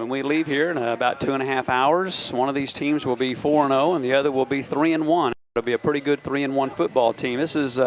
when we leave here in about 2.5 hours, one of these teams will be 4-0 and the other will be 3-1. It'll be a pretty good 3-1 football team. This is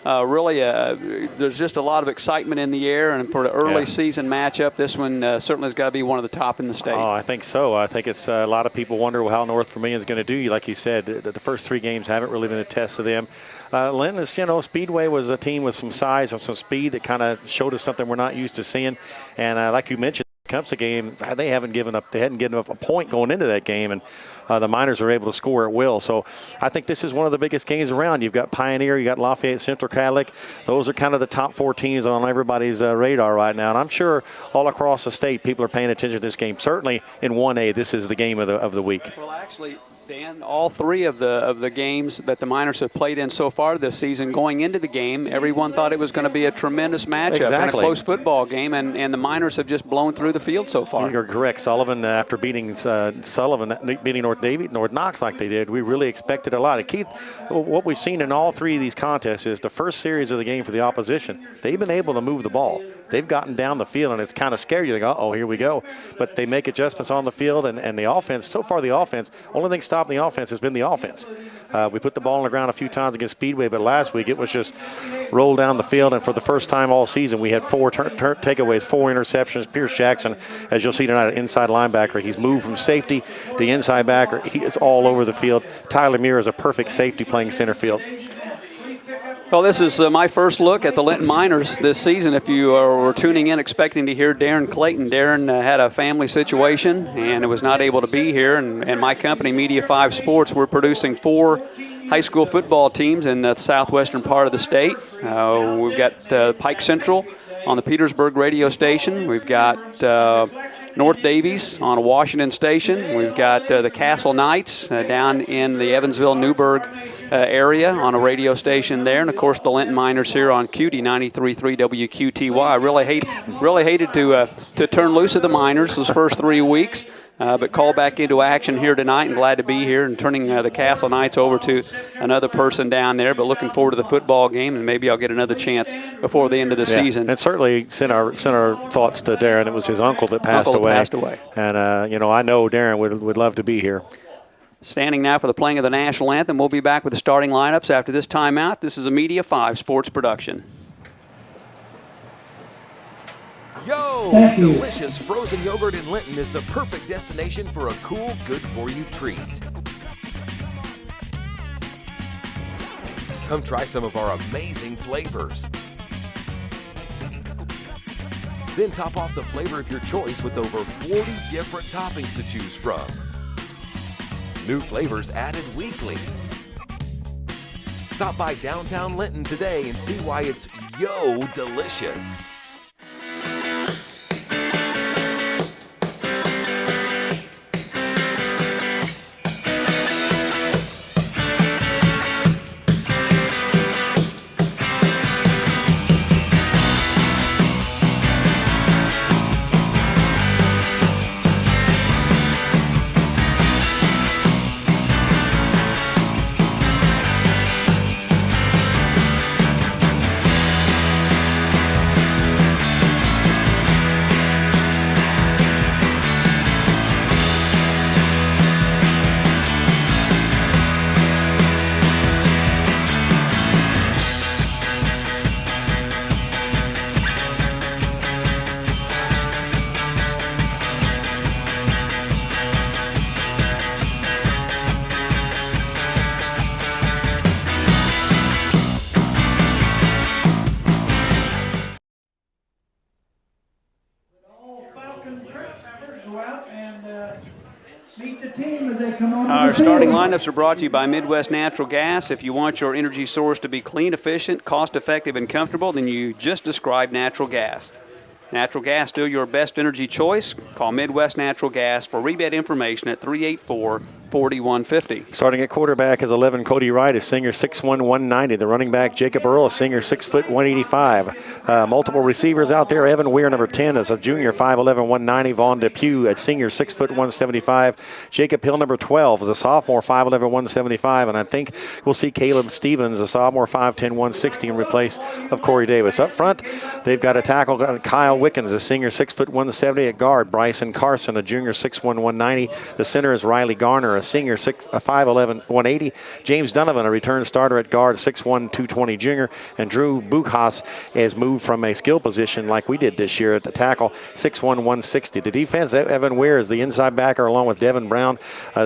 really there's just a lot of excitement in the air, and for the early season matchup, this one certainly has got to be one of the top in the state. Oh, I think so. I think it's a lot of people wonder how North Vermillion is going to do. Like you said, the first 3 games haven't really been a test to them. Linton is, Speedway was a team with some size and some speed that kind of showed us something we're not used to seeing. And like you mentioned, comes a game, they hadn't given up a point going into that game, and the Miners are able to score at will. So I think this is one of the biggest games around. You've got Pioneer, you got Lafayette, Central Catholic. Those are kind of the top 4 teams on everybody's radar right now. And I'm sure all across the state, people are paying attention to this game. Certainly in 1A, this is the game of the week. Well, actually, Dan, all 3 of the games that the Miners have played in so far this season, going into the game, everyone thought it was going to be a tremendous matchup and a close football game, and the Miners have just blown through the field so far. You're correct. Sullivan, after beating North Knox like they did, we really expected a lot. And Keith, what we've seen in all 3 of these contests is the first series of the game for the opposition, they've been able to move the ball. They've gotten down the field, and it's kind of scary. You think, uh-oh, here we go. But they make adjustments on the field, and the offense, so far the offense, only thing stopping the offense has been the offense. We put the ball on the ground a few times against Speedway, but last week it was just roll down the field, and for the first time all season, we had 4 takeaways, 4 interceptions. Pierce Jackson, as you'll see tonight, an inside linebacker. He's moved from safety to inside backer. He is all over the field. Tyler Muir is a perfect safety playing center field. Well, this is my first look at the Linton Miners this season. If you were tuning in expecting to hear Darren Clayton, Darren had a family situation and was not able to be here. And my company, Media 5 Sports, we're producing 4 high school football teams in the southwestern part of the state. We've got Pike Central on the Petersburg radio station. We've got North Davies on a Washington station. We've got the Castle Knights down in the Evansville-Newburgh area on a radio station there, and of course the Linton Miners here on QT 93.3 WQTY. I really hated to turn loose of the Miners those first 3 weeks, but call back into action here tonight, and glad to be here and turning the Castle Knights over to another person down there. But looking forward to the football game, and maybe I'll get another chance before the end of the season. And certainly send our thoughts to Darren. It was his uncle that passed away. And I know Darren would love to be here. Standing now for the playing of the national anthem. We'll be back with the starting lineups after this timeout. This is a Media 5 Sports production. Yo! Delicious frozen yogurt in Linton is the perfect destination for a cool, good-for-you treat. Come try some of our amazing flavors. Then top off the flavor of your choice with over 40 different toppings to choose from. New flavors added weekly. Stop by downtown Linton today and see why it's yo delicious. Our starting lineups are brought to you by Midwest Natural Gas. If you want your energy source to be clean, efficient, cost-effective, and comfortable, then you just described natural gas. Natural gas, still your best energy choice. Call Midwest Natural Gas for rebate information at 384-3 41-50. Starting at quarterback is 11, Cody Wright, a senior 6'1", 190. The running back, Jacob Earl, a senior 6 foot 185. Multiple receivers out there. Evan Weir, number 10, is a junior 5'11", 190. Vaughn Depew, a senior 6 foot 175. Jacob Hill, number 12, is a sophomore 5'11", 175. And I think we'll see Caleb Stevens, a sophomore 5'10", 160 in replace of Corey Davis. Up front, they've got a tackle, Kyle Wickens, a senior 6 foot 170 at guard. Bryson Carson, a junior 6'1", 190. The center is Riley Garner, a senior 5'11", 180. James Donovan, a return starter at guard, 6'1", 220 junior. And Drew Buchhaus has moved from a skill position like we did this year at the tackle, 6'1", 160. The defense, Evan Weir is the inside backer along with Devin Brown,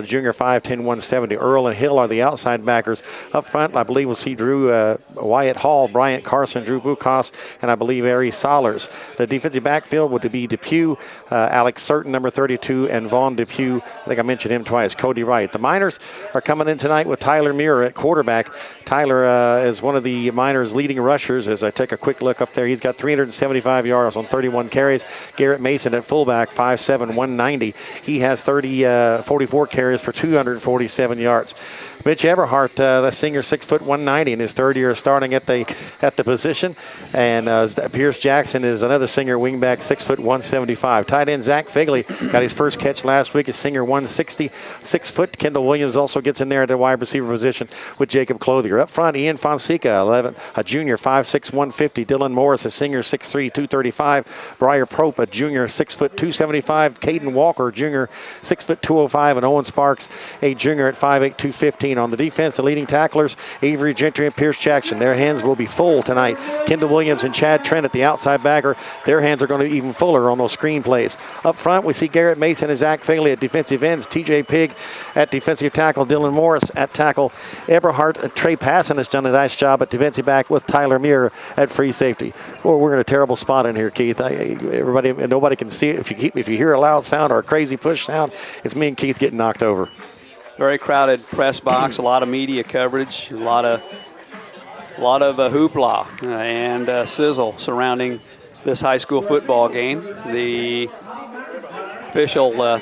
junior 5'10", 170. Earl and Hill are the outside backers. Up front, I believe we'll see Drew Wyatt Hall, Bryant Carson, Drew Buchhaus, and I believe Ari Solers. The defensive backfield would be Depew, Alex Certain, number 32, and Vaughn Depew. I think I mentioned him twice. Cody Wright. The Miners are coming in tonight with Tyler Muir at quarterback. Tyler is one of the Miners' leading rushers. As I take a quick look up there, he's got 375 yards on 31 carries. Garrett Mason at fullback, 5'7", 190. He has 44 carries for 247 yards. Mitch Everhart, the senior 6 foot 190 in his third year starting at the position. And Pierce Jackson is another senior wingback, 6 foot 175. Tight end Zach Figley got his first catch last week at senior 160. 6 foot. Kendall Williams also gets in there at the wide receiver position with Jacob Clothier. Up front, Ian Fonseca, a junior 5'6", 150. Dylan Morris, a senior 6'3", 235. Briar Prope, a junior 6 foot 275. Caden Walker, junior 6 foot 205. And Owen Sparks, a junior at 5'8", 215. On the defense, the leading tacklers, Avery Gentry and Pierce Jackson. Their hands will be full tonight. Kendall Williams and Chad Trent at the outside backer. Their hands are going to be even fuller on those screen plays. Up front, we see Garrett Mason and Zach Figley at defensive ends. TJ Pigg at defensive tackle. Dylan Morris at tackle. Eberhardt, Trey Passon has done a nice job at defensive back with Tyler Muir at free safety. Well, we're in a terrible spot in here, Keith. Nobody can see it. If you hear a loud sound or a crazy push sound, it's me and Keith getting knocked over. Very crowded press box, a lot of media coverage, a lot of hoopla and sizzle surrounding this high school football game. The official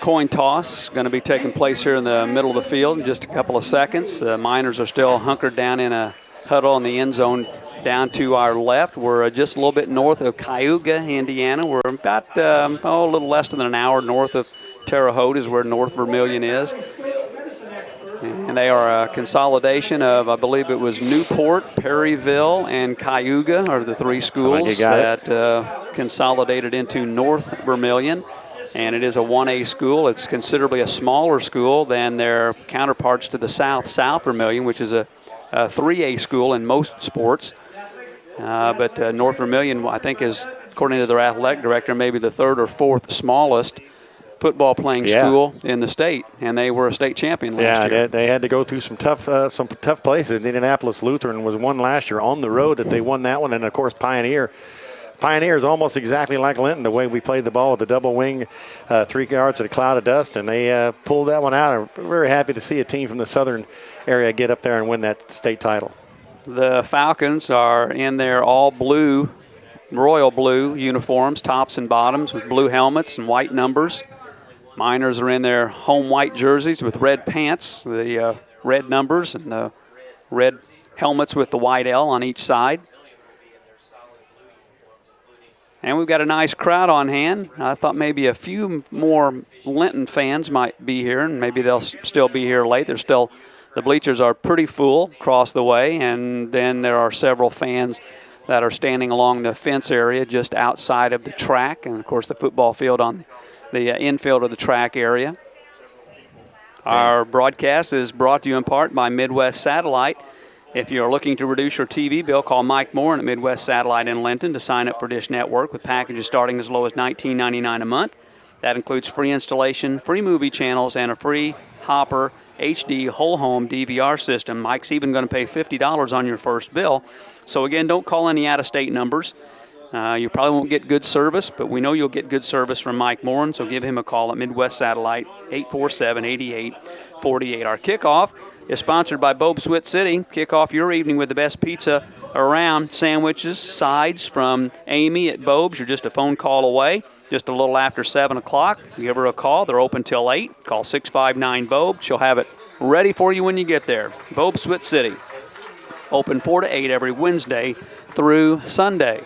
coin toss is going to be taking place here in the middle of the field in just a couple of seconds. The Miners are still hunkered down in a huddle in the end zone down to our left. We're just a little bit north of Cayuga, Indiana. We're about a little less than an hour north of Terre Haute is where North Vermillion is. And they are a consolidation of, I believe it was Newport, Perryville, and Cayuga are the three schools that consolidated into North Vermillion. And it is a 1A school. It's considerably a smaller school than their counterparts to the south, South Vermillion, which is a 3A school in most sports. But North Vermillion, I think, is, according to their athletic director, maybe the third or fourth smallest football playing school in the state, and they were a state champion last year. They had to go through some tough places. Indianapolis Lutheran was one last year on the road that they won that one, and of course Pioneer. Pioneer is almost exactly like Linton, the way we played the ball with the double wing, 3 yards at a cloud of dust, and they pulled that one out. And we're very happy to see a team from the southern area get up there and win that state title. The Falcons are in their all blue, royal blue uniforms, tops and bottoms, with blue helmets and white numbers. Miners are in their home white jerseys with red pants, the red numbers, and the red helmets with the white L on each side. And we've got a nice crowd on hand. I thought maybe a few more Linton fans might be here, and maybe they'll still be here late. The bleachers are pretty full across the way, and then there are several fans that are standing along the fence area just outside of the track, and of course the football field on the infield of the track area. Our broadcast is brought to you in part by Midwest Satellite. If you're looking to reduce your TV bill, call Mike Moore at Midwest Satellite in Linton to sign up for Dish Network with packages starting as low as $19.99 a month. That includes free installation, free movie channels, and a free Hopper HD whole home DVR system. Mike's even going to pay $50 on your first bill. So again, don't call any out-of-state numbers. You probably won't get good service, but we know you'll get good service from Mike Morin, so give him a call at Midwest Satellite, 847-8848. Our kickoff is sponsored by Bobe Swit City. Kick off your evening with the best pizza around. Sandwiches, sides from Amy at Bobe's. You're just a phone call away. just a little after 7 o'clock. Give her a call. They're open till 8. Call 659-BOBE. She'll have it ready for you when you get there. BOBE Swit City. Open 4 to 8 every Wednesday through Sunday.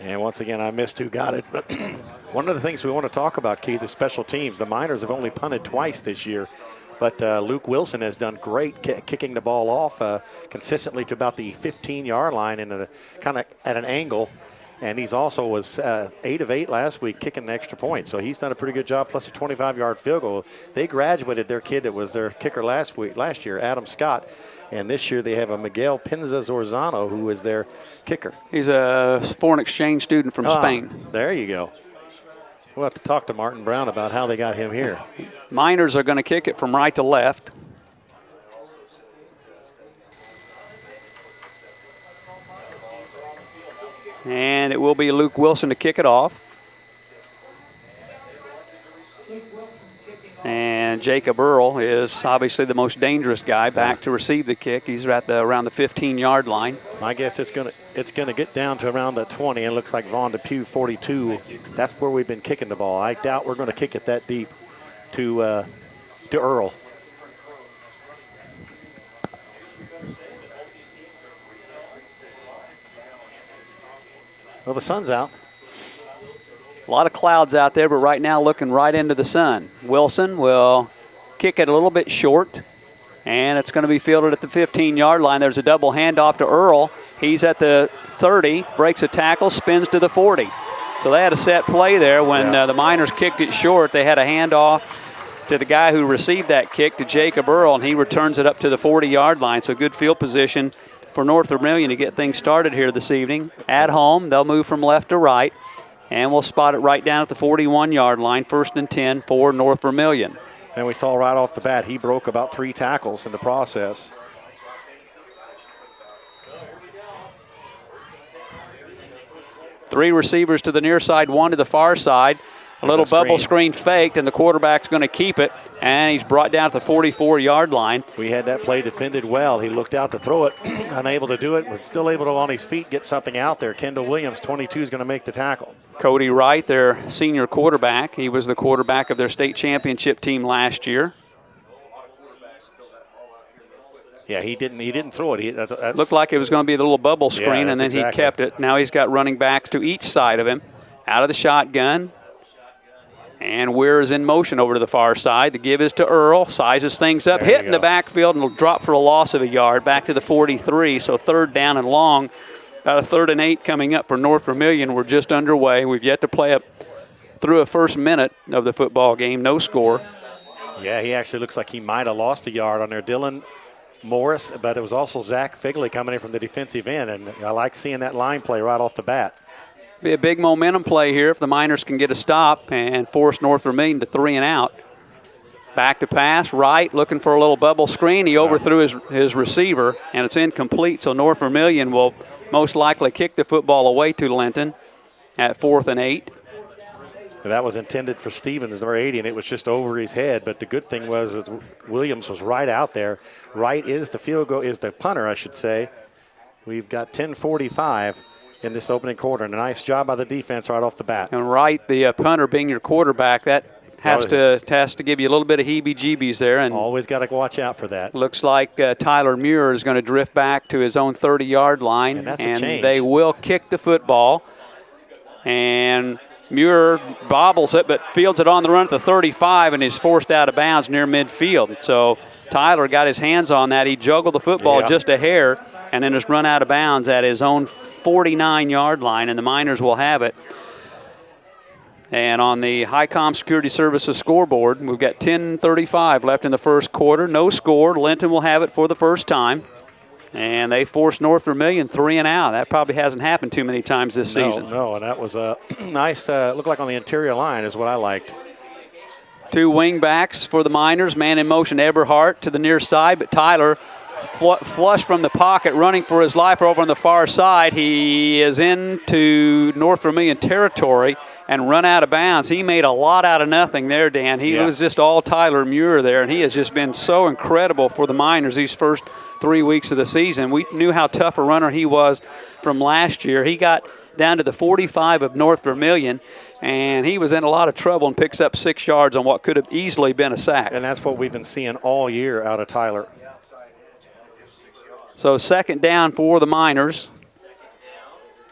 And once again, I missed who got it. But one of the things we want to talk about, Keith, is special teams. The Miners have only punted twice this year. But Luke Wilson has done great kicking the ball off consistently to about the 15-yard line and kind of at an angle. And he's also was 8 of 8 last week kicking an extra point. So he's done a pretty good job, plus a 25-yard field goal. They graduated their kid that was their kicker last year, Adam Scott. And this year they have a Miguel Pinza-Zorzano who is their kicker. He's a foreign exchange student from Spain. There you go. We'll have to talk to Martin Brown about how they got him here. Miners are going to kick it from right to left. And it will be Luke Wilson to kick it off. And Jacob Earl is obviously the most dangerous guy back to receive the kick. He's at around the 15-yard line. My guess it's gonna get down to around the 20, and it looks like Vaughn Depew 42. That's where we've been kicking the ball. I doubt we're going to kick it that deep to Earl. Well, the sun's out. A lot of clouds out there, but right now looking right into the sun. Wilson will kick it a little bit short, and it's going to be fielded at the 15-yard line. There's a double handoff to Earl. He's at the 30, breaks a tackle, spins to the 40. So they had a set play there when the Miners kicked it short. They had a handoff to the guy who received that kick, to Jacob Earl, and he returns it up to the 40-yard line. So good field position for North Vermillion to get things started here this evening. At home, they'll move from left to right, and we'll spot it right down at the 41-yard line, 1st and 10 for North Vermillion. And we saw right off the bat, he broke about 3 tackles in the process. Three receivers to the near side, one to the far side. A little bubble screen faked, and the quarterback's going to keep it, and he's brought down to the 44-yard line. We had that play defended well. He looked out to throw it, unable to do it, but still able to, on his feet, get something out there. Kendall Williams, 22, is going to make the tackle. Cody Wright, their senior quarterback. He was the quarterback of their state championship team last year. Yeah, he didn't throw it. Looked like it was going to be the little bubble screen, and then exactly. He kept it. Now he's got running backs to each side of him. Out of the shotgun. And Weir is in motion over to the far side. The give is to Earl. Sizes things up. Hit in the backfield and will drop for a loss of a yard back to the 43. So 3rd down and long. About a 3rd and 8 coming up for North Vermillion. We're just underway. We've yet to play up through a first minute of the football game. No score. Yeah, he actually looks like he might have lost a yard on there. Dylan Morris, but it was also Zach Figley coming in from the defensive end. And I like seeing that line play right off the bat. Be a big momentum play here if the Miners can get a stop and force North Vermillion to 3 and out. Back to pass, Wright looking for a little bubble screen. He overthrew his receiver, and it's incomplete, so North Vermillion will most likely kick the football away to Linton at 4th and 8. That was intended for Stevens, number 80, and it was just over his head. But the good thing was Williams was right out there. Wright is the punter, I should say. We've got 10:45 in this opening quarter, and a nice job by the defense right off the bat. And Wright, the punter, being your quarterback, that has to give you a little bit of heebie-jeebies there. And always got to watch out for that. Looks like Tyler Muir is going to drift back to his own 30-yard line, and that's a change. They will kick the football. And Muir bobbles it, but fields it on the run at the 35 and is forced out of bounds near midfield. So Tyler got his hands on that. He juggled the football just a hair and then is run out of bounds at his own 49-yard line, and the Miners will have it. And on the Highcom Security Services scoreboard, we've got 10:35 left in the first quarter. No score. Linton will have it for the first time. And they forced North Vermillion 3 and out. That probably hasn't happened too many times this season. No, and that was a nice, looked like on the interior line is what I liked. 2 wing backs for the Miners. Man in motion, Eberhardt to the near side, but Tyler flush from the pocket, running for his life over on the far side. He is into North Vermillion territory and run out of bounds. He made a lot out of nothing there, Dan. He was just all Tyler Muir there, and he has just been so incredible for the Miners these first 3 weeks of the season. We knew how tough a runner he was from last year. He got down to the 45 of North Vermillion, and he was in a lot of trouble and picks up 6 yards on what could have easily been a sack. And that's what we've been seeing all year out of Tyler. So 2nd down for the Miners.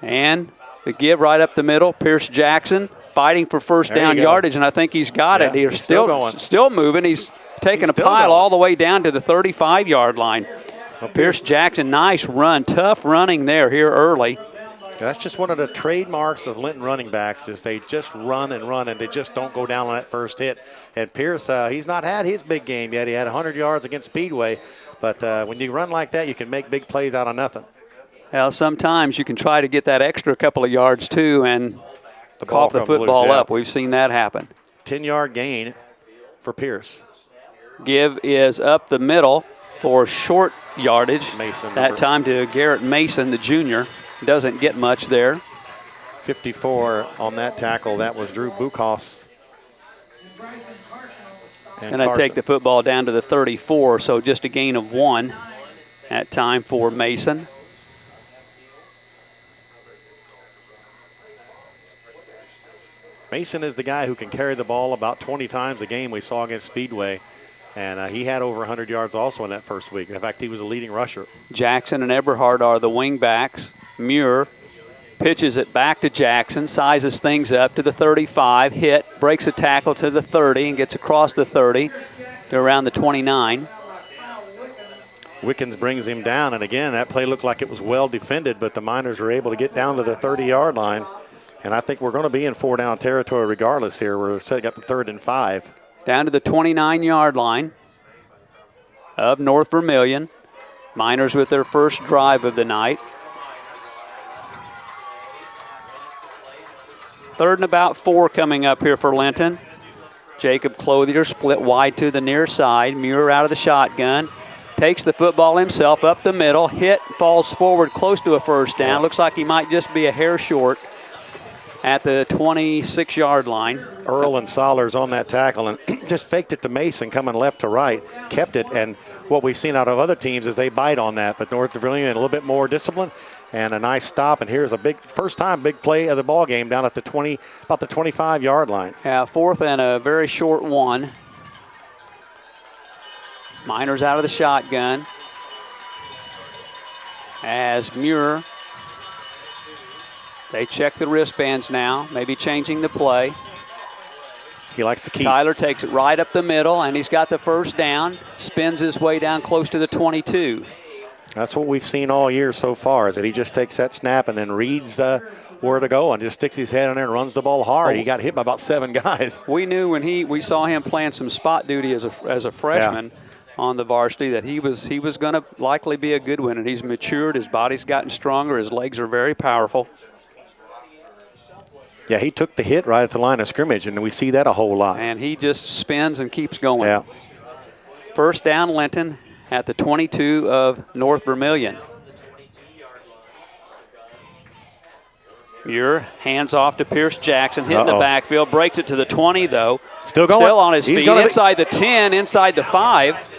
And the give right up the middle. Pierce Jackson fighting for first down yardage, and I think he's got it. He's still moving. He's taking a pile all the way down to the 35-yard line. Well, Pierce Jackson, nice run, tough running there here early. That's just one of the trademarks of Linton running backs is they just run and run, and they just don't go down on that first hit. And Pierce, he's not had his big game yet. He had 100 yards against Speedway, but when you run like that, you can make big plays out of nothing. Well, sometimes you can try to get that extra couple of yards, too, and cough the football loose, up. We've seen that happen. 10-yard gain for Pierce. Give is up the middle for short yardage. Mason, that time to Garrett Mason, the junior. Doesn't get much there. 54 on that tackle. That was Drew Bukoff's. And I take the football down to the 34, so just a gain of 1 that time for Mason. Mason is the guy who can carry the ball about 20 times a game we saw against Speedway. And he had over 100 yards also in that first week. In fact, he was a leading rusher. Jackson and Eberhard are the wing backs. Muir pitches it back to Jackson, sizes things up to the 35, hit, breaks a tackle to the 30 and gets across the 30 to around the 29. Wickens brings him down, and again, that play looked like it was well defended, but the Miners were able to get down to the 30-yard line. And I think we're going to be in 4-down territory regardless here. We're setting up a 3rd and 5. Down to the 29-yard line of North Vermillion. Miners with their first drive of the night. 3rd and about 4 coming up here for Linton. Jacob Clothier split wide to the near side. Muir out of the shotgun. Takes the football himself up the middle. Hit, falls forward close to a first down. Looks like he might just be a hair short at the 26-yard line. Earl and Sollers on that tackle and just faked it to Mason coming left to right, kept it, and what we've seen out of other teams is they bite on that, but North Vermillion a little bit more discipline and a nice stop, and here's a big, first time big play of the ball game down at the 20, about the 25-yard line. Yeah, 4th and a very short 1. Miners out of the shotgun as Muir. They check the wristbands now, maybe changing the play. He likes to keep. Tyler takes it right up the middle, and he's got the first down, spins his way down close to the 22. That's what we've seen all year so far, is that he just takes that snap and then reads where to go and just sticks his head in there and runs the ball hard. He got hit by about 7 guys. We knew when we saw him playing some spot duty as a freshman on the varsity that he was going to likely be a good one, and he's matured. His body's gotten stronger. His legs are very powerful. Yeah, he took the hit right at the line of scrimmage, and we see that a whole lot. And he just spins and keeps going. Yeah. First down, Linton at the 22 of North Vermillion. Muir hands off to Pierce Jackson, hitting the backfield, breaks it to the 20, though. Still going. Still on his feet, inside the 10, inside the 5.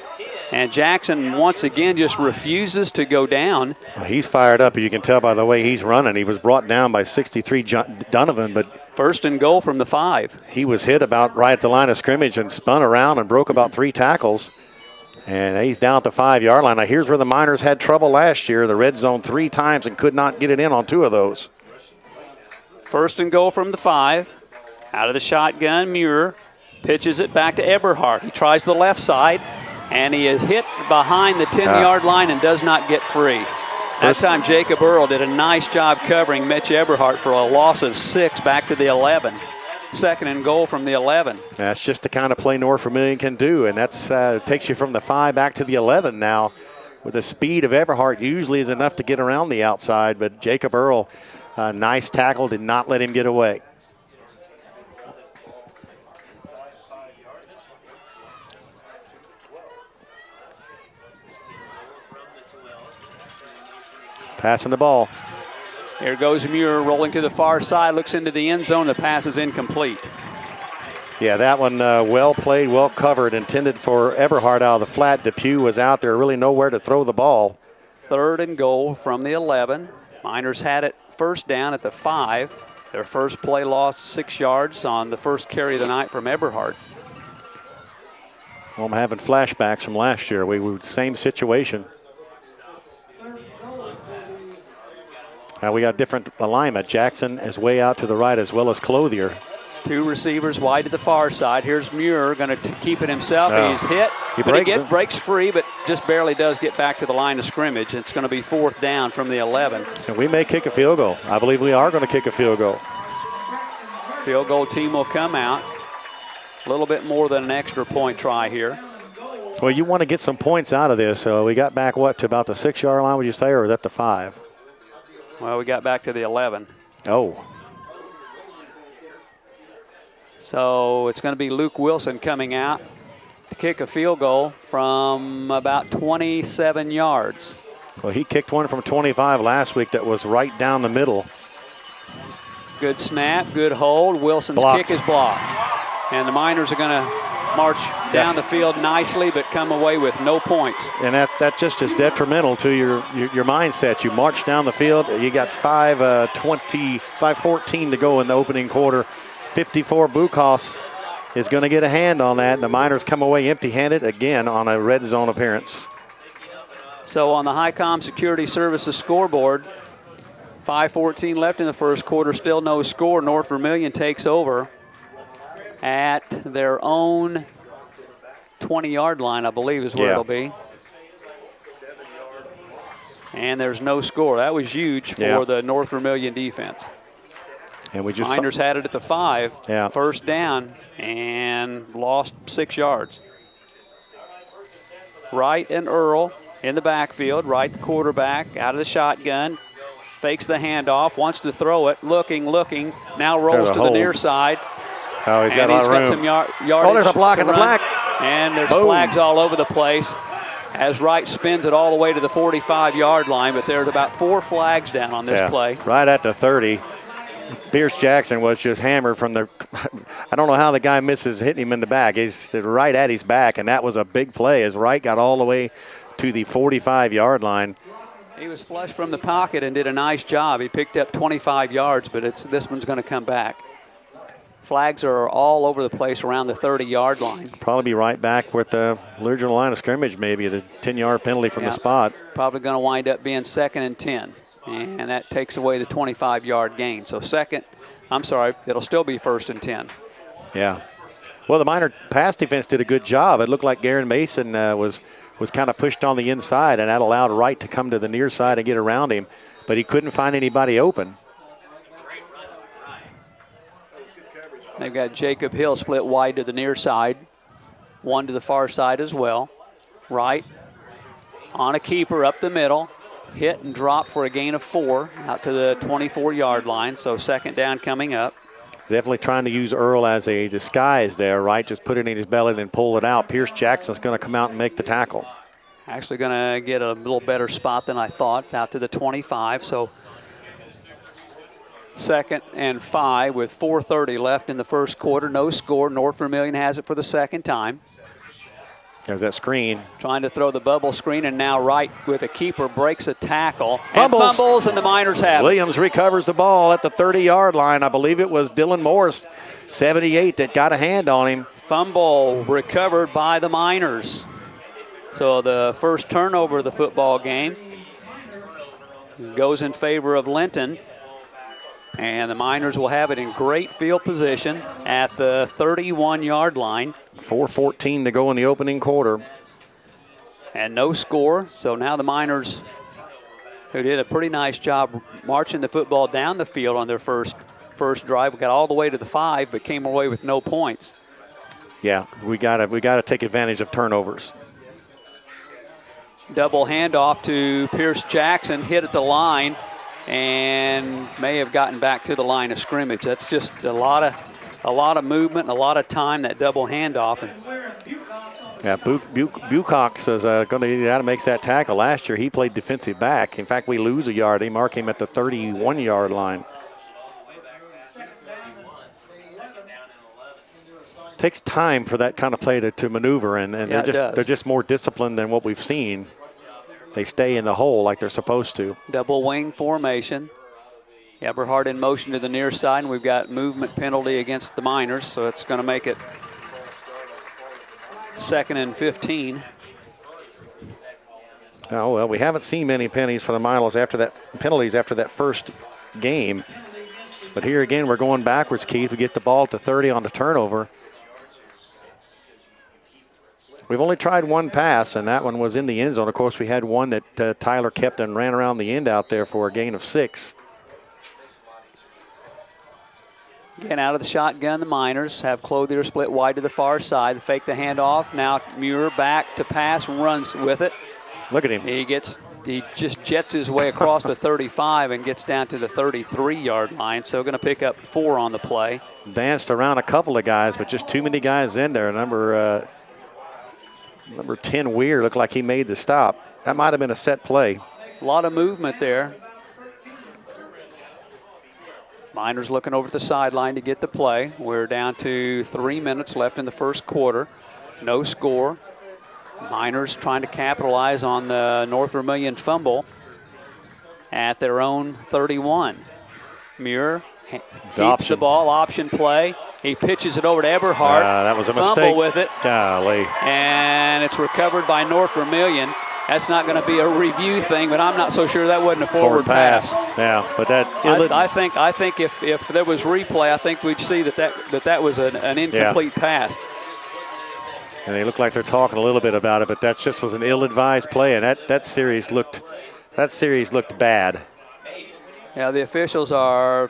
And Jackson, once again, just refuses to go down. He's fired up. You can tell by the way he's running. He was brought down by 63 Donovan, but 1st and goal from the 5. He was hit about right at the line of scrimmage and spun around and broke about 3 tackles. And he's down at the 5-yard line. Now, here's where the Miners had trouble last year. The red zone 3 times and could not get it in on 2 of those. 1st and goal from the 5. Out of the shotgun, Muir pitches it back to Eberhard. He tries the left side. And he is hit behind the 10-yard line and does not get free. That time, Jacob Earl did a nice job covering Mitch Eberhard for a loss of 6 back to the 11. 2nd and goal from the 11. That's just the kind of play North Vermillion can do, and that's takes you from the 5 back to the 11 now. With the speed of Eberhard, usually is enough to get around the outside, but Jacob Earl, nice tackle, did not let him get away. Passing the ball. Here goes Muir rolling to the far side, looks into the end zone. The pass is incomplete. Yeah, that one well played, well covered, intended for Eberhard out of the flat. Depew was out there, really nowhere to throw the ball. 3rd and goal from the 11. Miners had it first down at the 5. Their first play lost 6 yards on the first carry of the night from Eberhard. Well, I'm having flashbacks from last year. We were same situation. Now we got different alignment. Jackson is way out to the right as well as Clothier. 2 receivers wide to the far side. Here's Muir going to keep it himself. Oh. He's hit. He breaks free, but just barely does get back to the line of scrimmage. It's going to be 4th down from the 11. And we may kick a field goal. I believe we are going to kick a field goal. Field goal team will come out. A little bit more than an extra point try here. Well, you want to get some points out of this. So we got back, what, to about the 6-yard line, would you say, or is that the 5? Well, we got back to the 11. Oh. So it's going to be Luke Wilson coming out to kick a field goal from about 27 yards. Well, he kicked one from 25 last week that was right down the middle. Good snap, good hold. Wilson's Blocked. kick is blocked. And the Miners are going to march down the field nicely, but come away with no points. And that just is detrimental to your mindset. You march down the field. You got 5:14 to go in the opening quarter. 54 Bukos is going to get a hand on that. The Miners come away empty-handed again on a red zone appearance. So on the Highcom Security Services scoreboard, 5:14 left in the first quarter, still no score. North Vermillion takes over at their own 20-yard line, I believe is where it'll be. And there's no score. That was huge for the North Vermillion defense. And we just Miners had it at the 5, Yeah. first down, and lost 6 yards. Wright and Earl in the backfield. Wright, the quarterback, out of the shotgun. Fakes the handoff, wants to throw it, looking, now rolls to the near side. Oh, he's got a lot of room. Some yardage. Oh, there's a block in the black. And there's Boom. flags all over the place as Wright spins it all the way to the 45-yard line, but there's about 4 flags down on this play. Right at the 30. Pierce Jackson was just hammered from the – I don't know how the guy misses hitting him in the back. He's right at his back, and that was a big play as Wright got all the way to the 45-yard line. He was flush from the pocket and did a nice job. He picked up 25 yards, but this one's going to come back. Flags are all over the place around the 30-yard line. Probably be right back with the original line of scrimmage, maybe the 10-yard penalty from the spot. Probably going to wind up being 2nd and 10, and that takes away the 25-yard gain. So it'll still be 1st and 10. Yeah. Well, the Miner pass defense did a good job. It looked like Garen Mason was kind of pushed on the inside, and that allowed Wright to come to the near side and get around him, but he couldn't find anybody open. They've got Jacob Hill split wide to the near side, one to the far side as well. Wright on a keeper up the middle, hit and drop for a gain of 4 out to the 24-yard line, so 2nd down coming up. Definitely trying to use Earl as a disguise there, right? Just put it in his belly and pull it out. Pierce Jackson's going to come out and make the tackle. Actually going to get a little better spot than I thought, out to the 25, so 2nd and 5 with 4:30 left in the first quarter. No score. North Vermillion has it for the 2nd time. There's that screen. Trying to throw the bubble screen, and now Wright with a keeper breaks a tackle. Fumbles. And the Miners have it. Williams recovers the ball at the 30-yard line. I believe it was Dylan Morris, 78, that got a hand on him. Fumble recovered by the Miners. So the first turnover of the football game goes in favor of Linton. And the Miners will have it in great field position at the 31-yard line. 4:14 to go in the opening quarter. And no score. So now the Miners, who did a pretty nice job marching the football down the field on their first drive, got all the way to the 5, but came away with no points. Yeah, we gotta take advantage of turnovers. Double handoff to Pierce Jackson, hit at the line, and may have gotten back to the line of scrimmage. That's just a lot of movement, and a lot of time, that double handoff. Yeah, Bucox is going to make that tackle. Last year he played defensive back. In fact, we lose a yard. They mark him at the 31-yard line. Takes time for that kind of play to maneuver, and they're just more disciplined than what we've seen. they stay in the hole like they're supposed to. Double wing formation. Eberhard in motion to the near side, and we've got movement penalty against the Miners, so it's going to make it 2nd and 15. Oh, well, we haven't seen many penalties for the Miners after that first game. But here again, we're going backwards, Keith. We get the ball to 30 on the turnover. We've only tried one pass, and that one was in the end zone. Of course, we had one that Tyler kept and ran around the end out there for a gain of 6. Again, out of the shotgun, the Miners have Clothier split wide to the far side. Fake the handoff. Now Muir back to pass, runs with it. Look at him. He just jets his way across the 35 and gets down to the 33-yard line. So going to pick up 4 on the play. Danced around a couple of guys, but just too many guys in there. Number 10, Weir, looked like he made the stop. That might have been a set play. A lot of movement there. Miners looking over at the sideline to get the play. We're down to 3 minutes left in the first quarter. No score. Miners trying to capitalize on the North Vermillion fumble at their own 31. Muir keeps the ball, option play. He pitches it over to Eberhard. That was a mistake. Fumble with it. Golly. And it's recovered by North Vermillion. That's not going to be a review thing, but I'm not so sure that wasn't a forward pass. Yeah, but that. I think if there was replay, I think we'd see that was an incomplete pass. And they look like they're talking a little bit about it, but that just was an ill-advised play, and that series looked bad. Yeah, the officials are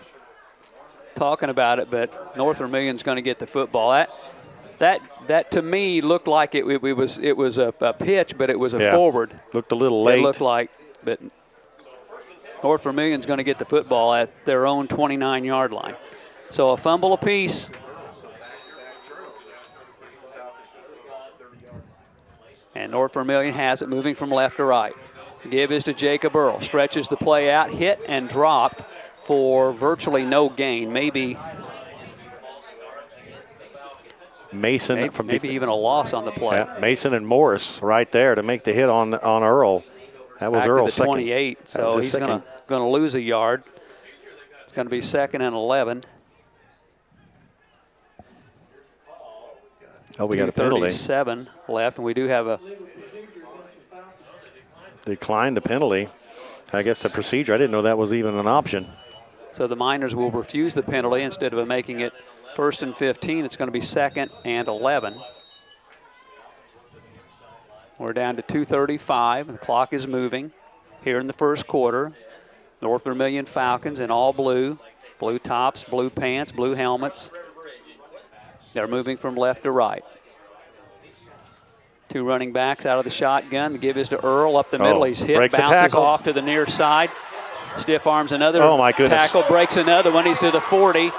talking about it, but North Vermillion's going to get the football. That to me looked like it was a pitch, but it was a forward. Looked a little late. It looked like, but North Vermillion's going to get the football at their own 29-yard line. So a fumble apiece. And North Vermillion has it moving from left to right. Give is to Jacob Earl. Stretches the play out, hit and dropped for virtually no gain. Maybe Mason maybe even a loss on the play. Yeah, Mason and Morris right there to make the hit on Earl. That was Earl's second. 28, so he's going to lose a yard. It's going to be 2nd and 11. Oh, we got a penalty. 2:37 left, and we do have a declined the penalty. I guess the procedure. I didn't know that was even an option. So the Miners will refuse the penalty instead of making it 1st and 15. It's going to be 2nd and 11. We're down to 2:35. The clock is moving here in the first quarter. North Vermillion Falcons in all blue tops, blue pants, blue helmets. They're moving from left to right. 2 running backs out of the shotgun. The give is to Earl up the middle. He's hit, bounces off to the near side. Stiff arms another tackle, breaks another one. He's to the 40,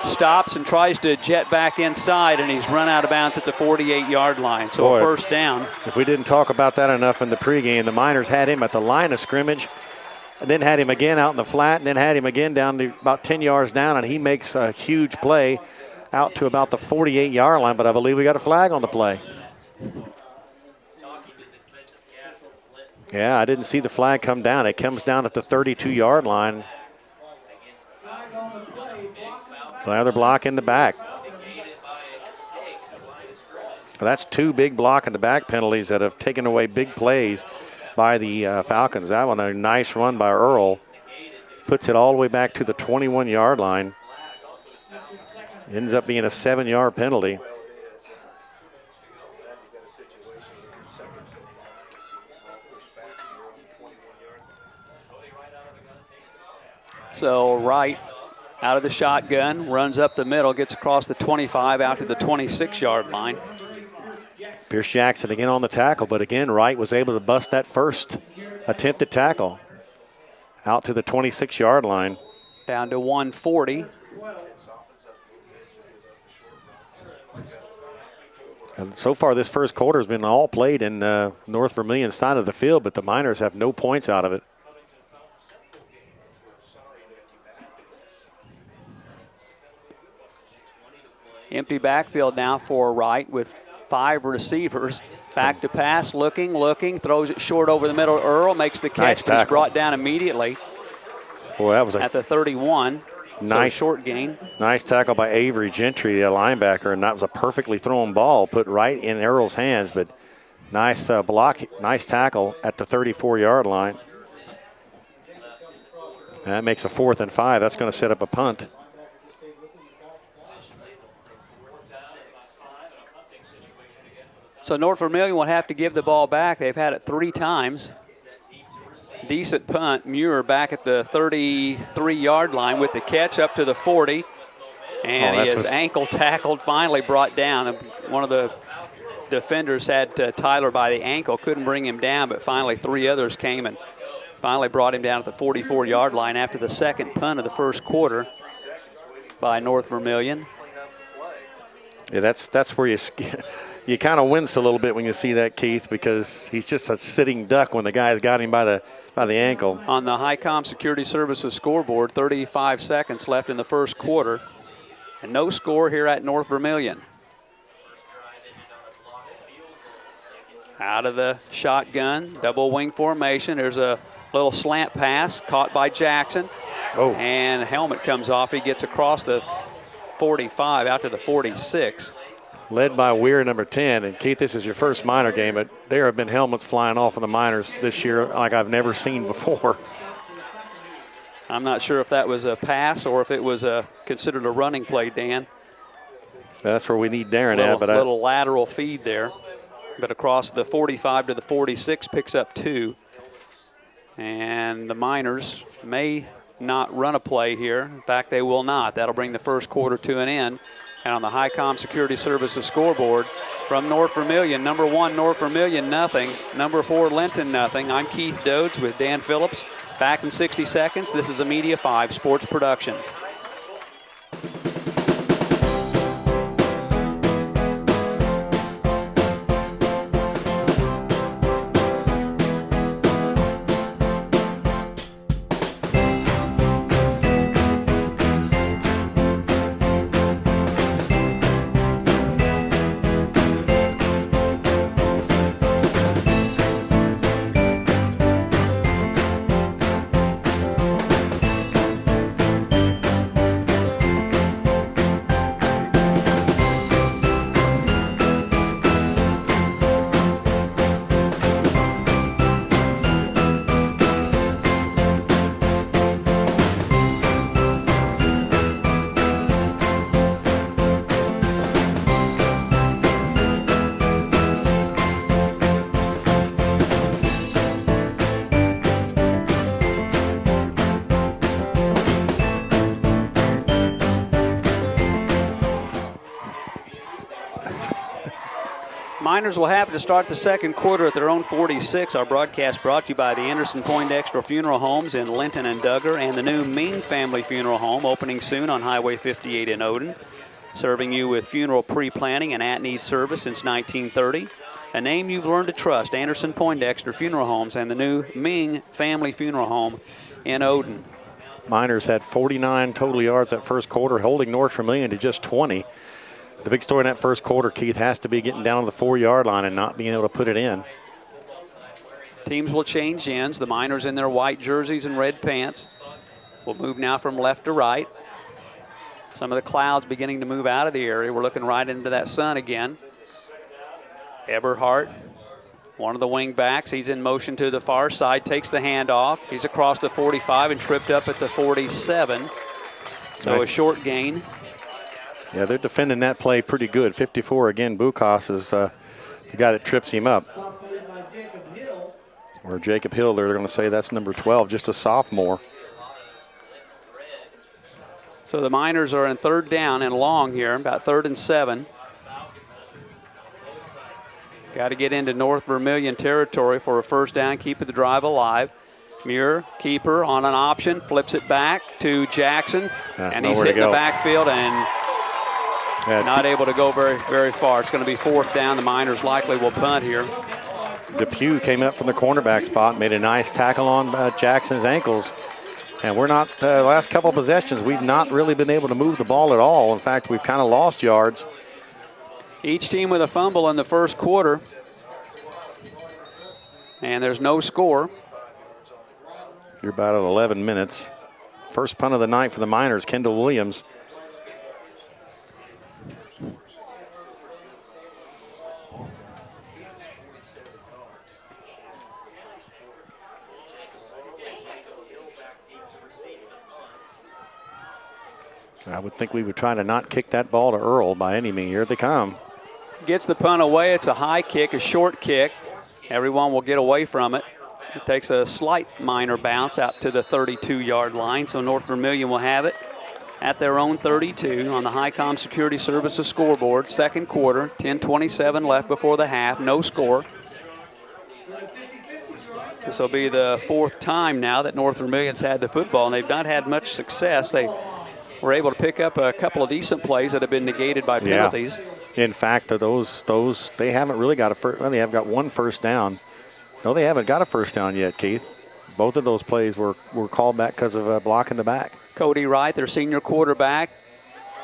stops and tries to jet back inside, and he's run out of bounds at the 48-yard line. So a first down. If we didn't talk about that enough in the pregame, the Miners had him at the line of scrimmage, and then had him again out in the flat, and then had him again down to about 10 yards down, and he makes a huge play out to about the 48-yard line, but I believe we got a flag on the play. Yeah, I didn't see the flag come down. It comes down at the 32-yard line. Another block in the back. Well, that's 2 big block in the back penalties that have taken away big plays by the Falcons. That one, a nice run by Earl. Puts it all the way back to the 21-yard line. Ends up being a 7-yard penalty. So Wright out of the shotgun, runs up the middle, gets across the 25 out to the 26-yard line. Pierce Jackson again on the tackle, but again, Wright was able to bust that first attempted tackle out to the 26-yard line. Down to 140. And so far, this first quarter has been all played in North Vermillion side of the field, but the Miners have no points out of it. Empty backfield now for Wright with 5 receivers. Back to pass, looking, throws it short over the middle. Earl makes the catch, Nice but he's tackle. brought down immediately Boy, that was at the 31. nice So short gain. Nice tackle by Avery Gentry, the linebacker, and that was a perfectly thrown ball put right in Earl's hands, but nice block, nice tackle at the 34-yard line. And that makes a 4th and 5. That's going to set up a punt. So North Vermillion will have to give the ball back. They've had it 3 times. Decent punt. Muir back at the 33-yard line with the catch up to the 40. And he is ankle tackled, finally brought down. One of the defenders had Tyler by the ankle, couldn't bring him down, but finally 3 others came and finally brought him down at the 44-yard line after the second punt of the first quarter by North Vermillion. Yeah, that's where you kind of wince a little bit when you see that, Keith, because he's just a sitting duck when the guy's got him by the ankle. On the HiCom Security Services scoreboard, 35 seconds left in the first quarter, and no score here at North Vermillion. Out of the shotgun, double wing formation. There's a little slant pass caught by Jackson. Oh. And helmet comes off. He gets across the 45 out to the 46. Led by Weir, number 10. And, Keith, this is your first minor game, but there have been helmets flying off of the minors this year like I've never seen before. I'm not sure if that was a pass or if it was considered a running play, Dan. That's where we need Darren at. But little lateral feed there. But across the 45 to the 46 picks up 2. And the Miners may not run a play here. In fact, they will not. That'll bring the first quarter to an end. And on the HiCom Security Services scoreboard, from North Vermillion, number 1, North Vermillion, nothing. Number 4, Linton, nothing. I'm Keith Doades with Dan Phillips. Back in 60 seconds. This is a Media 5 sports production. Miners will have to start the second quarter at their own 46. Our broadcast brought to you by the Anderson Poindexter Funeral Homes in Linton and Duggar and the new Ming Family Funeral Home opening soon on Highway 58 in Odin. Serving you with funeral pre-planning and at-need service since 1930. A name you've learned to trust, Anderson Poindexter Funeral Homes and the new Ming Family Funeral Home in Odin. Miners had 49 total yards that first quarter, holding North Vermillion to just 20. The big story in that first quarter, Keith, has to be getting down to the 4-yard line and not being able to put it in. Teams will change ends. The Miners in their white jerseys and red pants will move now from left to right. Some of the clouds beginning to move out of the area. We're looking right into that sun again. Eberhardt, one of the wing backs, he's in motion to the far side, takes the handoff. He's across the 45 and tripped up at the 47. So nice. A short gain. Yeah, they're defending that play pretty good. 54 again, Bukas is the guy that trips him up. Or Jacob Hill, they're going to say that's number 12, just a sophomore. So the Miners are in third down and long here, about 3rd and 7. Got to get into North Vermillion territory for a first down, keep the drive alive. Muir, keeper on an option, flips it back to Jackson, and he's hit the backfield and not able to go very, very far. It's going to be 4th down. The Miners likely will punt here. Depew came up from the cornerback spot, made a nice tackle on Jackson's ankles. And we're not, the last couple of possessions, we've not really been able to move the ball at all. In fact, we've kind of lost yards. Each team with a fumble in the first quarter. And there's no score. You're about at 11 minutes. First punt of the night for the Miners, Kendall Williams. I would think we would try to not kick that ball to Earl by any means. Here they come. Gets the punt away. It's a high kick, a short kick. Everyone will get away from it. It takes a slight Miner bounce out to the 32-yard line, so North Vermillion will have it at their own 32 on the Highcom Security Services scoreboard. Second quarter, 10:27 left before the half, no score. This will be the fourth time now that North Vermillion's had the football, and they've not had much success. They were able to pick up a couple of decent plays that have been negated by penalties. Yeah. In fact, those they haven't really got a first. Well, they have got one first down. No, they haven't got a first down yet, Keith. Both of those plays were called back because of blocking the back. Cody Wright, their senior quarterback,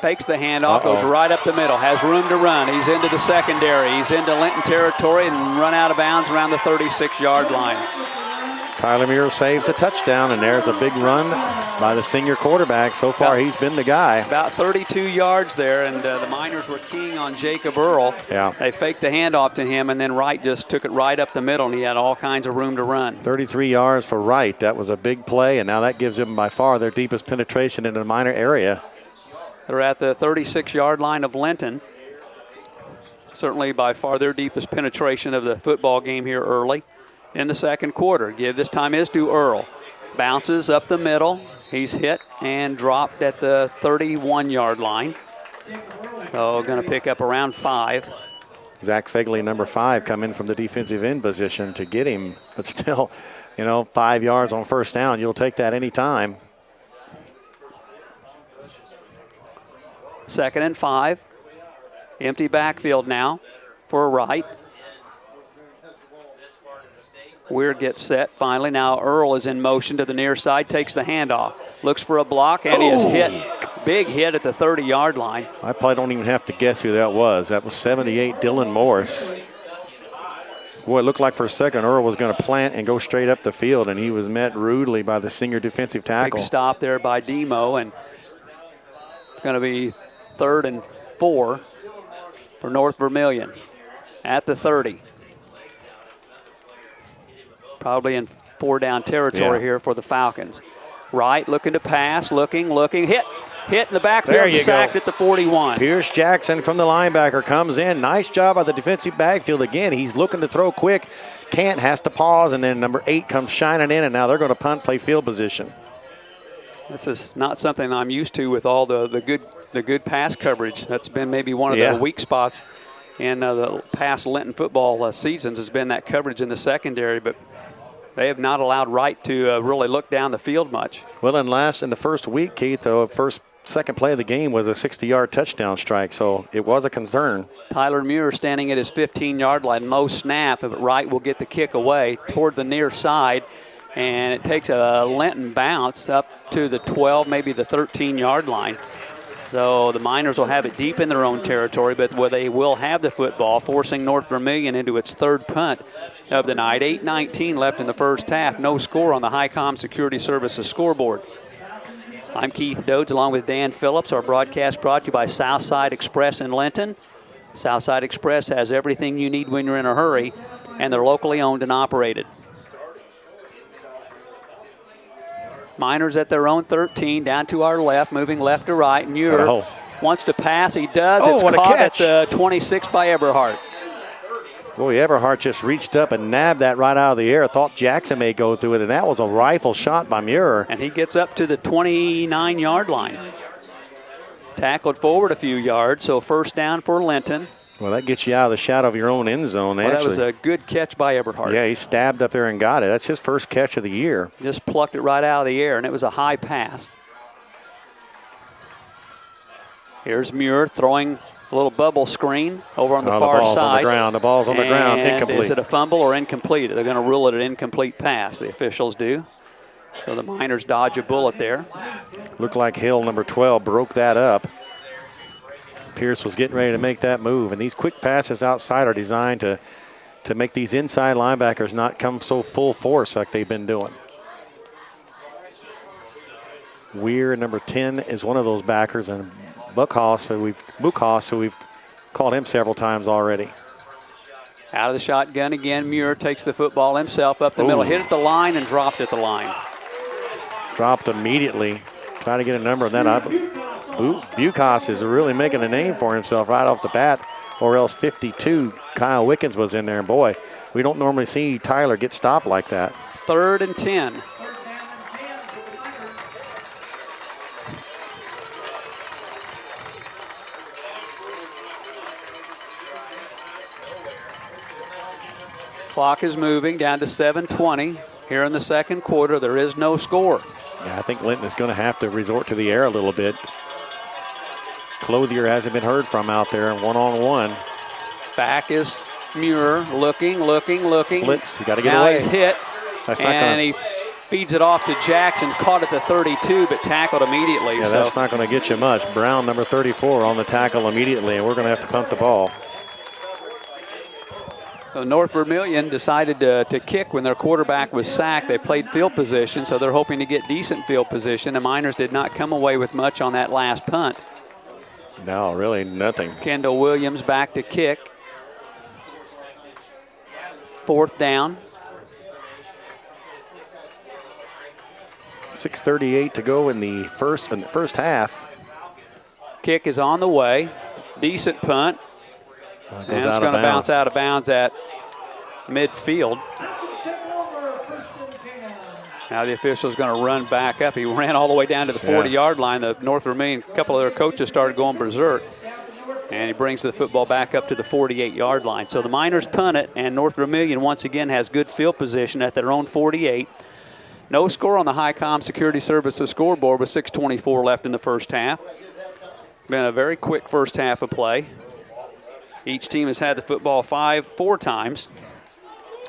fakes the handoff, goes right up the middle, has room to run. He's into the secondary. He's into Linton territory and run out of bounds around the 36-yard line. Tyler Muir saves a touchdown, and there's a big run by the senior quarterback. So far, he's been the guy. About 32 yards there, and the Miners were keying on Jacob Earl. Yeah. They faked the handoff to him, and then Wright just took it right up the middle, and he had all kinds of room to run. 33 yards for Wright. That was a big play, and now that gives them by far their deepest penetration into the Miner area. They're at the 36-yard line of Linton. Certainly by far their deepest penetration of the football game here early in the second quarter. This time is to Earl. Bounces up the middle. He's hit and dropped at the 31-yard line. So going to pick up around 5. Zach Fegley, number 5, come in from the defensive end position to get him. But still, 5 yards on first down. You'll take that any time. 2nd and 5. Empty backfield now for Wright. Weir gets set finally. Now Earl is in motion to the near side, takes the handoff, looks for a block, and he is hit. Big hit at the 30-yard line. I probably don't even have to guess who that was. That was 78 Dylan Morris. Boy, it looked like for a second Earl was going to plant and go straight up the field, and he was met rudely by the senior defensive tackle. Big stop there by Demo, and it's going to be 3rd and 4 for North Vermillion at the 30. Probably in 4-down territory here for the Falcons. Wright looking to pass, looking, hit in the backfield, sacked at the 41. Pierce Jackson from the linebacker comes in. Nice job by the defensive backfield again. He's looking to throw quick, can't, has to pause, and then number 8 comes shining in, and now they're going to punt, play field position. This is not something I'm used to with all the good pass coverage. That's been maybe one of the weak spots in the past Linton football seasons has been that coverage in the secondary, but they have not allowed Wright to really look down the field much. Well, in the first week, Keith, the second play of the game was a 60-yard touchdown strike, so it was a concern. Tyler Muir standing at his 15-yard line, low snap, but Wright will get the kick away toward the near side, and it takes a Linton bounce up to the 12, maybe the 13-yard line. So the Miners will have it deep in their own territory, but where they will have the football, forcing North Vermillion into its 3rd punt of the night. 8:19 left in the first half. No score on the Highcom Security Services scoreboard. I'm Keith Doades along with Dan Phillips. Our broadcast brought to you by Southside Express in Linton. Southside Express has everything you need when you're in a hurry, and they're locally owned and operated. Miners at their own 13, down to our left, moving left to right. Muir wants to pass. He does. It's caught at the 26 by Eberhardt. Boy, Eberhardt just reached up and nabbed that right out of the air. Thought Jackson may go through it, and that was a rifle shot by Muir. And he gets up to the 29-yard line. Tackled forward a few yards, so first down for Linton. Well, that gets you out of the shadow of your own end zone, That was a good catch by Eberhardt. Yeah, he stabbed up there and got it. That's his first catch of the year. Just plucked it right out of the air, and it was a high pass. Here's Muir throwing a little bubble screen over on the far side. The ball's on the ground, incomplete. Is it a fumble or incomplete? They're going to rule it an incomplete pass, the officials do. So the Miners dodge a bullet there. Looked like Hill, number 12, broke that up. Pierce was getting ready to make that move. And these quick passes outside are designed to make these inside linebackers not come so full force like they've been doing. Weir, number 10, is one of those backers, and Buckhouse, who we've called him several times already. Out of the shotgun again, Muir takes the football himself up the middle, hit at the line and dropped at the line. Dropped immediately. Trying to get a number on that. Bucas is really making a name for himself right off the bat, or else 52, Kyle Wickens was in there. And boy, we don't normally see Tyler get stopped like that. 3rd and 10. Clock is moving down to 7:20 here in the second quarter. There is no score. Yeah, I think Linton is going to have to resort to the air a little bit. Clothier hasn't been heard from out there one-on-one. Back is Muir, looking. Blitz, you got to get now away. Now he's hit, that's not and he feeds it off to Jackson, caught at the 32, but tackled immediately. Yeah, that's not going to get you much. Brown, number 34, on the tackle immediately, and we're going to have to punt the ball. So North Vermillion decided to kick when their quarterback was sacked. They played field position, so they're hoping to get decent field position. The Miners did not come away with much on that last punt. No, really nothing. Kendall Williams back to kick. 4th down. 6:38 to go in the first half. Kick is on the way. Decent punt. And it's going to bounce out of bounds at midfield. Now the official's going to run back up. He ran all the way down to the 40-yard line. The North Vermillion, a couple of their coaches started going berserk. And he brings the football back up to the 48-yard line. So the Miners punt it, and North Vermillion once again has good field position at their own 48. No score on the Highcom Security Services scoreboard with 6:24 left in the first half. Been a very quick first half of play. Each team has had the football four times.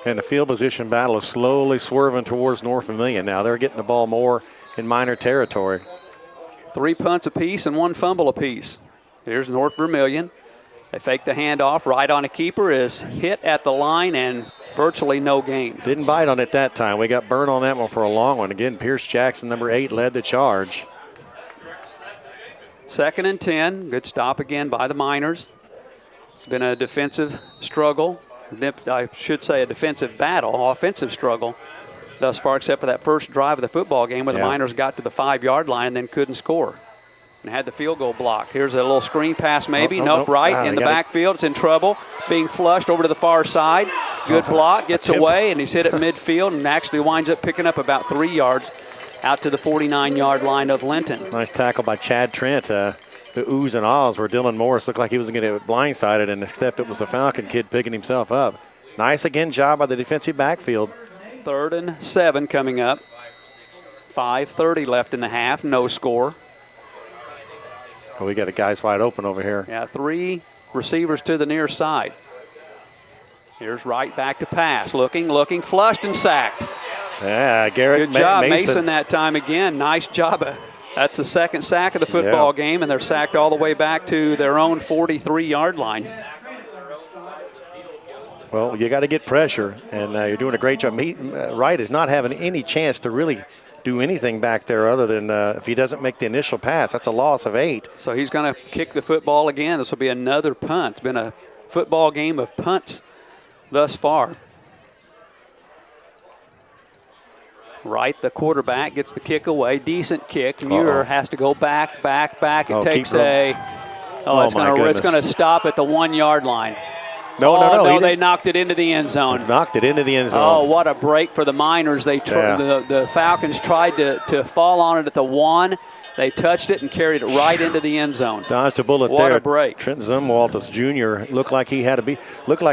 And the field position battle is slowly swerving towards North Vermillion. Now they're getting the ball more in Miner territory. 3 punts apiece and 1 fumble apiece. Here's North Vermillion. They fake the handoff. Right on a keeper is hit at the line and virtually no gain. Didn't bite on it that time. We got burned on that one for a long one. Again, Pierce Jackson, number 8, led the charge. 2nd and 10. Good stop again by the Miners. It's been a defensive struggle. I should say a defensive battle, offensive struggle thus far, except for that first drive of the football game where the Miners got to the 5-yard line and then couldn't score and had the field goal blocked. Here's a little screen pass maybe. Nope. Right in the backfield. It's in trouble. Being flushed over to the far side. Good block. Gets away, and he's hit at midfield and actually winds up picking up about 3 yards out to the 49-yard line of Linton. Nice tackle by Chad Trent. The oohs and ahs where Dylan Morris looked like he was going to get blindsided, and except it was the Falcon kid picking himself up. Nice, again, job by the defensive backfield. 3rd and 7 coming up. 5:30 left in the half, no score. Oh, we got a guys wide open over here. Yeah, 3 receivers to the near side. Here's Wright back to pass. Looking, flushed and sacked. Yeah, Garrett Good job, Mason that time again. Nice job. That's the 2nd sack of the football game, and they're sacked all the way back to their own 43-yard line. Well, you got to get pressure, and you're doing a great job. Wright is not having any chance to really do anything back there other than if he doesn't make the initial pass. That's a loss of 8. So he's going to kick the football again. This will be another punt. It's been a football game of punts thus far. Wright, the quarterback, gets the kick away. Decent kick. Muir has to go back. It takes it's going to stop at the 1-yard line. No, they knocked it into the end zone. Knocked it into the end zone. Oh, what a break for the Miners. The Falcons tried to fall on it at the 1. They touched it and carried it right into the end zone. Dodged a bullet there. What a break. Trent Zumwaltus Jr. looked like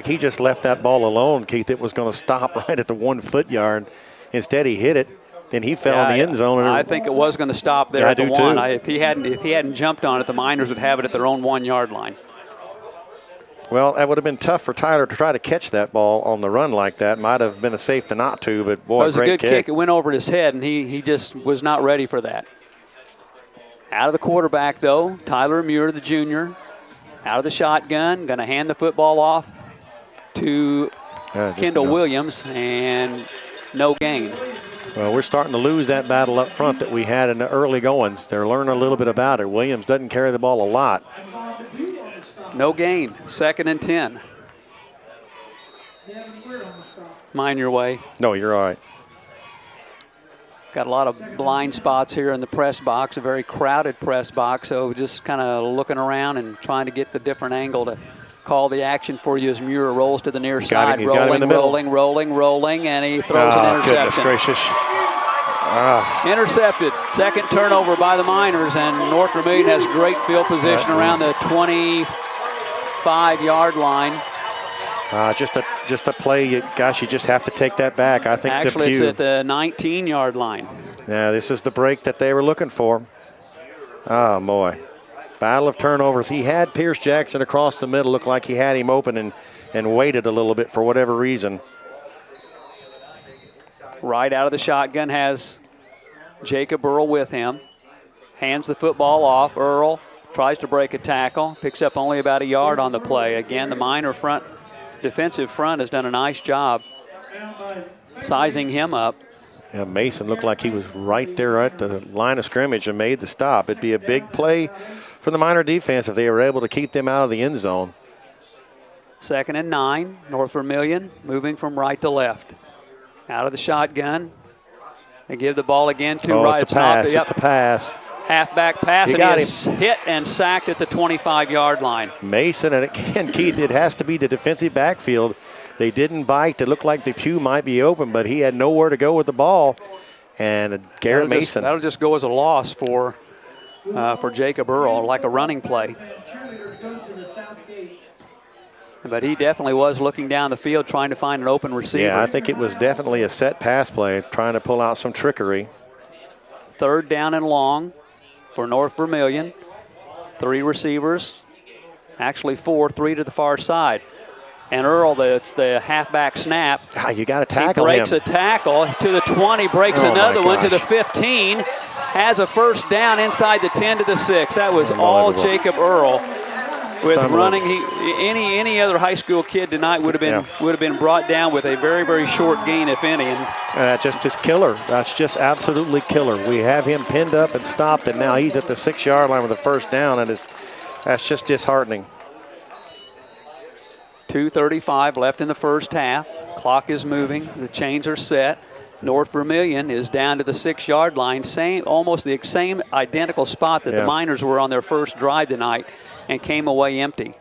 he just left that ball alone, Keith. It was going to stop right at the 1-foot yard. Instead, he hit it, then he fell in the end zone. I think it was going to stop there at the 1. If he hadn't jumped on it, the Miners would have it at their own 1-yard line. Well, that would have been tough for Tyler to try to catch that ball on the run like that. Might have been a safe to not to, but boy, it was a good kick. It went over his head, and he just was not ready for that. Out of the quarterback, though, Tyler Muir, the junior. Out of the shotgun, going to hand the football off to Kendall Williams, and no gain. Well, we're starting to lose that battle up front that we had in the early goings. They're learning a little bit about it. Williams doesn't carry the ball a lot. No gain, 2nd and 10. Mind your way. No, you're all right. Got a lot of blind spots here in the press box, a very crowded press box, so just kind of looking around and trying to get the different angle to call the action for you as Muir rolls to the near side. Rolling, and he throws an interception. Goodness gracious. Intercepted. 2nd turnover by the Miners, and North Vermillion has great field position around the 25-yard line. Just a play, you just have to take that back. I think actually it's at the 19-yard line. Yeah, this is the break that they were looking for. Oh, boy. Battle of turnovers. He had Pierce Jackson across the middle. Looked like he had him open and waited a little bit for whatever reason. Right out of the shotgun has Jacob Earl with him. Hands the football off. Earl tries to break a tackle. Picks up only about a yard on the play. Again, the Miner defensive front has done a nice job sizing him up. Yeah, Mason looked like he was right there at the line of scrimmage and made the stop. It'd be a big play for the Miner defense if they were able to keep them out of the end zone. 2nd and 9, North Vermillion moving from right to left. Out of the shotgun. They give the ball again to right. It's the pass. It's the pass. Halfback pass, and he is hit and sacked at the 25-yard line. Mason, and again, Keith, it has to be the defensive backfield. They didn't bite. It looked like the pew might be open, but he had nowhere to go with the ball. And Garrett Mason. That'll just go as a loss for Jacob Earl, like a running play. But he definitely was looking down the field trying to find an open receiver. Yeah, I think it was definitely a set pass play, trying to pull out some trickery. 3rd down and long for North Vermillion. 3 receivers, actually 4, 3 to the far side. And Earl, it's the halfback snap. You got to tackle him. He breaks a tackle to the 20, breaks another one to the 15, has a 1st down inside the 10 to the 6. That was all Jacob Earl. With running, any other high school kid tonight would have been brought down with a very, very short gain, if any. And just his killer. That's just absolutely killer. We have him pinned up and stopped, and now he's at the 6-yard line with a 1st down, and that's just disheartening. 2:35 left in the first half. Clock is moving. The chains are set. North Vermillion is down to the 6-yard line, almost the same identical spot that the Miners were on their first drive tonight, and came away empty.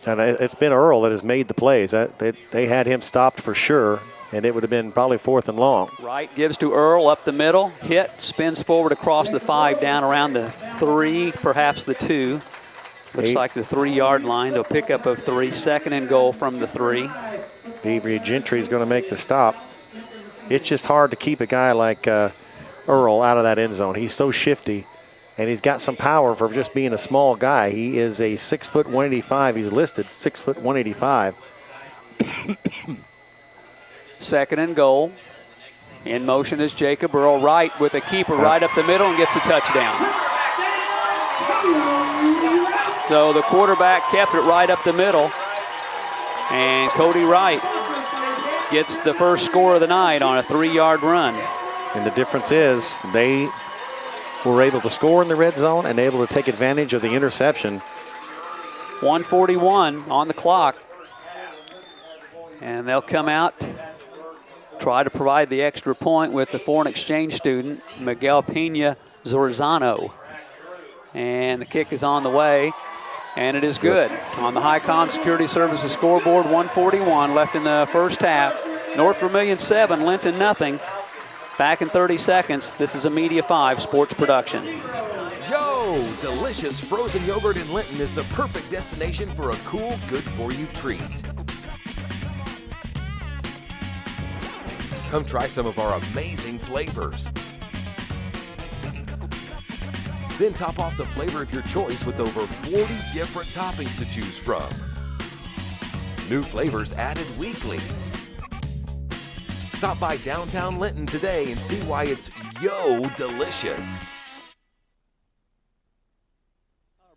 And it's been Earl that has made the plays. They had him stopped for sure, and it would have been probably 4th and long. Wright gives to Earl up the middle, hit, spins forward across the 5, down around the 3, perhaps the 2. Looks like the 3-yard line. They'll pick up of 3, 2nd and goal from the 3. Avery Gentry is going to make the stop. It's just hard to keep a guy like Earl out of that end zone. He's so shifty. And he's got some power for just being a small guy. He is a 6', 185. He's listed 6', 185. 2nd and goal. In motion is Jacob Earl. Wright with a keeper right up the middle and gets a touchdown. So the quarterback kept it right up the middle. And Cody Wright gets the first score of the night on a 3-yard run. And the difference is they were able to score in the red zone and able to take advantage of the interception. 1:41 on the clock. And they'll come out, try to provide the extra point with the foreign exchange student, Miguel Pena Zorzano. And the kick is on the way, and it is good. On the Highcom Security Services scoreboard, 1:41 left in the first half. North Vermillion 7, Linton nothing. Back in 30 seconds. This is a Media 5 sports production. Yo! Delicious frozen yogurt in Linton is the perfect destination for a cool, good-for-you treat. Come try some of our amazing flavors. Then top off the flavor of your choice with over 40 different toppings to choose from. New flavors added weekly. Stop by downtown Linton today and see why it's yo delicious.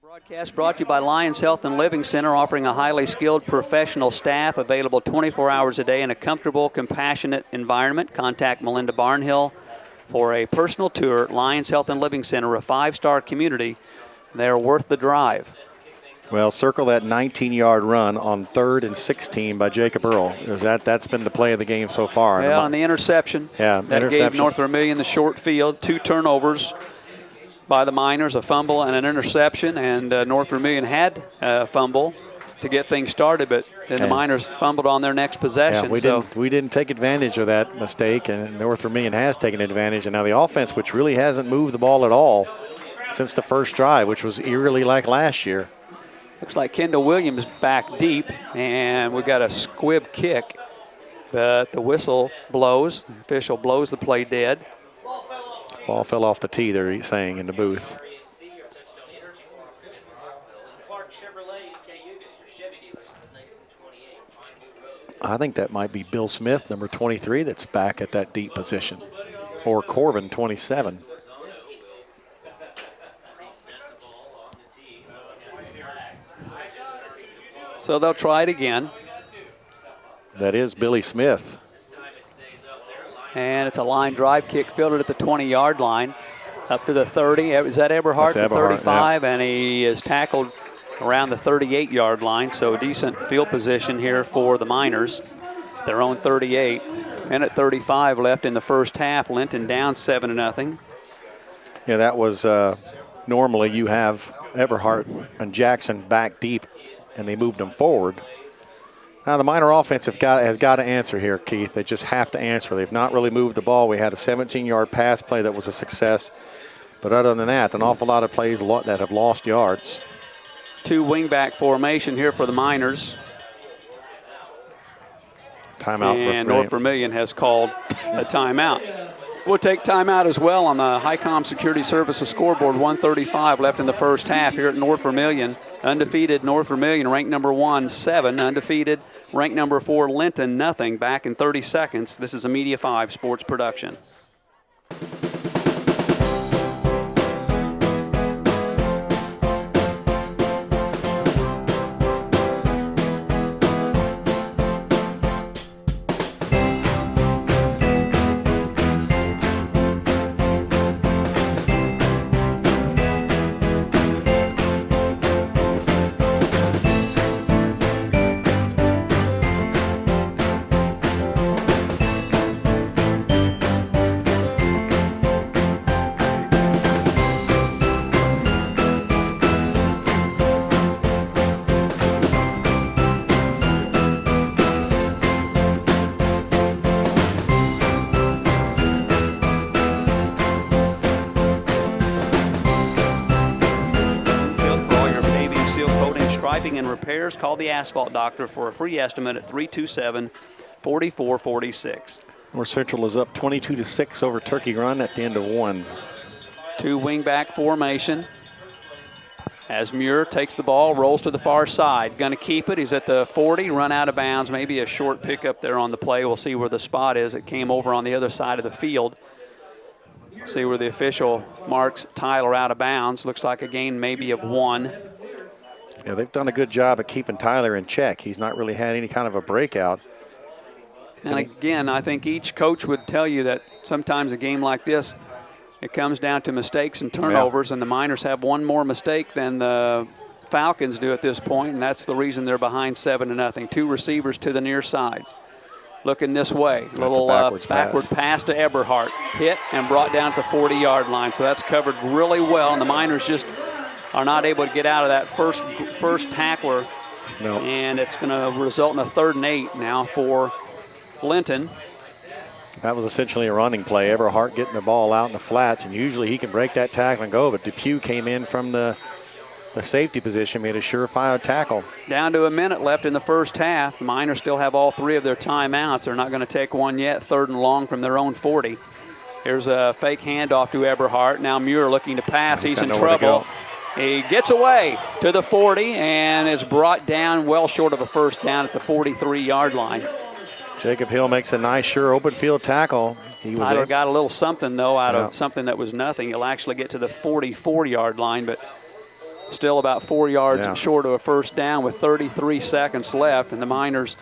Broadcast brought to you by Lions Health and Living Center, offering a highly skilled professional staff available 24 hours a day in a comfortable, compassionate environment. Contact Melinda Barnhill for a personal tour. Lions Health and Living Center, a 5-star community. They're worth the drive. Well, circle that 19-yard run on 3rd and 16 by Jacob Earl. That's been the play of the game so far. Well, on the interception. Yeah, that interception. Gave North Vermillion the short field. 2 turnovers by the Miners, a fumble and an interception, and North Vermillion had a fumble to get things started, but then the Miners fumbled on their next possession. Yeah, we didn't take advantage of that mistake, and North Vermillion has taken advantage. And now the offense, which really hasn't moved the ball at all since the first drive, which was eerily like last year. Looks like Kendall Williams back deep, and we've got a squib kick, but the whistle blows. The official blows the play dead. Ball fell off the tee, they're saying in the booth. I think that might be Bill Smith, number 23, that's back at that deep position. Or Corbin, 27. So they'll try it again. That is Billy Smith. And it's a line drive kick fielded at the 20-yard line. Up to the 30. Is that Eberhardt? That's the Eberhardt, 35, yeah. And he is tackled around the 38-yard line. So decent field position here for the Miners. Their own 38. Minute 35 left in the first half. Linton down 7-0. Yeah, that was normally you have Eberhardt and Jackson back deep, and they moved them forward. Now the Miner offense has got to answer here, Keith. They just have to answer. They've not really moved the ball. We had a 17-yard pass play that was a success. But other than that, an awful lot of plays that have lost yards. 2 wingback formation here for the Miners. Timeout. And North Vermillion has called a timeout. We'll take timeout as well on the Highcom Security Services scoreboard. 1:35 left in the first half here at North Vermillion. Undefeated North Vermillion, ranked number 1, 7. Undefeated, ranked number 4, Linton, nothing. Back in 30 seconds. This is a Media 5 sports production. And repairs, call the Asphalt Doctor for a free estimate at 327-4446. North Central is up 22-6 over Turkey Run at the end of 1. 2 wingback formation. As Muir takes the ball, rolls to the far side. Going to keep it. He's at the 40, run out of bounds. Maybe a short pickup there on the play. We'll see where the spot is. It came over on the other side of the field. See where the official marks Tyler out of bounds. Looks like a gain maybe of 1. Yeah, they've done a good job of keeping Tyler in check. He's not really had any kind of a breakout. And again, I think each coach would tell you that sometimes a game like this, it comes down to mistakes and turnovers, and the Miners have one more mistake than the Falcons do at this point, and that's the reason they're behind 7-0. 2 receivers to the near side. Looking this way. Little backward pass to Eberhardt. Hit and brought down at the 40-yard line. So that's covered really well, and the Miners just are not able to get out of that first tackler. No. And it's going to result in a 3rd and 8 now for Linton. That was essentially a running play. Eberhardt getting the ball out in the flats, and usually he can break that tackle and go, but Depew came in from the safety position, made a surefire tackle. Down to a minute left in the first half. The Miners still have all 3 of their timeouts. They're not going to take one yet. 3rd and long from their own 40. Here's a fake handoff to Eberhardt. Now Muir looking to pass. He's in trouble. He gets away to the 40 and is brought down well short of a first down at the 43-yard line. Jacob Hill makes a nice, sure, open field tackle. Tyler got a little something, though, out of something that was nothing. He'll actually get to the 44-yard line, but Still about 4 yards Yeah. short of a first down with 33 seconds left, and the Miners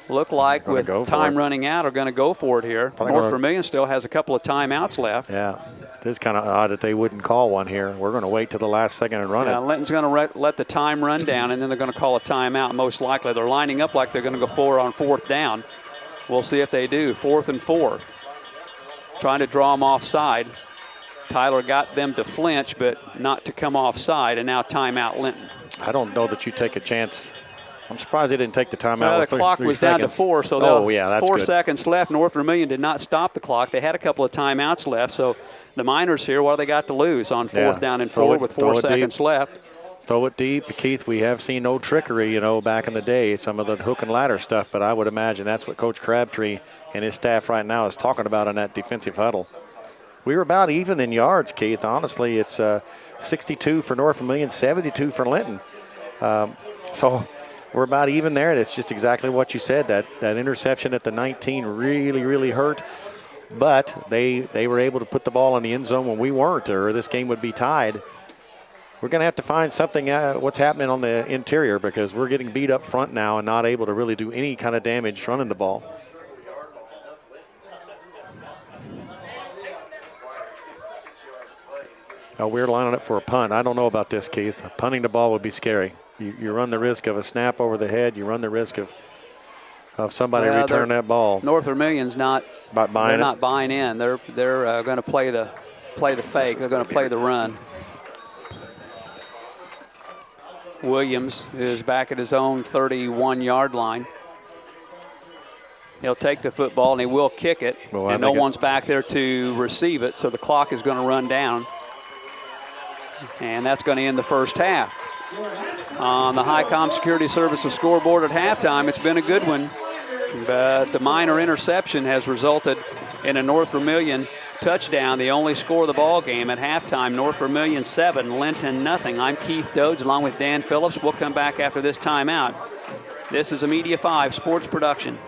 look like with time running out are going to go for it here. North Vermillion still has a couple of timeouts left. Yeah, it is kind of odd that they wouldn't call one here. We're going to wait till the last second and run it. Linton's going to let the time run down, and then they're going to call a timeout most likely. They're lining up like they're going to go forward on fourth down. We'll see if they do. 4th and 4. Trying to draw them offside. Tyler got them to flinch, but not to come offside, and now timeout Linton. I don't know that you take a chance. I'm surprised they didn't take the timeout. Well, with the clock 3 was seconds. down to 4, so that's 4 good. seconds left. North Vermillion did not stop the clock. They had a couple of timeouts left, so the Miners here, what do they got to lose on 4th down and 4 with 4 seconds left? Throw it deep. Keith, we have seen no trickery, back in the day, some of the hook and ladder stuff, but I would imagine that's what Coach Crabtree and his staff right now is talking about in that defensive huddle. We were about even in yards, Keith. Honestly, it's 62 for North Vermillion, 72 for Linton. So we're about even there. It's just exactly what you said. That interception at the 19 really, really hurt. But they were able to put the ball in the end zone when we weren't, or this game would be tied. We're going to have to find something, what's happening on the interior, because we're getting beat up front now and not able to really do any kind of damage running the ball. We're lining up for a punt. I don't know about this, Keith. Punting the ball would be scary. You run the risk of a snap over the head. You run the risk of somebody return that ball. North Vermillion's not buying in. They're going to play the fake. They're going to play the run. Williams is back at his own 31-yard line. He'll take the football and he will kick it. And no one's back there to receive it, so the clock is going to run down. And that's going to end the first half. On the Highcom Security Services scoreboard at halftime, it's been a good one. But the Miner interception has resulted in a North Vermillion touchdown, the only score of the ball game at halftime. North Vermillion 7, Linton nothing. I'm Keith Doades along with Dan Phillips. We'll come back after this timeout. This is a Media 5 sports production.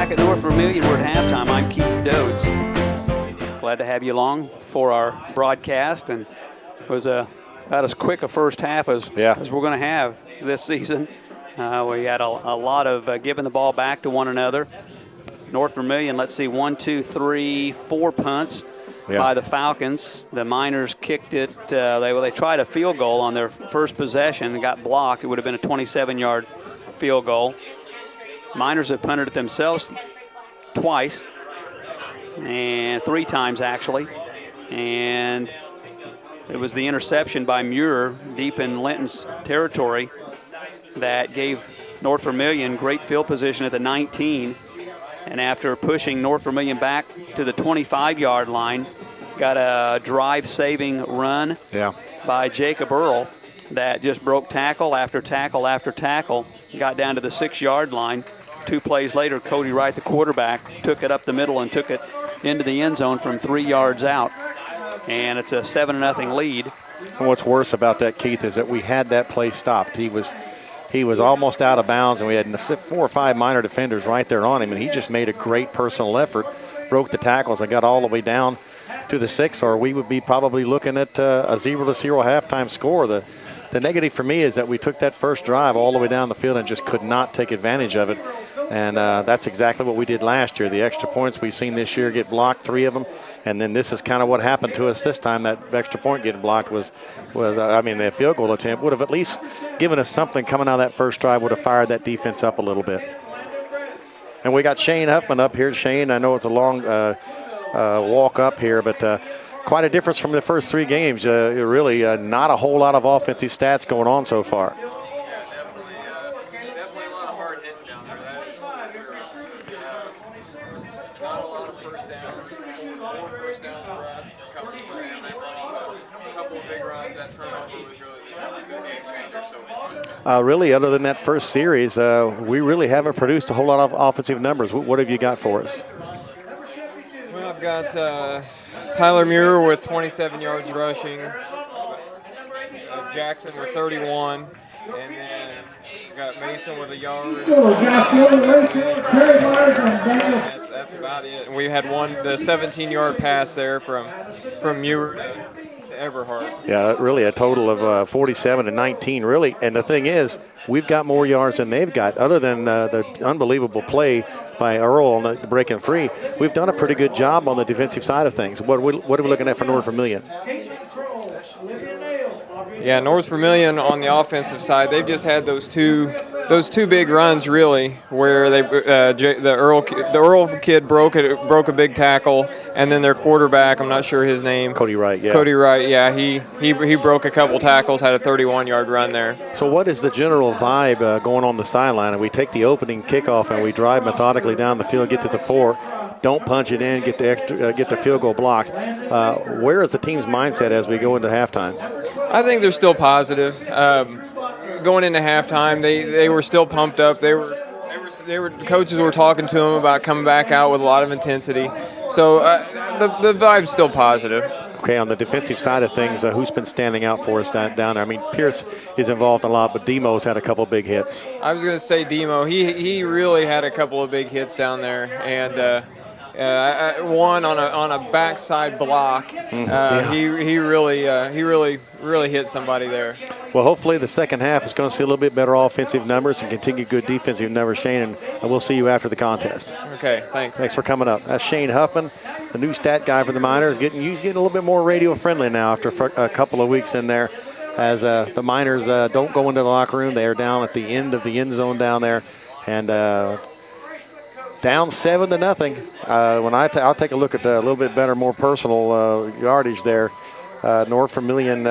Back at North Vermillion, we're at halftime. I'm Keith Doades. Glad to have you along for our broadcast, and it was about as quick a first half as we're going to have this season. We had a lot of giving the ball back to one another. North Vermillion, let's see, 1, 2, 3, 4 punts by the Falcons. The Miners kicked it. They tried a field goal on their first possession and got blocked. It would have been a 27-yard field goal. Miners have punted it themselves twice, and 3 times actually. And it was the interception by Muir deep in Linton's territory that gave North Vermillion great field position at the 19. And after pushing North Vermillion back to the 25-yard line, got a drive-saving run by Jacob Earl that just broke tackle after tackle after tackle, got down to the 6-yard line. 2 plays later, Cody Wright, the quarterback, took it up the middle and took it into the end zone from 3 yards out. And it's a 7-0 lead. And what's worse about that, Keith, is that we had that play stopped. He was almost out of bounds, and we had 4 or 5 Miner defenders right there on him, and he just made a great personal effort, broke the tackles, and got all the way down to the 6, or we would be probably looking at a 0-0 halftime score. The negative for me is that we took that first drive all the way down the field and just could not take advantage of it. And that's exactly what we did last year. The extra points we've seen this year get blocked, 3 of them. And then this is kind of what happened to us this time. That extra point getting blocked was the field goal attempt would have at least given us something coming out of that first drive, would have fired that defense up a little bit. And we got Shane Huffman up here. Shane, I know it's a long walk up here, but quite a difference from the first 3 games. Really not a whole lot of offensive stats going on so far. Really, other than that first series, we really haven't produced a whole lot of offensive numbers. What have you got for us? Well, I've got Tyler Muir with 27 yards rushing, Jackson with 31, and then got Mason with a yard. That's about it. And we had the 17-yard pass there from Muir to Everhart. Yeah, really a total of 47 and 19, really. And the thing is, we've got more yards than they've got. Other than the unbelievable play by Earl on the breaking free, we've done a pretty good job on the defensive side of things. What are we looking at for North Vermillion? Yeah, North Vermillion on the offensive side, they've just had those two big runs really, where the Earl kid broke a big tackle, and then their quarterback, I'm not sure his name, Cody Wright. Yeah. Cody Wright. Yeah, he broke a couple tackles, had a 31-yard run there. So what is the general vibe going on the sideline? And we take the opening kickoff and we drive methodically down the field, get to the 4. Don't punch it in, get the field goal blocked. Where is the team's mindset as we go into halftime? I think they're still positive. Going into halftime, they were still pumped up. Coaches were talking to them about coming back out with a lot of intensity. So the vibe's still positive. Okay, on the defensive side of things, who's been standing out for us down there? I mean, Pierce is involved a lot, but Demo's had a couple big hits. I was going to say Demo. He really had a couple of big hits down there, and one on a backside block. He really hit somebody there. Well, hopefully the second half is going to see a little bit better offensive numbers and continue good defensive numbers, Shane, and we'll see you after the contest. Okay, thanks. Thanks for coming up. That's Shane Huffman, the new stat guy for the Miners, getting a little bit more radio friendly now after a couple of weeks in there, as the Miners don't go into the locker room. They are down at the end of the end zone down there, and down 7-0. When I'll take a look at a little bit better, more personal yardage there. North Vermillion,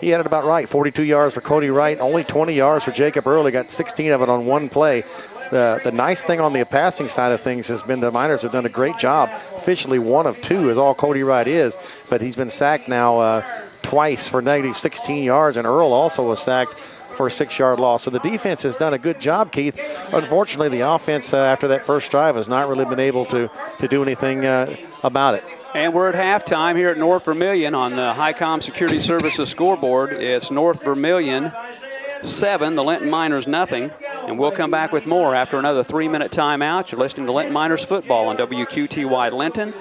he had it about right. 42 yards for Cody Wright, only 20 yards for Jacob Earl. He got 16 of it on one play. The nice thing on the passing side of things has been the Miners have done a great job. Officially 1 of 2 is all Cody Wright is, but he's been sacked now twice for negative 16 yards, and Earl also was sacked for a 6-yard loss. So the defense has done a good job, Keith. Unfortunately, the offense after that first drive has not really been able to do anything about it. And we're at halftime here at North Vermillion on the Highcom Security Services scoreboard. It's North Vermillion 7, the Linton Miners nothing. And we'll come back with more after another 3-minute timeout. You're listening to Linton Miners football on WQTY Linton.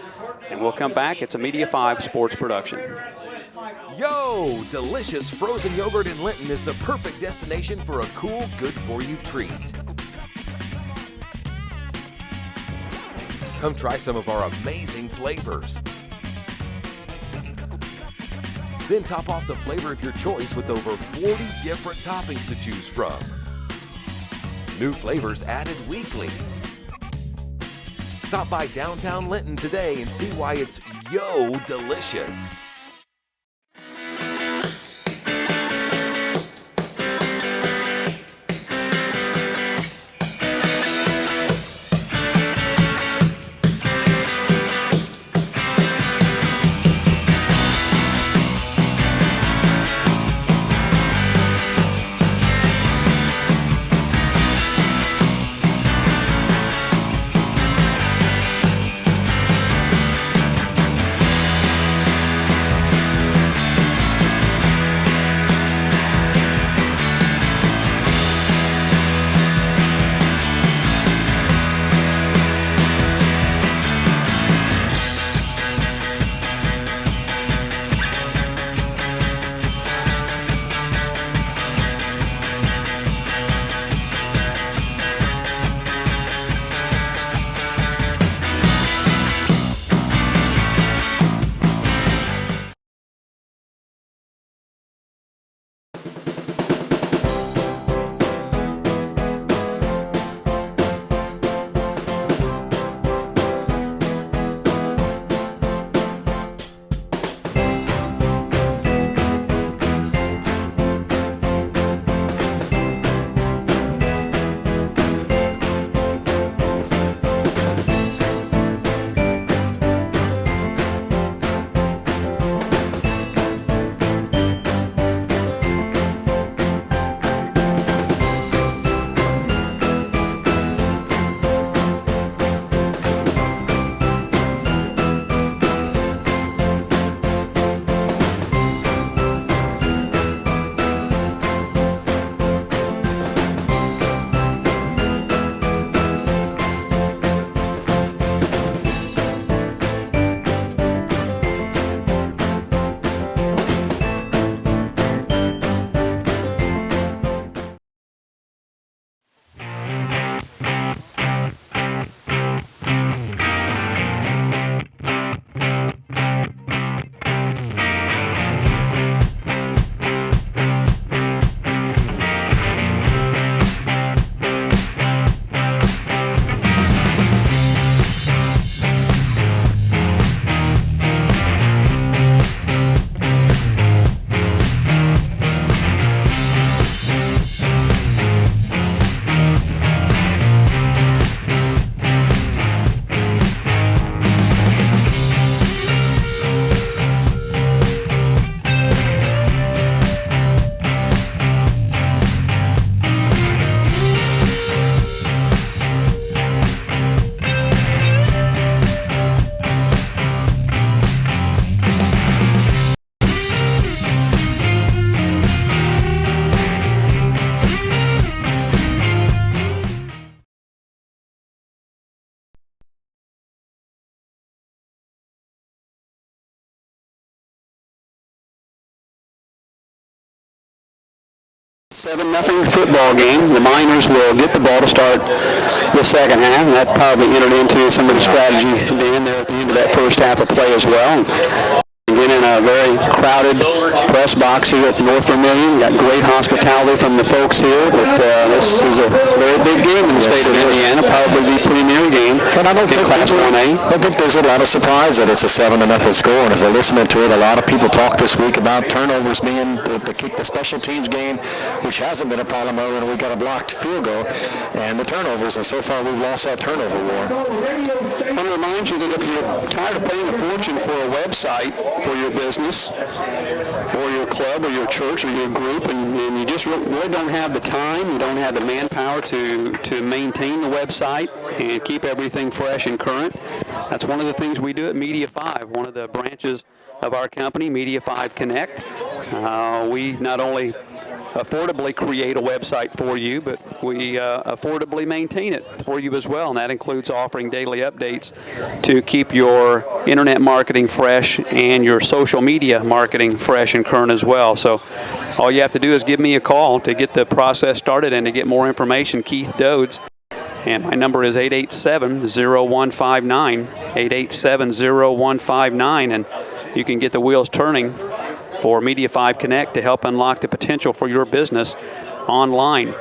And we'll come back. It's a Media 5 sports production. Yo! Delicious frozen yogurt in Linton is the perfect destination for a cool, good-for-you treat. Come try some of our amazing flavors. Then top off the flavor of your choice with over 40 different toppings to choose from. New flavors added weekly. Stop by downtown Linton today and see why it's yo delicious. Seven nothing football game. The Miners will get the ball to start the second half, and that probably entered into some of the strategy, Dan, there at the end of that first half of play as well. Again, in a very crowded press box here at North Vermillion. Got great hospitality from the folks here, but this is a very big game in the state of Indiana, probably the premier game But I don't think Class 1A. I think there's a lot of surprise that it's a 7-0 score, and if we're listening to it, a lot of people talk this week about turnovers being to kick the special teams game, which hasn't been a problem other than we got a blocked field goal, and the turnovers, and so far we've lost that turnover war. I want to remind you that if you're tired of paying a fortune for a website for your business or your club or your church or your group, and you just really don't have the time, you don't have the manpower to maintain the website and keep everything fresh and current, that's one of the things we do at Media 5, one of the branches of our company, Media 5 Connect. We not only affordably create a website for you, but we affordably maintain it for you as well, and that includes offering daily updates to keep your internet marketing fresh and your social media marketing fresh and current as well. So all you have to do is give me a call to get the process started and to get more information. Keith Doades, and my number is 887-0159, 887-0159, and you can get the wheels turning for Media 5 Connect to help unlock the potential for your business online.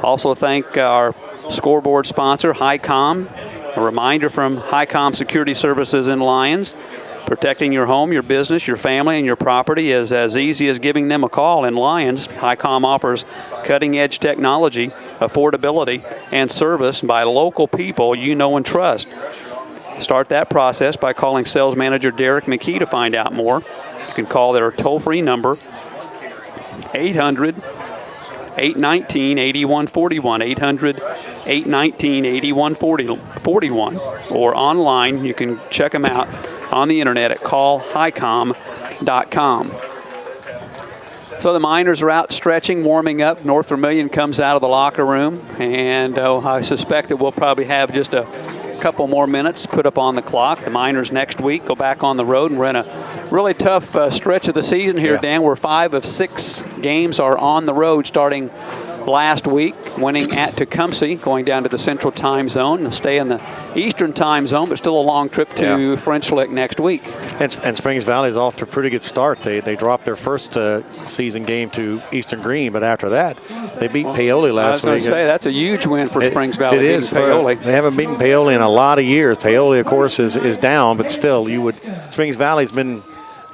Also thank our scoreboard sponsor, HiCom. A reminder from HiCom Security Services in Lyons. Protecting your home, your business, your family, and your property is as easy as giving them a call. In Lyons, HiCom offers cutting-edge technology, affordability, and service by local people you know and trust. Start that process by calling Sales Manager Derek McKee to find out more. You can call their toll-free number, 800-819-8141, 800-819-8141, or online. You can check them out on the internet at callhicom.com. So the Miners are out stretching, warming up. North Vermillion comes out of the locker room, and I suspect that we'll probably have just a couple more minutes put up on the clock. The Miners next week go back on the road, and we're in a really tough stretch of the season here, Dan, where 5 of 6 games are on the road starting last week, winning at Tecumseh, going down to the Central Time Zone, and stay in the Eastern Time Zone, but still a long trip to French Lick next week. And Springs Valley is off to a pretty good start. They dropped their first season game to Eastern Green, but after that, they beat Paoli last week. I was going to say, that's a huge win for Springs Valley. It is. Paoli. They haven't beaten Paoli in a lot of years. Paoli, of course, is down, but still, Springs Valley's been,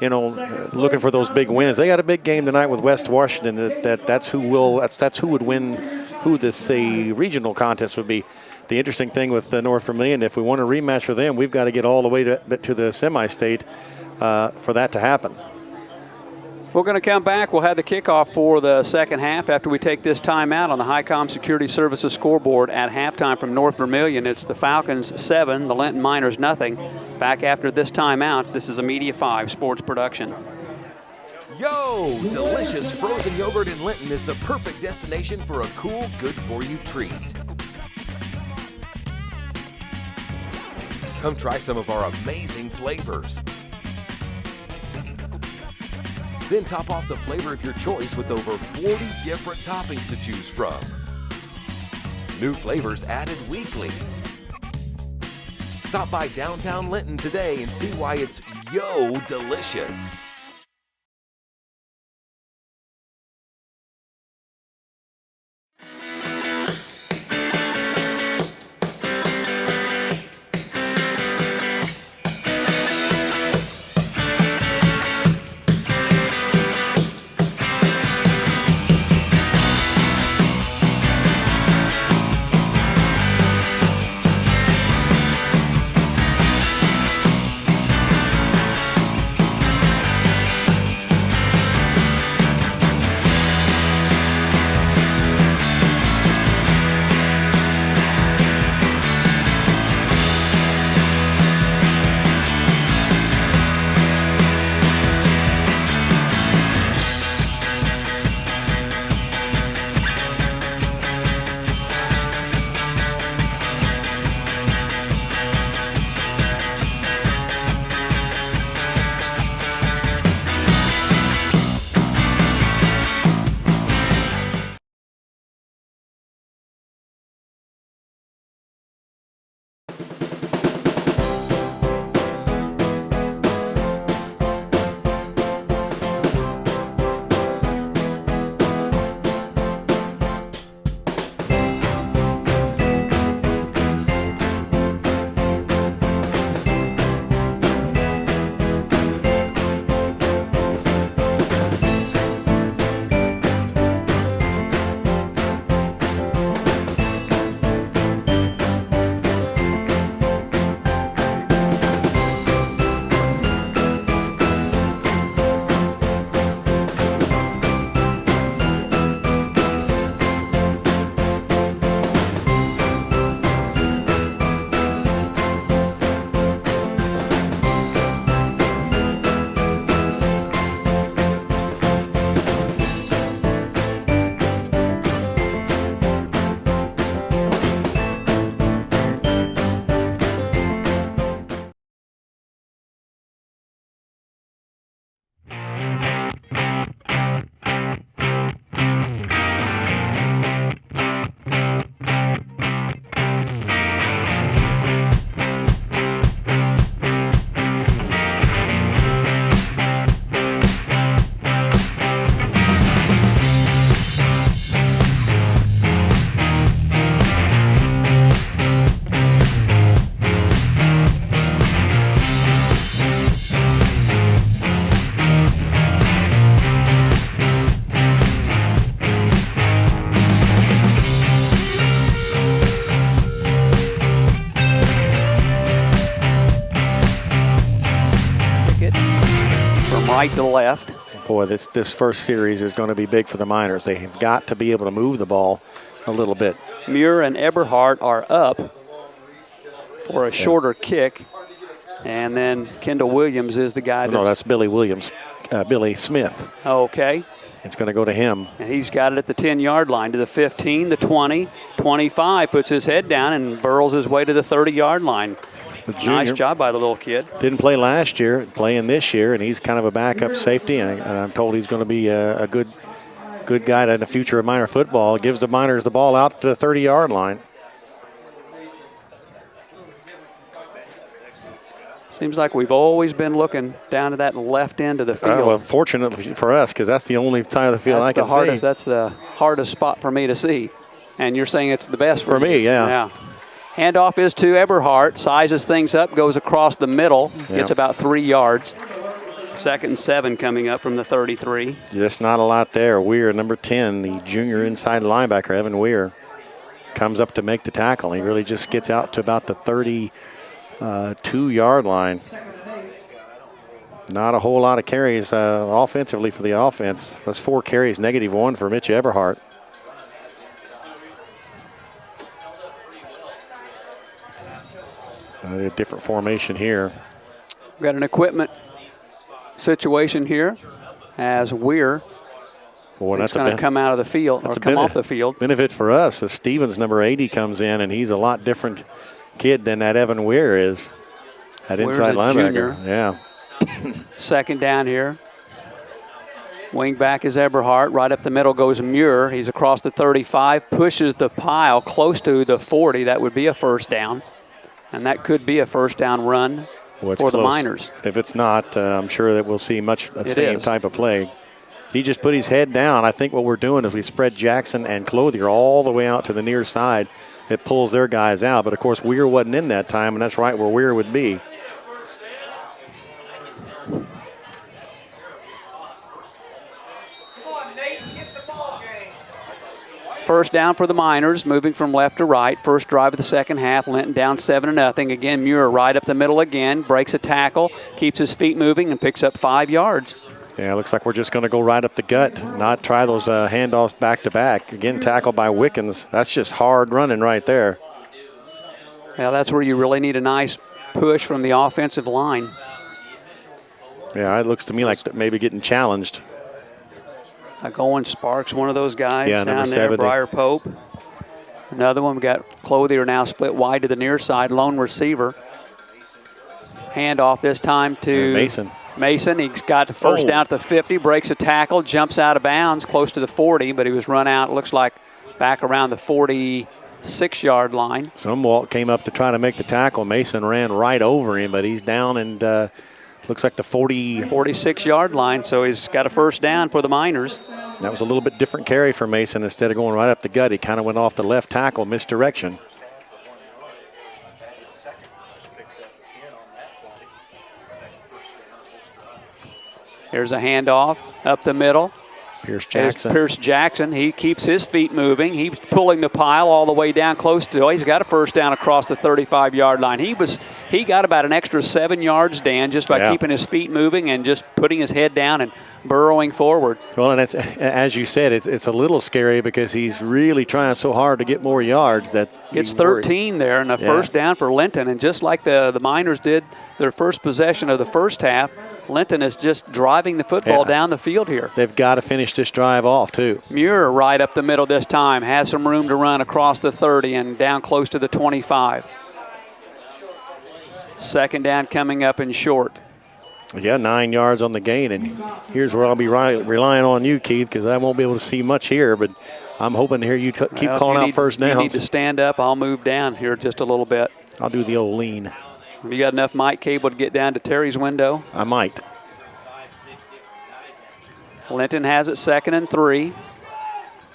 looking for those big wins. They got a big game tonight with West Washington. That's who would win. Who this regional contest would be. The interesting thing with the North Vermillion, if we want a rematch for them, we've got to get all the way to the semi-state for that to happen. We're going to come back. We'll have the kickoff for the second half after we take this timeout on the HiCom Security Services scoreboard at halftime from North Vermillion. It's the Falcons 7, the Linton Miners nothing. Back after this timeout. This is a Media 5 sports production. Yo! Delicious frozen yogurt in Linton is the perfect destination for a cool, good-for-you treat. Come try some of our amazing flavors. Then top off the flavor of your choice with over 40 different toppings to choose from. New flavors added weekly. Stop by downtown Linton today and see why it's yo delicious. right to left. Boy, this first series is going to be big for the Miners. They have got to be able to move the ball a little bit. Muir and Eberhardt are up for a shorter kick. And then Kendall Williams is the guy No, that's Billy Williams, Billy Smith. Okay. It's going to go to him. And he's got it at the 10-yard line to the 15, the 20, 25, puts his head down and burrows his way to the 30-yard line. Nice job by the little kid. Didn't play last year, playing this year, and he's kind of a backup safety, and I'm told he's going to be a good guy in the future of Miner football. Gives the Miners the ball out to the 30-yard line. Seems like we've always been looking down to that left end of the field. Well, fortunately for us, because that's the only side of the field I can see. That's the hardest spot for me to see. And you're saying it's the best for me, yeah. Handoff is to Eberhardt, sizes things up, goes across the middle, gets about 3 yards. 2nd and 7 coming up from the 33. Just not a lot there. Weir, number 10, the junior inside linebacker, Evan Weir, comes up to make the tackle. He really just gets out to about the 32-yard line. Not a whole lot of carries offensively for the offense. That's 4 carries, -1 for Mitch Eberhardt. A different formation here. We've got an equipment situation here as Weir is going to come out of the field or come off the field. Benefit for us as Stevens, number 80, comes in, and he's a lot different kid than that Evan Weir is. That inside linebacker. Junior. Yeah. 2nd down here. Wing back is Eberhardt. Right up the middle goes Muir. He's across the 35, pushes the pile close to the 40. That would be a first down. And that could be a first down run for the Miners. If it's not, I'm sure that we'll see much the same type of play. He just put his head down. I think what we're doing is we spread Jackson and Clothier all the way out to the near side. It pulls their guys out. But, of course, Weir wasn't in that time, and that's right where Weir would be. First down for the Miners, moving from left to right. First drive of the second half, Linton down 7-0. Again, Muir right up the middle again, breaks a tackle, keeps his feet moving, and picks up 5 yards. Yeah, it looks like we're just going to go right up the gut, not try those handoffs back-to-back. Again, tackled by Wickens. That's just hard running right there. Yeah, that's where you really need a nice push from the offensive line. Yeah, it looks to me like maybe getting challenged. Owen Sparks, one of those guys down there, 70. Briar Pope. Another one, we got Clothier now split wide to the near side, lone receiver. Handoff this time to Mason. He's got the first down at the 50, breaks a tackle, jumps out of bounds close to the 40, but he was run out, looks like back around the 46-yard line. Zumwalt came up to try to make the tackle. Mason ran right over him, but he's down and looks like the 46-yard line, so he's got a first down for the Miners. That was a little bit different carry for Mason. Instead of going right up the gut, he kind of went off the left tackle, misdirection. Here's a handoff up the middle. Pierce Jackson. Pierce Jackson. He keeps his feet moving. He's pulling the pile all the way down close to. He's got a first down across the 35-yard line. He got about an extra 7 yards, Dan, just by keeping his feet moving and just putting his head down and burrowing forward. Well, and it's, as you said, it's a little scary because he's really trying so hard to get more yards that it's 13 there and a first down for Linton. And just like the Miners did their first possession of the first half, Linton is just driving the football down the field here. They've got to finish this drive off, too. Muir right up the middle this time, has some room to run across the 30 and down close to the 25. Second down coming up and short. Yeah, 9 yards on the gain, and here's where I'll be relying on you, Keith, because I won't be able to see much here, but I'm hoping to hear you keep calling out first downs. You need to stand up. I'll move down here just a little bit. I'll do the old lean. Have you got enough mic cable to get down to Terry's window? I might. Linton has it 2nd and 3.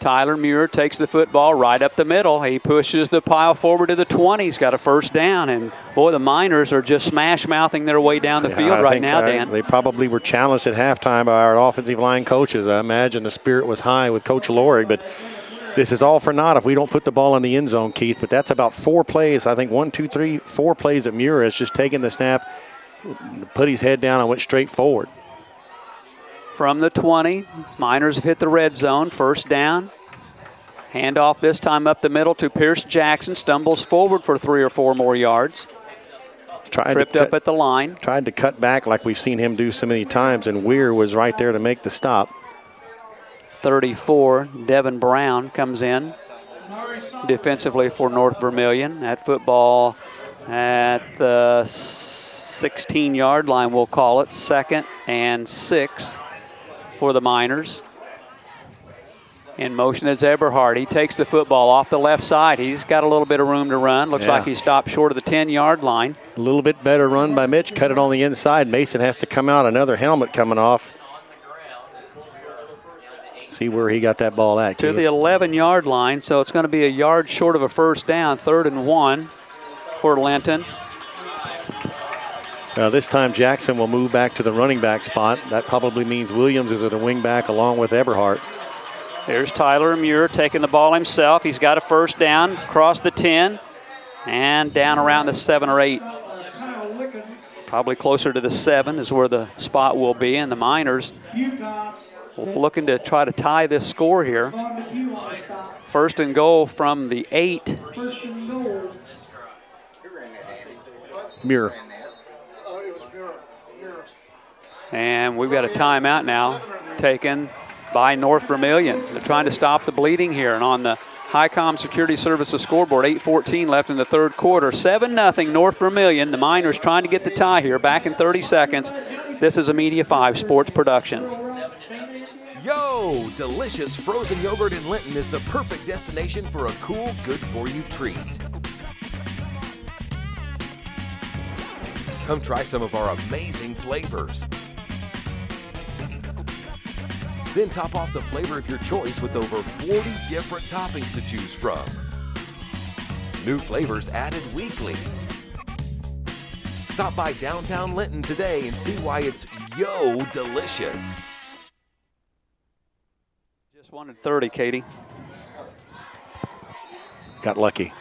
Tyler Muir takes the football right up the middle. He pushes the pile forward to the 20. He's got a first down. And, boy, the Miners are just smash-mouthing their way down the field right now, Dan. They probably were challenged at halftime by our offensive line coaches. I imagine the spirit was high with Coach Lorig. But this is all for naught if we don't put the ball in the end zone, Keith. But that's about 4 plays. I think 1, 2, 3, 4 plays that Muir has just taken the snap, put his head down, and went straight forward. from the 20. Miners have hit the red zone. First down. Handoff this time up the middle to Pierce Jackson. Stumbles forward for 3 or 4 more yards. Tripped up at the line. Tried to cut back like we've seen him do so many times, and Weir was right there to make the stop. 34, Devin Brown comes in defensively for North Vermillion. That football at the 16-yard line, we'll call it. 2nd and 6 for the Miners. In motion is Eberhard. He takes the football off the left side. He's got a little bit of room to run. Looks like he stopped short of the 10-yard line. A little bit better run by Mitch. Cut it on the inside. Mason has to come out. Another helmet coming off. See where he got that ball at. To the 11-yard line, so it's going to be a yard short of a first down. 3rd and 1 for Linton. This time Jackson will move back to the running back spot. That probably means Williams is at the wing back along with Eberhard. There's Tyler Muir taking the ball himself. He's got a first down, across the 10, and down around the 7 or 8. Probably closer to the 7 is where the spot will be, and the Miners looking to try to tie this score here. 1st and goal from the 8. Muir. And we've got a timeout now taken by North Vermillion. They're trying to stop the bleeding here. And on the Highcom Security Services scoreboard, 8:14 left in the 3rd quarter. 7-0 North Vermillion. The Miners trying to get the tie here. Back in 30 seconds. This is a Media 5 sports production. Yo! Delicious frozen yogurt in Linton is the perfect destination for a cool, good-for-you treat. Come try some of our amazing flavors. Then top off the flavor of your choice with over 40 different toppings to choose from. New flavors added weekly. Stop by downtown Linton today and see why it's yo delicious. Just wanted 30, Katie. Got lucky.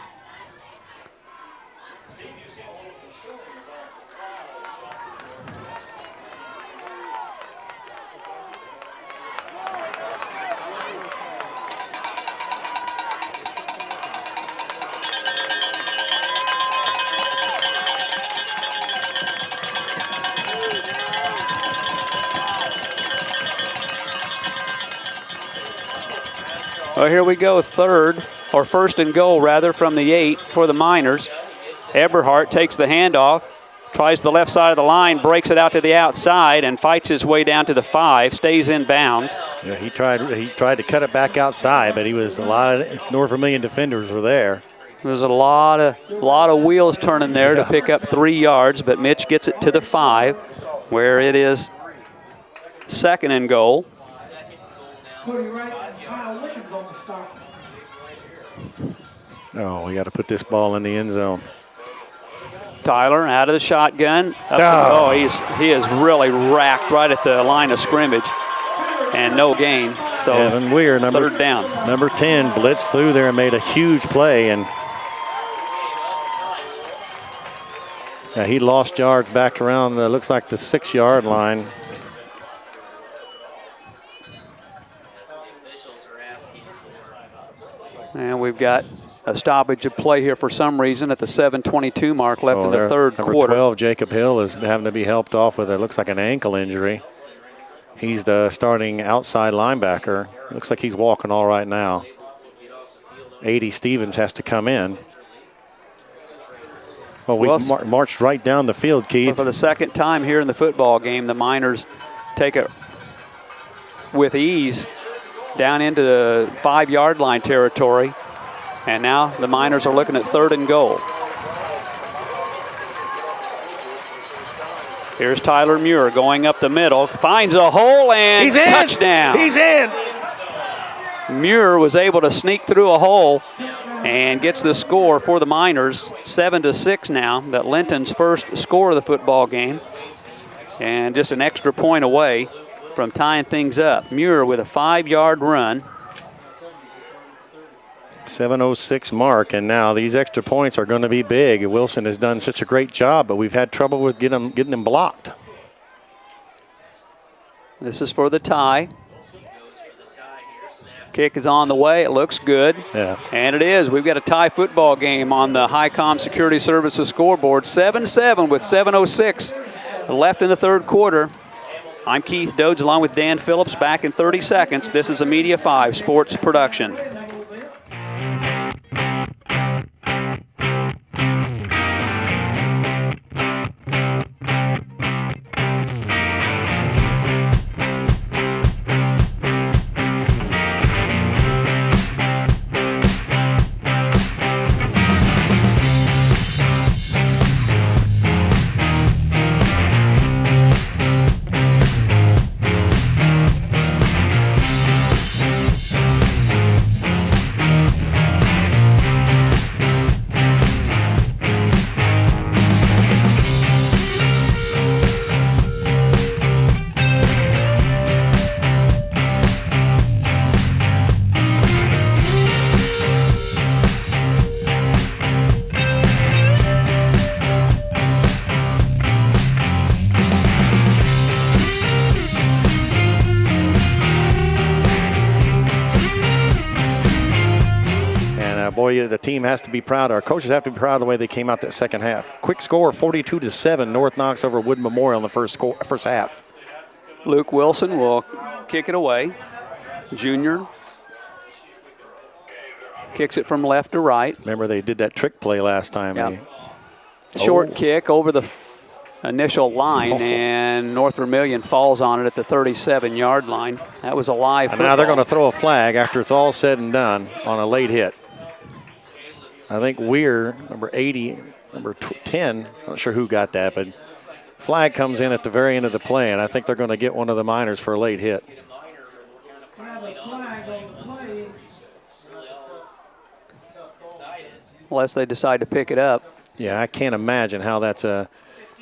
Well, here we go, 1st and goal rather, from the 8 for the Miners. Eberhard takes the handoff, tries the left side of the line, breaks it out to the outside, and fights his way down to the 5, stays in bounds. Yeah, he tried to cut it back outside, but a lot of North Vermillion defenders were there. There's a lot of wheels turning there to pick up 3 yards, but Mitch gets it to the 5, where it is 2nd and goal. Oh, we got to put this ball in the end zone. Tyler out of the shotgun. He is really racked right at the line of scrimmage, and no gain. So Evan Weir, 3rd down. Number 10, blitzed through there and made a huge play, and he lost yards back around looks like the 6-yard line. And we've got a stoppage of play here for some reason at the 7:22 mark left in the 3rd quarter. Number 12, Jacob Hill, is having to be helped off with it looks like an ankle injury. He's the starting outside linebacker. Looks like he's walking all right now. 80 Stevens has to come in. Well, we've marched right down the field, Keith. For the 2nd time here in the football game, the Miners take it with ease down into the 5-yard line territory. And now the Miners are looking at 3rd and goal. Here's Tyler Muir going up the middle, finds a hole, and he's in. Touchdown. He's in. Muir was able to sneak through a hole and gets the score for the Miners. 7-6 now. That Linton's first score of the football game. And just an extra point away from tying things up. Muir with a 5-yard run. 7:06 mark, and now these extra points are going to be big. Wilson has done such a great job, but we've had trouble with getting them blocked. This is for the tie. Kick is on the way. It looks good. Yeah. And it is. We've got a tie football game on the Highcom Security Services scoreboard. 7-7 with 7:06 left in the third quarter. I'm Keith Doades along with Dan Phillips. Back in 30 seconds. This is a Media 5 sports production. Boy, the team has to be proud. Our coaches have to be proud of the way they came out that second half. Quick score, 42-7. North knocks over Wood Memorial in the first half. Luke Wilson will kick it away. Junior kicks it from left to right. Remember, they did that trick play last time. Yep. Short kick over the initial line, and North Vermillion falls on it at the 37-yard line. That was a live football. Now they're going to throw a flag after it's all said and done on a late hit. I think Weir, number 80, number 10, not sure who got that, but flag comes in at the very end of the play, and I think they're going to get one of the Miners for a late hit. Unless they decide to pick it up. Yeah, I can't imagine how that's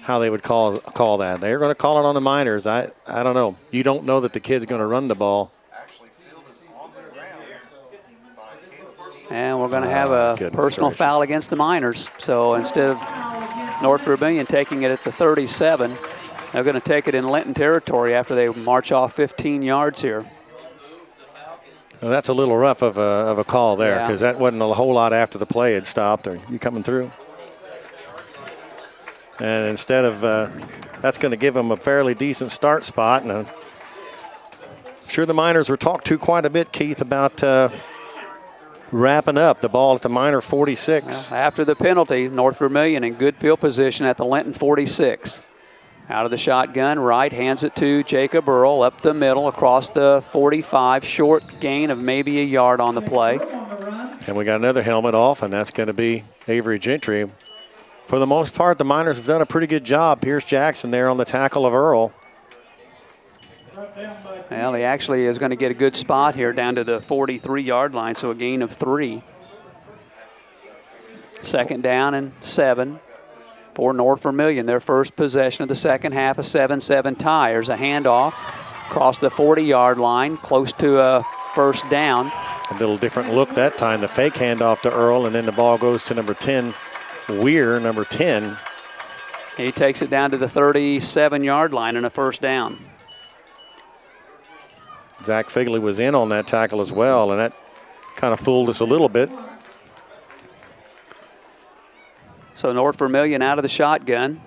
how they would call that. They're going to call it on the Miners. I don't know. You don't know that the kid's going to run the ball. And we're going to have a personal foul against the Miners. So instead of North Vermillion taking it at the 37, they're going to take it in Linton territory after they march off 15 yards here. Well, that's a little rough of a call there, because that wasn't a whole lot after the play had stopped. Are you coming through? And instead of that's going to give them a fairly decent start spot. And I'm sure the Miners were talked to quite a bit, Keith, about wrapping up the ball at the Miner 46. Well, after the penalty, North Vermillion in good field position at the Linton 46. Out of the shotgun, right, hands it to Jacob Earl up the middle across the 45. Short gain of maybe a yard on the play. And we got another helmet off, and that's going to be Avery Gentry. For the most part, the Miners have done a pretty good job. Pierce Jackson there on the tackle of Earl. Well, he actually is going to get a good spot here down to the 43-yard line, so a gain of 3. Second down and 7 for North Vermillion. Their first possession of the second half, a 7-7 tie. There's a handoff across the 40-yard line, close to a first down. A little different look that time. The fake handoff to Earl, and then the ball goes to number 10, Weir, number 10. He takes it down to the 37-yard line and a first down. Zach Figley was in on that tackle as well, and that kind of fooled us a little bit. So North Vermillion out of the shotgun.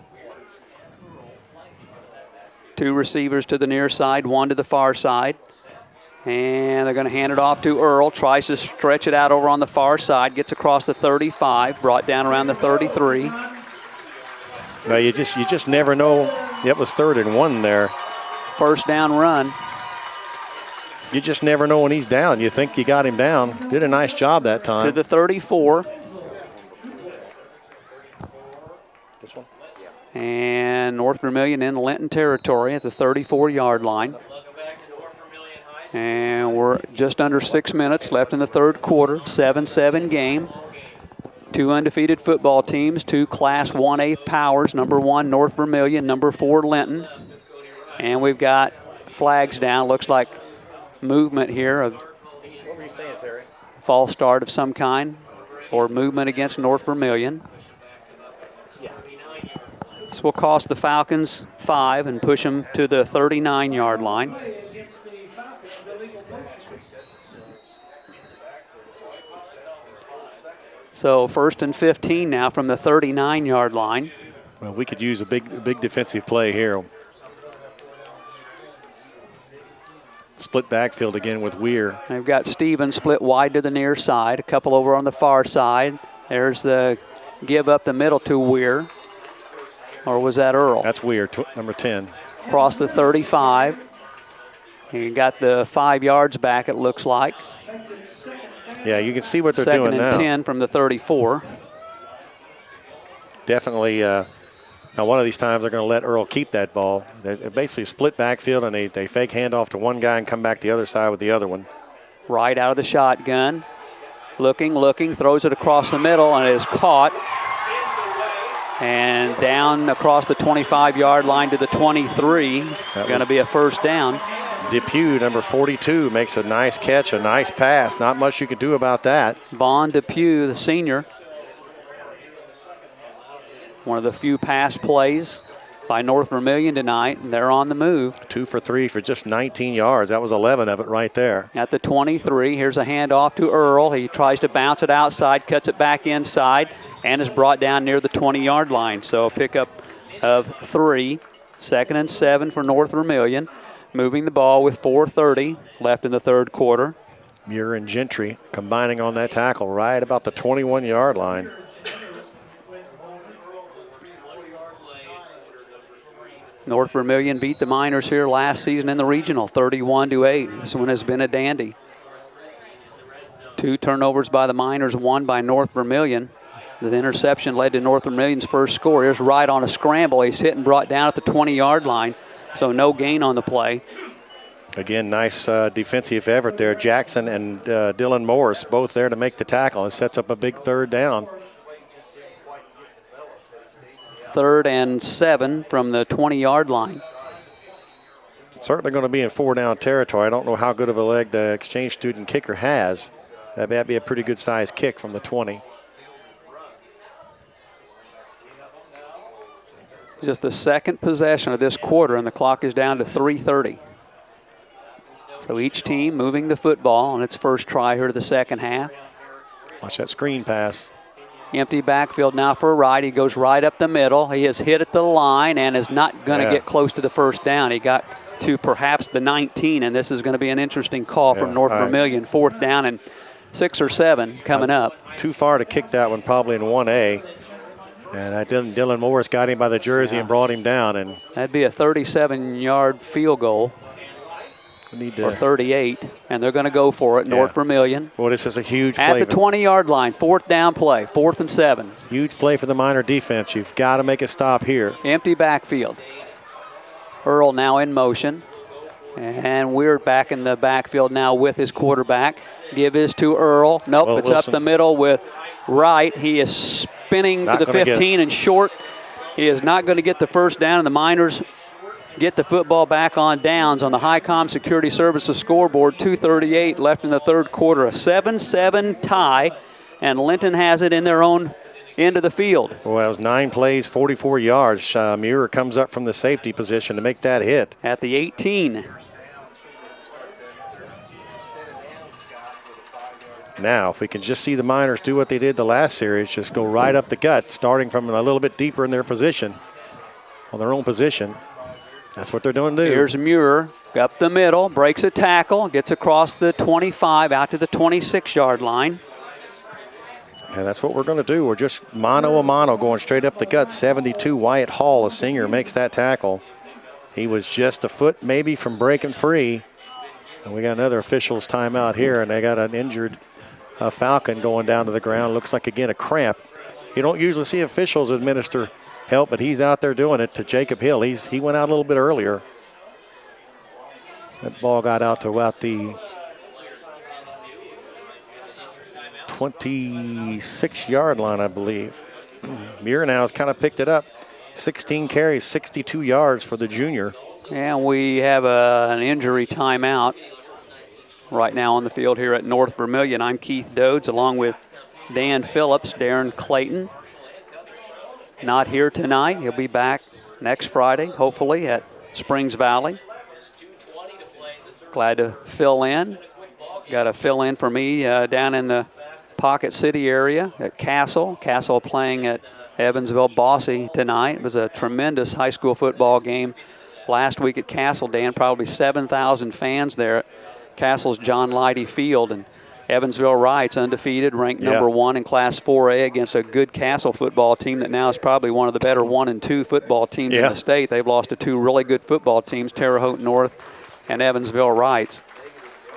2 receivers to the near side, 1 to the far side. And they're going to hand it off to Earl. Tries to stretch it out over on the far side. Gets across the 35, brought down around the 33. Well, you just never know. It was 3rd and 1 there. First down run. You just never know when he's down. You think you got him down. Did a nice job that time. To the 34. This one? And North Vermillion in Linton territory at the 34-yard line. And we're just under 6 minutes left in the third quarter. 7-7 game. 2 undefeated football teams, 2 Class 1A powers. Number 1, North Vermillion. Number 4, Linton. And we've got flags down. Looks like movement here of false start of some kind or movement against North Vermillion. This will cost the Falcons 5 and push them to the 39-yard line. So 1st and 15 now from the 39-yard line. Well, we could use a big defensive play here. Split backfield again with Weir. They've got Stevens split wide to the near side, a couple over on the far side. There's the give up the middle to Weir. Or was that Earl? That's Weir, number 10. Across the 35. He got the 5 yards back, it looks like. Yeah, you can see what they're doing now. 2nd and 10 from the 34. Definitely. Now, one of these times they're going to let Earl keep that ball. They basically split backfield, and they fake handoff to one guy and come back the other side with the other one. Right out of the shotgun. Looking, throws it across the middle, and it is caught. And down across the 25-yard line to the 23. Going to be a first down. Depew, number 42, makes a nice catch, a nice pass. Not much you can do about that. Vaughn Depew, the senior. One of the few pass plays by North Vermillion tonight. They're on the move. 2 for 3 for just 19 yards. That was 11 of it right there. At the 23, here's a handoff to Earl. He tries to bounce it outside, cuts it back inside, and is brought down near the 20-yard line. So a pickup of 3. 2nd and 7 for North Vermillion. Moving the ball with 4:30 left in the third quarter. Muir and Gentry combining on that tackle right about the 21-yard line. North Vermillion beat the Miners here last season in the regional, 31-8. This one has been a dandy. 2 turnovers by the Miners, 1 by North Vermillion. The interception led to North Vermillion's first score. Here's Wright on a scramble. He's hit and brought down at the 20-yard line, so no gain on the play. Again, nice defensive effort there. Jackson and Dylan Morris both there to make the tackle. It sets up a big third down. 3rd and 7 from the 20-yard line. Certainly going to be in 4-down territory. I don't know how good of a leg the exchange student kicker has. That'd be a pretty good size kick from the 20. Just the second possession of this quarter, and the clock is down to 3:30. So each team moving the football on its first try here to the second half. Watch that screen pass. Empty backfield now for Wright. He goes right up the middle. He is hit at the line and is not going to get close to the first down. He got to perhaps the 19, and this is going to be an interesting call from North Vermillion. 4th down and 6 or 7 coming up. Too far to kick that one, probably in 1A. And Dylan Morris got him by the jersey and brought him down. And that'd be a 37-yard field goal. Or 38, and they're going to go for it, North Vermillion. Well, this is a huge play. At the 20-yard line, 4th down play, 4th and 7. Huge play for the Miner defense. You've got to make a stop here. Empty backfield. Earl now in motion. And we're back in the backfield now with his quarterback. Give is to Earl. Nope, it's Wilson. Up the middle with Wright. He is spinning to the 15 and short. He is not going to get the first down, and the Miners get the football back on downs on the Highcom Security Services scoreboard. 2:38 left in the third quarter. A 7-7 tie, and Linton has it in their own end of the field. Well, that was 9 plays, 44 yards. Muir comes up from the safety position to make that hit. At the 18. Now, if we can just see the Miners do what they did the last series, just go right up the gut, starting from a little bit deeper in their position, on their own position. That's what they're doing to do. Here's Muir up the middle, breaks a tackle, gets across the 25 out to the 26-yard line. And that's what we're going to do. We're just mano a mano going straight up the gut. 72, Wyatt Hall, a senior, makes that tackle. He was just a foot maybe from breaking free. And we got another officials timeout here, and they got an injured Falcon going down to the ground. Looks like, again, a cramp. You don't usually see officials administer help, but he's out there doing it to Jacob Hill. He went out a little bit earlier. That ball got out to about the 26-yard line, I believe. Muir now has kind of picked it up. 16 carries, 62 yards for the junior. And we have an injury timeout right now on the field here at North Vermillion. I'm Keith Doades along with Dan Phillips, Darren Clayton. not here tonight. He'll be back next Friday, hopefully, at Springs Valley. Glad to fill in. Got to fill in for me down in the Pocket City area at Castle. Castle playing at Evansville Bossy tonight. It was a tremendous high school football game last week at Castle, Dan. Probably 7,000 fans there at Castle's John Leidy Field. And Evansville Wrights undefeated, ranked number 1 in Class 4A against a good Castle football team that now is probably one of the better 1 and 2 football teams in the state. They've lost to 2 really good football teams, Terre Haute North and Evansville Wrights.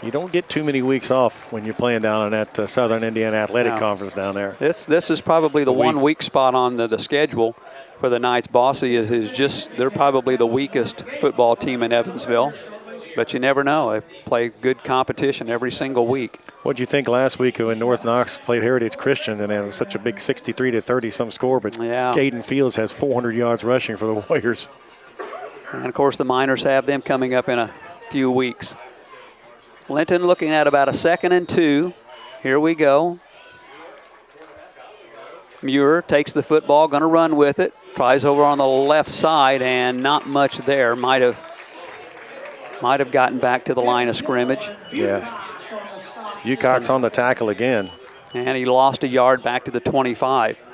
You don't get too many weeks off when you're playing down in that Southern Indiana Athletic Conference down there. This is probably the 1 weak spot on the schedule for the Knights. Bossy is just, they're probably the weakest football team in Evansville. But you never know. They play good competition every single week. What did you think last week when North Knox played Heritage Christian and it was such a big 63-30 score? But Caden Fields has 400 yards rushing for the Warriors. And, of course, the Miners have them coming up in a few weeks. Linton looking at about a 2nd and 2. Here we go. Muir takes the football, going to run with it. Tries over on the left side, and not much there. Might have gotten back to the line of scrimmage. Yeah. Ucock's on the tackle again. And he lost a yard back to the 25.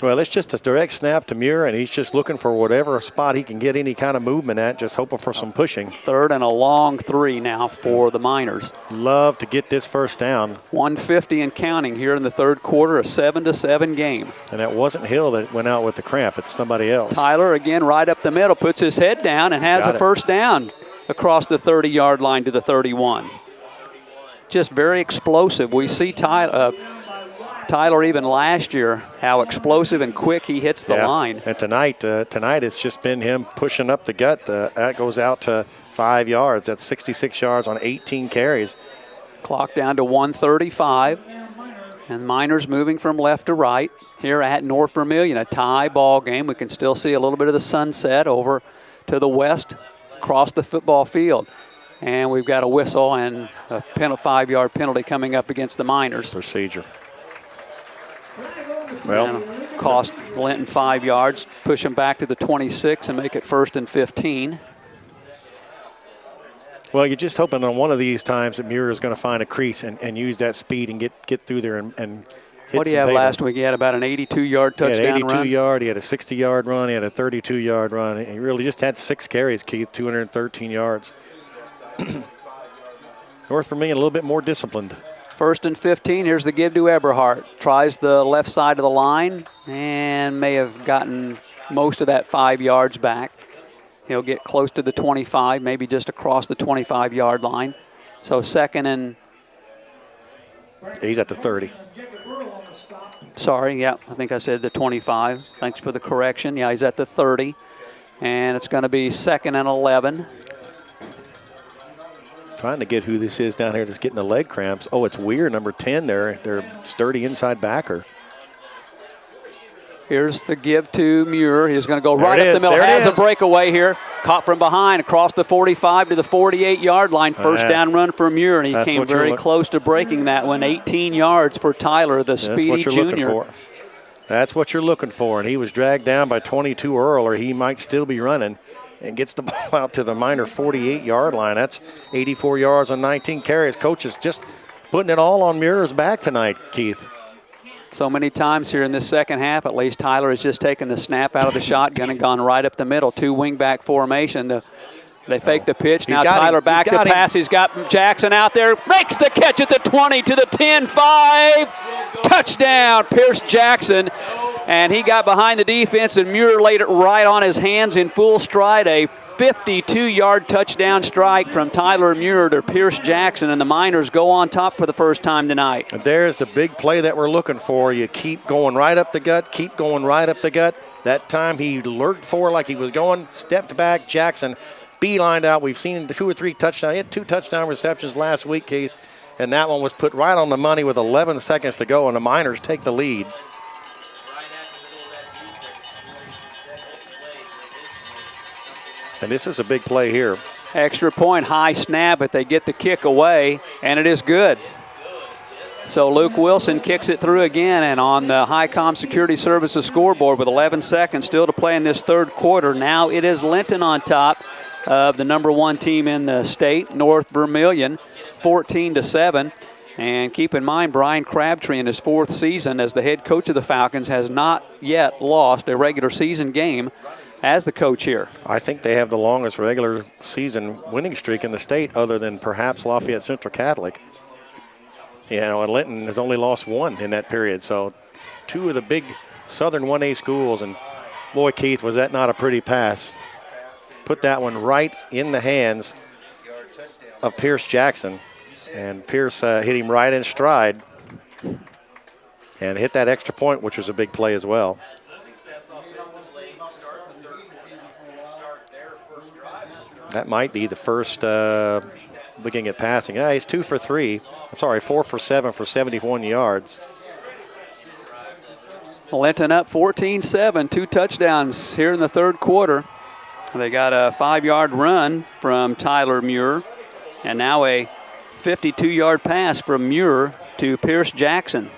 Well, it's just a direct snap to Muir, and he's just looking for whatever spot he can get any kind of movement at, just hoping for some pushing. 3rd and a long 3 now for the Miners. Love to get this first down. 150 and counting here in the 3rd quarter, a 7-7 game. And that wasn't Hill that went out with the cramp. It's somebody else. Tyler again right up the middle, puts his head down and has a first down across the 30-yard line to the 31. Just very explosive. We see Tyler even last year, how explosive and quick he hits the line. And tonight it's just been him pushing up the gut. That goes out to 5 yards. That's 66 yards on 18 carries. Clock down to 1:35. And Miners moving from left to right here at North Vermillion. A tie ball game. We can still see a little bit of the sunset over to the west across the football field. And we've got a whistle and a 5-yard penalty coming up against the Miners. Procedure. Well, cost Linton 5 yards, push him back to the 26 and make it 1st and 15. Well, you're just hoping on one of these times that Muir is going to find a crease and use that speed and get through there and hit. What did he have last week? He had about an 82-yard touchdown run. He had 82-yard. He had a 60-yard run. He had a 32-yard run. He really just had 6 carries, Keith, 213 yards. North Vermillion a little bit more disciplined. 1st and 15. Here's the give to Eberhardt. Tries the left side of the line and may have gotten most of that 5 yards back. He'll get close to the 25, maybe just across the 25-yard line. So 2nd and... He's at the 30. Sorry, I think I said the 25. Thanks for the correction. Yeah, he's at the 30. And it's going to be 2nd and 11. Trying to get who this is down here that's getting the leg cramps. Oh, it's Weir, number 10 there. Their sturdy inside backer. Here's the give to Muir. He's going to go right up the middle. Has a breakaway here. Caught from behind across the 45 to the 48-yard line. First down run for Muir, and he came very close to breaking that one. 18 yards for Tyler, the speedy junior. That's what you're looking for, and he was dragged down by 22 Earl, or he might still be running, and gets the ball out to the Miner 48-yard line. That's 84 yards on 19 carries. Coach is just putting it all on Muir's back tonight, Keith. So many times here in this second half, at least, Tyler has just taken the snap out of the shotgun and gone right up the middle. 2 wingback formation. They fake the pitch. Now Tyler back to pass. He's got Jackson out there. Makes the catch at the 20 to the 10-5. Touchdown, Pierce Jackson. And he got behind the defense, and Muir laid it right on his hands in full stride. A 52-yard touchdown strike from Tyler Muir to Pierce Jackson, and the Miners go on top for the first time tonight. And there's the big play that we're looking for. You keep going right up the gut, keep going right up the gut. That time he lurked forward like he was going, stepped back, Jackson beelined out. We've seen 2 or 3 touchdowns. He had 2 touchdown receptions last week, Keith, and that one was put right on the money with 11 seconds to go, and the Miners take the lead. And this is a big play here. Extra point, high snap, but they get the kick away, and it is good. So Luke Wilson kicks it through again, and on the Highcom Security Services scoreboard with 11 seconds still to play in this third quarter. Now it is Linton on top of the number 1 team in the state, North Vermillion, 14-7. And keep in mind, Brian Crabtree in his 4th season as the head coach of the Falcons has not yet lost a regular season game as the coach here. I think they have the longest regular season winning streak in the state other than perhaps Lafayette Central Catholic. And Linton has only lost 1 in that period. So 2 of the big Southern 1A schools. And boy, Keith, was that not a pretty pass? Put that one right in the hands of Pierce Jackson. And Pierce hit him right in stride and hit that extra point, which was a big play as well. That might be the first looking at passing. He's 2 for 3. I'm sorry, 4 for 7 for 71 yards. Linton up 14-7, 2 touchdowns here in the third quarter. They got a 5-yard run from Tyler Muir, and now a 52-yard pass from Muir to Pierce Jackson.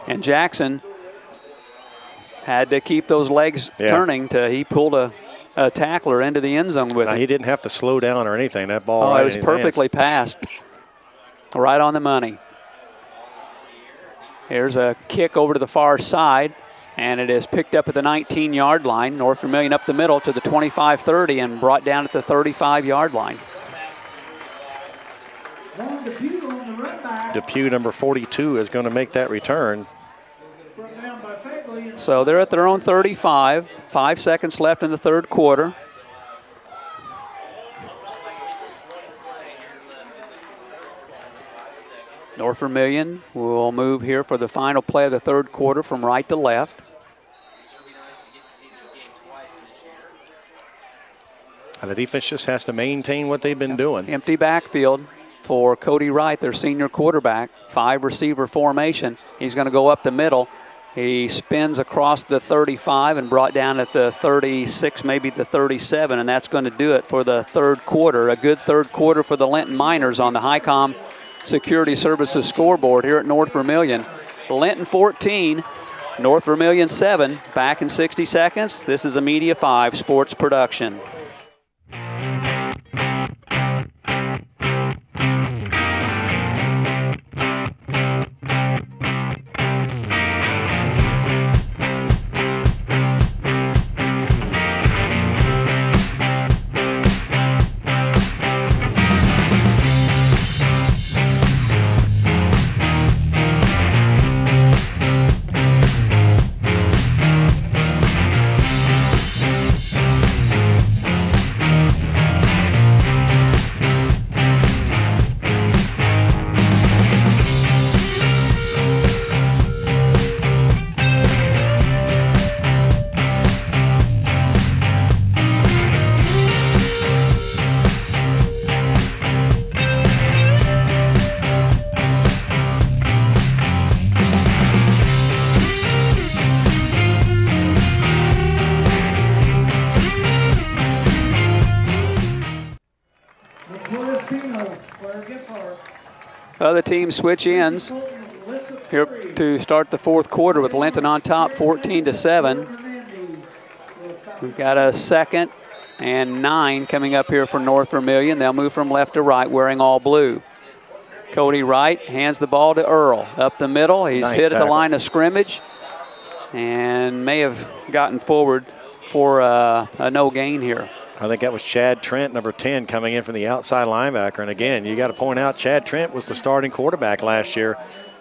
And Jackson had to keep those legs turning. He pulled a tackler into the end zone with it. He didn't have to slow down or anything. That ball right it was perfectly passed. Right on the money. Here's a kick over to the far side, and it is picked up at the 19-yard line. North Vermillion up the middle to the 25-30 and brought down at the 35-yard line. Depew, number 42, is going to make that return. So they're at their own 35. 5 seconds left in the third quarter. North Vermillion will move here for the final play of the third quarter from right to left. And the defense just has to maintain what they've been doing. Empty backfield for Cody Wright, their senior quarterback. 5-receiver formation. He's going to go up the middle. He spins across the 35 and brought down at the 36, maybe the 37, and that's going to do it for the third quarter. A good third quarter for the Linton Miners on the Highcom Security Services scoreboard here at North Vermillion. Linton 14, North Vermillion 7. Back in 60 seconds. This is a Media 5 sports production. Other teams switch ends here to start the fourth quarter with Linton on top 14-7. We've got a 2nd and 9 coming up here for North Vermillion. They'll move from left to right wearing all blue. Cody Wright hands the ball to Earl. Up the middle, he's hit at the line of scrimmage and may have gotten forward for a no gain here. I think that was Chad Trent, number 10, coming in from the outside linebacker. And again, you got to point out Chad Trent was the starting quarterback last year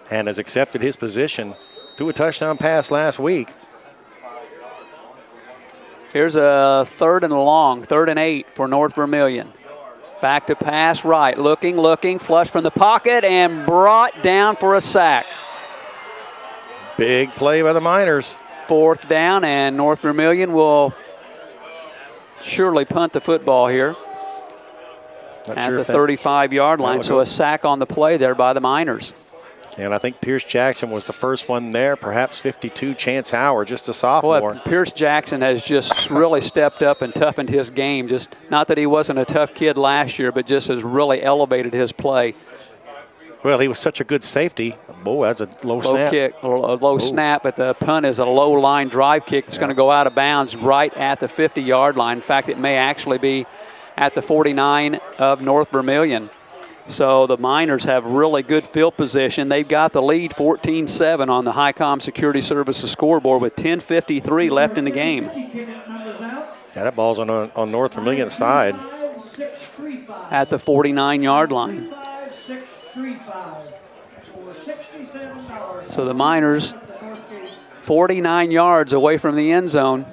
and has accepted his position through a touchdown pass last week. Here's a 3rd and long, 3rd and 8 for North Vermillion. Back to pass right, looking, flush from the pocket and brought down for a sack. Big play by the Miners. 4th down, and North Vermillion will surely punt the football here at the 35-yard line. So a sack on the play there by the Miners. And I think Pierce Jackson was the first one there, perhaps 52, Chance Howard, just a sophomore. Boy, Pierce Jackson has just really stepped up and toughened his game. Just not that he wasn't a tough kid last year, but just has really elevated his play. Well, he was such a good safety. Boy, that's a low snap. Kick, a low snap, but the punt is a low line drive kick that's going to go out of bounds right at the 50-yard line. In fact, it may actually be at the 49 of North Vermillion. So the Miners have really good field position. They've got the lead 14-7 on the Highcom Security Services scoreboard with 10:53 left in the game. Yeah, that ball's on North Vermillion's side. At the 49-yard line. So the Miners 49 yards away from the end zone.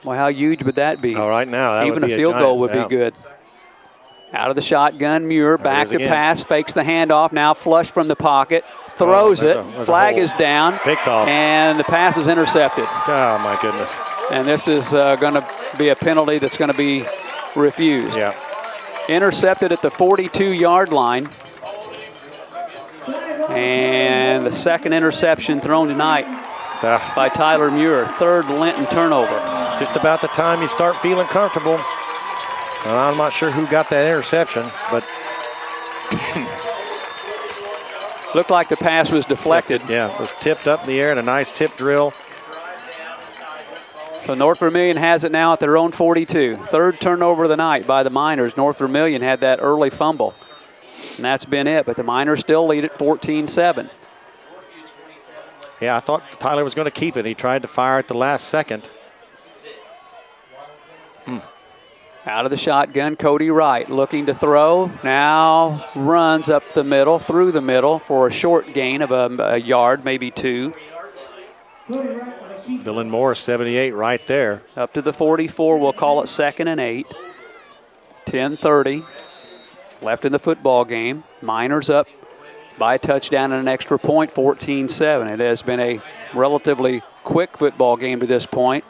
Well, how huge would that be? All right, now that even would be a field goal would yeah. be good. Out of the shotgun, Muir back to pass, fakes the handoff, now flush from the pocket, throws it, flag is down, picked off, and the pass is intercepted. Oh, my goodness. And this is going to be a penalty that's going to be refused. Yeah. Intercepted at the 42-yard line. And the second interception thrown tonight by Tyler Muir, third Linton turnover. Just about the time you start feeling comfortable. And I'm not sure who got that interception, but looked like the pass was deflected. Yeah, it was tipped up in the air and a nice tip drill. So North Vermillion has it now at their own 42. Third turnover of the night by the Miners. North Vermillion had that early fumble. And that's been it, but the Miners still lead at 14-7. Yeah, I thought Tyler was going to keep it. He tried to fire at the last second. Out of the shotgun, Cody Wright looking to throw. Now runs up the middle, through the middle for a short gain of a yard, maybe two. Dylan Moore, 78 right there. Up to the 44, we'll call it 2nd and 8. 10:30 left in the football game. Miners up by a touchdown and an extra point, 14-7. It has been a relatively quick football game to this point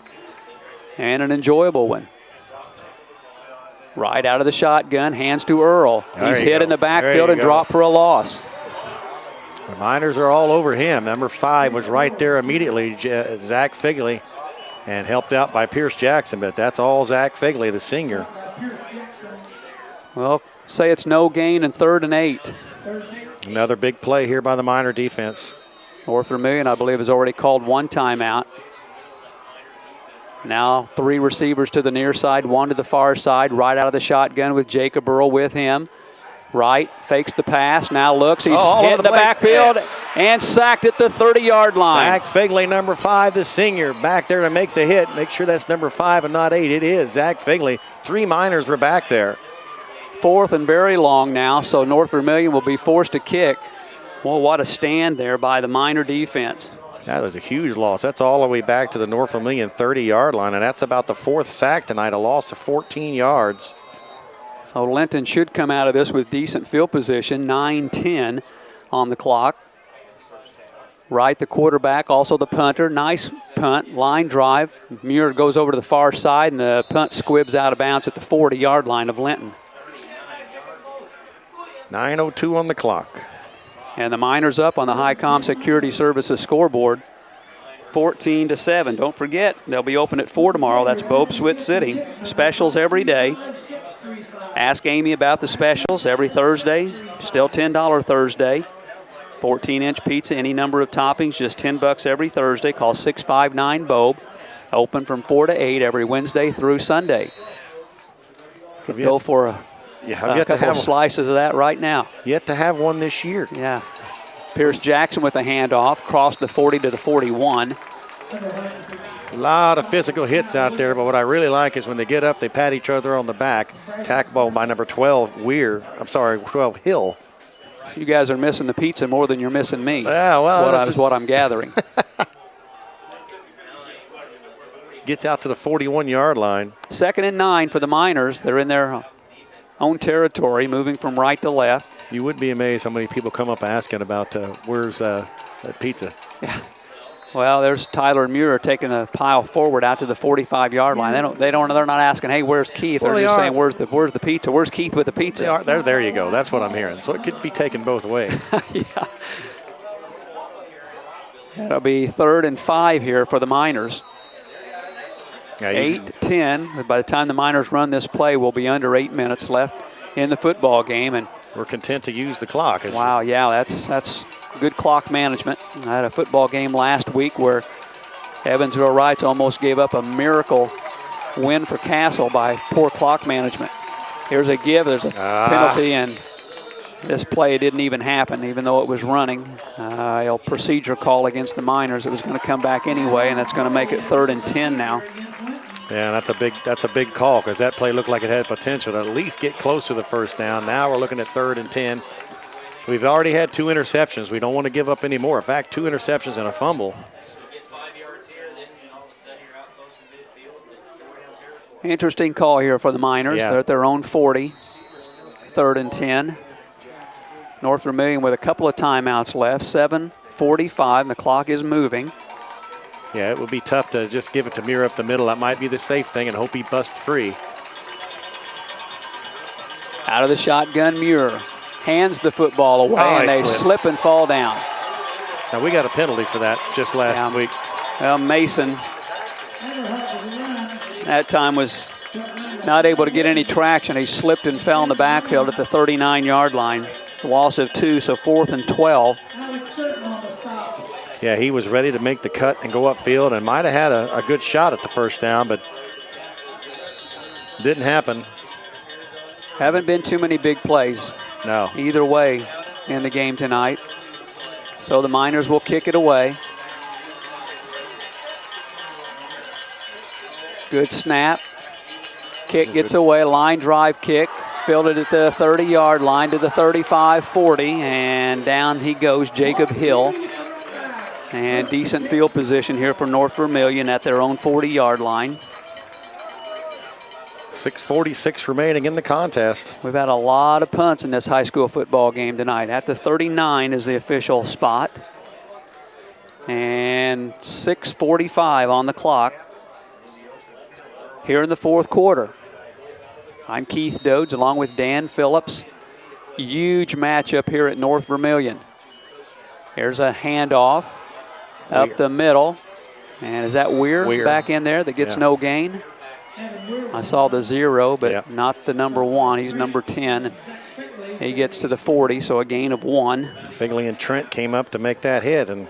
and an enjoyable one. Right out of the shotgun, hands to Earl. He's hit in the backfield and dropped for a loss. The Miners are all over him. Number 5 was right there immediately, Zach Figley, and helped out by Pierce Jackson, but that's all Zach Figley, the senior. Well, say it's no gain and 3rd and 8. Another big play here by the Miner defense. North Vermillion, I believe, has already called one timeout. Now 3 receivers to the near side, 1 to the far side, right out of the shotgun with Jacob Earl with him. Right, fakes the pass, now looks, he's hit in the backfield and sacked at the 30-yard line. Zach Figley, number 5, the senior, back there to make the hit. Make sure that's number 5 and not 8. It is Zach Figley. 3 Miners were back there. 4th and very long now, so North Vermillion will be forced to kick. Well, what a stand there by the Miner defense. That was a huge loss. That's all the way back to the North Vermillion 30-yard line, and that's about the 4th sack tonight, a loss of 14 yards. So Linton should come out of this with decent field position, 9-10 on the clock. Right, the quarterback, also the punter. Nice punt, line drive. Muir goes over to the far side, and the punt squibs out of bounds at the 40-yard line of Linton. 9:02 on the clock. And the Miners up on the Highcom Security Services scoreboard, 14-7. Don't forget, they'll be open at 4 tomorrow. That's Bobe Swit City. Specials every day. Ask Amy about the specials every Thursday. Still $10 Thursday. 14-inch pizza, any number of toppings, just $10 every Thursday. Call 659-BOBE. Open from 4 to 8 every Wednesday through Sunday. Could go for a couple of slices of that right now. Yet to have one this year. Yeah. Pierce Jackson with a handoff, crossed the 40 to the 41. A lot of physical hits out there, but what I really like is when they get up, they pat each other on the back. Tackle by number 12, 12 Hill. So you guys are missing the pizza more than you're missing me. Yeah, well, that's what I'm gathering. Gets out to the 41-yard line. 2nd and 9 for the Miners. They're in their own territory, moving from right to left. You would be amazed how many people come up asking about where's that pizza. Yeah. Well, there's Tyler Muir taking a pile forward out to the 45-yard line. They're not asking, hey, where's Keith? They're just saying, where's the pizza? Where's Keith with the pizza? There you go. That's what I'm hearing. So it could be taken both ways. Yeah. That'll be 3rd and 5 here for the Miners. 8-10. By the time the Miners run this play, we'll be under 8 minutes left in the football game. And were content to use the clock. Wow, yeah, that's good clock management. I had a football game last week where Evansville Reitz almost gave up a miracle win for Castle by poor clock management. Here's a give, there's a penalty, and this play didn't even happen, even though it was running. A procedure call against the Miners. It was going to come back anyway, and that's going to make it 3rd and 10 now. Yeah, that's a big call because that play looked like it had potential to at least get close to the first down. Now we're looking at 3rd and 10. We've already had 2 interceptions. We don't want to give up any more. In fact, 2 interceptions and a fumble. Interesting call here for the Miners. Yeah. They're at their own 40, 3rd and 10. North Vermillion with a couple of timeouts left, 7:45, and the clock is moving. Yeah, it would be tough to just give it to Muir up the middle. That might be the safe thing and hope he busts free. Out of the shotgun, Muir hands the football away, and they slip and fall down. Now, we got a penalty for that just last week. Well, Mason, that time was not able to get any traction. He slipped and fell in the backfield at the 39-yard line. Loss of 2, so 4th and 12. Yeah, he was ready to make the cut and go upfield and might have had a good shot at the first down, but didn't happen. Haven't been too many big plays. No. Either way in the game tonight. So the Miners will kick it away. Good snap. Kick gets away, line drive kick. Fielded at the 30-yard line to the 35, 40, and down he goes, Jacob Hill. And decent field position here for North Vermillion at their own 40-yard line. 6:46 remaining in the contest. We've had a lot of punts in this high school football game tonight. At the 39 is the official spot. And 6:45 on the clock here in the 4th quarter. I'm Keith Doades along with Dan Phillips. Huge matchup here at North Vermillion. Here's a handoff up the middle. And is that Weir back in there that gets no gain? I saw the 0, but not the number 1. He's number 10. He gets to the 40, so a gain of 1. Figley and Trent came up to make that hit, and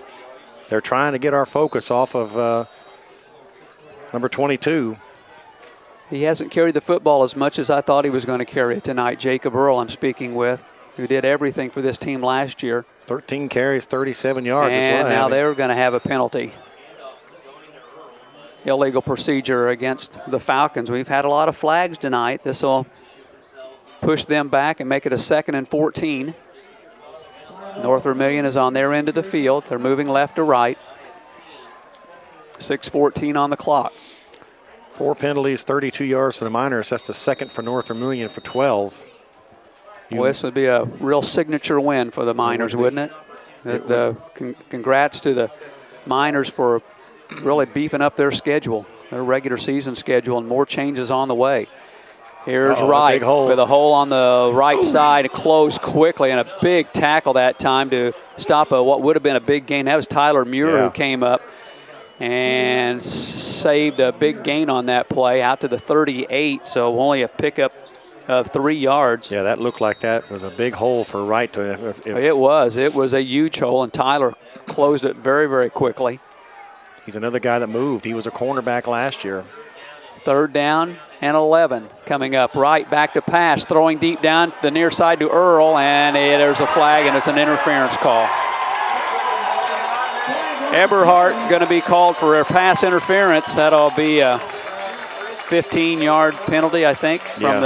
they're trying to get our focus off of number 22. He hasn't carried the football as much as I thought he was going to carry it tonight. Jacob Earl I'm speaking with, who did everything for this team last year. 13 carries, 37 yards. And now they're going to have a penalty. Illegal procedure against the Falcons. We've had a lot of flags tonight. This will push them back and make it a 2nd and 14. North Vermillion is on their end of the field. They're moving left to right. 6:14 on the clock. 4 penalties, 32 yards to the Miners. That's the 2nd for North Vermillion for 12. Well, this would be a real signature win for the Miners, wouldn't it? Congrats to the Miners for really beefing up their schedule, their regular season schedule, and more changes on the way. Here's Wright with a hole on the right side, closed quickly, and a big tackle that time to stop what would have been a big gain. That was Tyler Muir who came up and saved a big gain on that play out to the 38, so only a pickup of 3 yards. Yeah, that looked like that was a big hole for Wright. It was a huge hole, and Tyler closed it very, very quickly. He's another guy that moved. He was a cornerback last year. 3rd down and 11 coming up. Wright back to pass, throwing deep down the near side to Earl, and there's a flag, and it's an interference call. Eberhardt going to be called for a pass interference. That'll be a 15-yard penalty, I think, from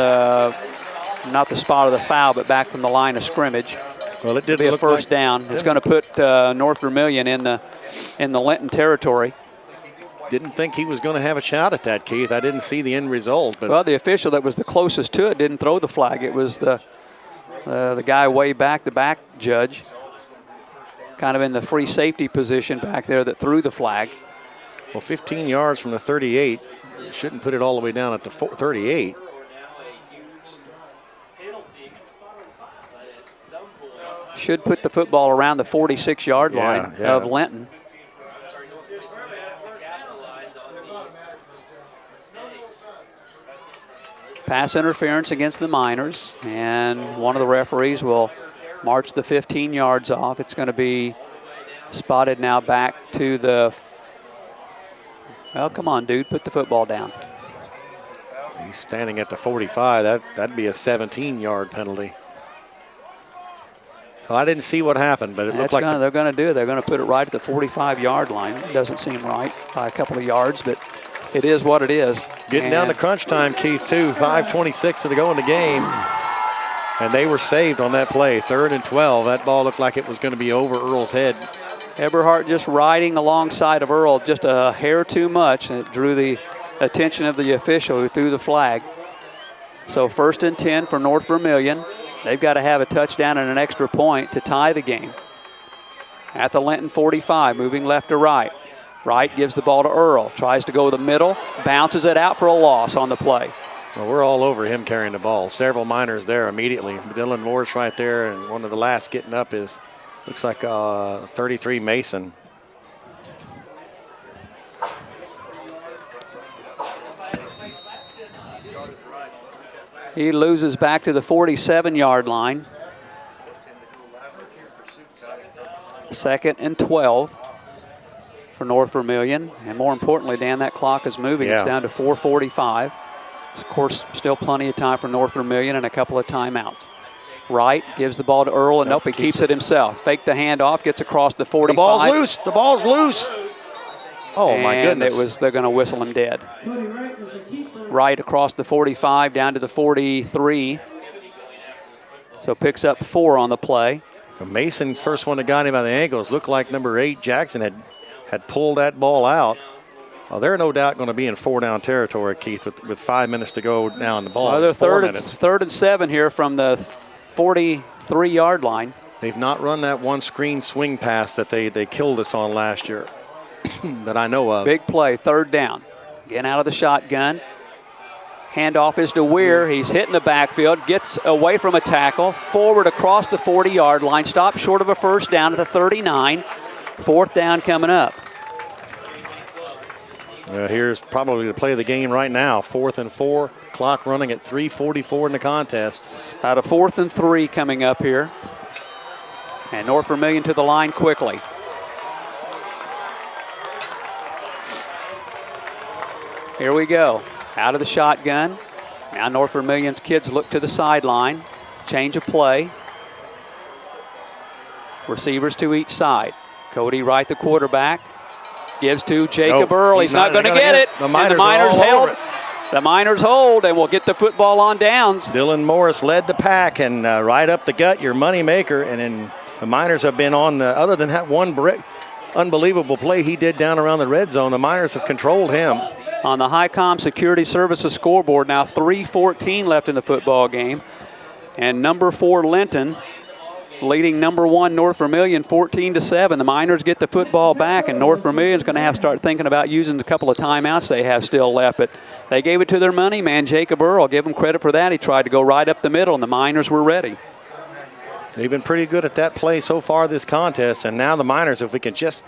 not the spot of the foul, but back from the line of scrimmage. Well, it did be a first down. It's going to put North Vermillion in the Linton territory. Didn't think he was going to have a shot at that, Keith. I didn't see the end result. But well, the official that was the closest to it didn't throw the flag. It was the guy way back, the back judge, kind of in the free safety position back there that threw the flag. Well, 15 yards from the 38. Shouldn't put it all the way down at the 38. Should put the football around the 46-yard line of Linton. Pass interference against the Miners, and one of the referees will march the 15 yards off. It's going to be spotted now back to the, well, come on, dude, put the football down. He's standing at the 45. That'd be a 17-yard penalty. Well, I didn't see what happened, but it looked like they're going to do it. They're going to put it right at the 45-yard line. It doesn't seem right by a couple of yards, but it is what it is. Getting down to crunch time, Keith, too. 5:26 to go in the game. And they were saved on that play. 3rd and 12. That ball looked like it was going to be over Earl's head. Eberhardt just riding alongside of Earl just a hair too much, and it drew the attention of the official who threw the flag. So 1st and 10 for North Vermillion. They've got to have a touchdown and an extra point to tie the game. At the Linton 45, moving left to right. Wright gives the ball to Earl, tries to go the middle, bounces it out for a loss on the play. Well, we're all over him carrying the ball. Several Miners there immediately. Dylan Morris right there, and one of the last getting up is, looks like 33 Mason. He loses back to the 47-yard line. 2nd and 12 for North Vermillion. And more importantly, Dan, that clock is moving. Yeah. It's down to 4:45. Of course, still plenty of time for North Vermillion and a couple of timeouts. Wright gives the ball to Earl, and nope, he keeps it himself. Fake the handoff, gets across the 45. The ball's loose. The ball's loose. Oh, and my goodness. They're going to whistle him dead. Right across the 45 down to the 43. So picks up 4 on the play. So Mason's first one that got him by the ankles. Looked like number 8, Jackson, had pulled that ball out. Well, they're no doubt going to be in 4-down territory, Keith, with 5 minutes to go now in the ball. Well, they're 4 third minutes. and 7 here from the 43-yard line. They've not run that one screen swing pass that they killed us on last year that I know of. Big play, 3rd down. Getting out of the shotgun. Handoff is to Weir. He's hitting the backfield, gets away from a tackle, forward across the 40-yard line, stopped short of a first down at the 39. 4th down coming up. Here's probably the play of the game right now. 4th and 4, clock running at 3:44 in the contest. About a 4th and 3 coming up here. And North Vermillion to the line quickly. Here we go. Out of the shotgun. Now North Vermillion's kids look to the sideline. Change of play. Receivers to each side. Cody Wright, the quarterback, gives to Jacob Earl. He's not going to get it. The Miners, held. The Miners hold and will get the football on downs. Dylan Morris led the pack and right up the gut, your money maker. And then the Miners have been on, other than that one unbelievable play he did down around the red zone, the Miners have controlled him. On the Highcom Security Services scoreboard, now 3:14 left in the football game. And number 4, Linton, leading number 1, North Vermillion, 14-7. The Miners get the football back, and North Vermillion's going to have to start thinking about using a couple of timeouts they have still left. But they gave it to their money man, Jacob Earl. Give him credit for that. He tried to go right up the middle, and the Miners were ready. They've been pretty good at that play so far this contest, and now the Miners, if we can just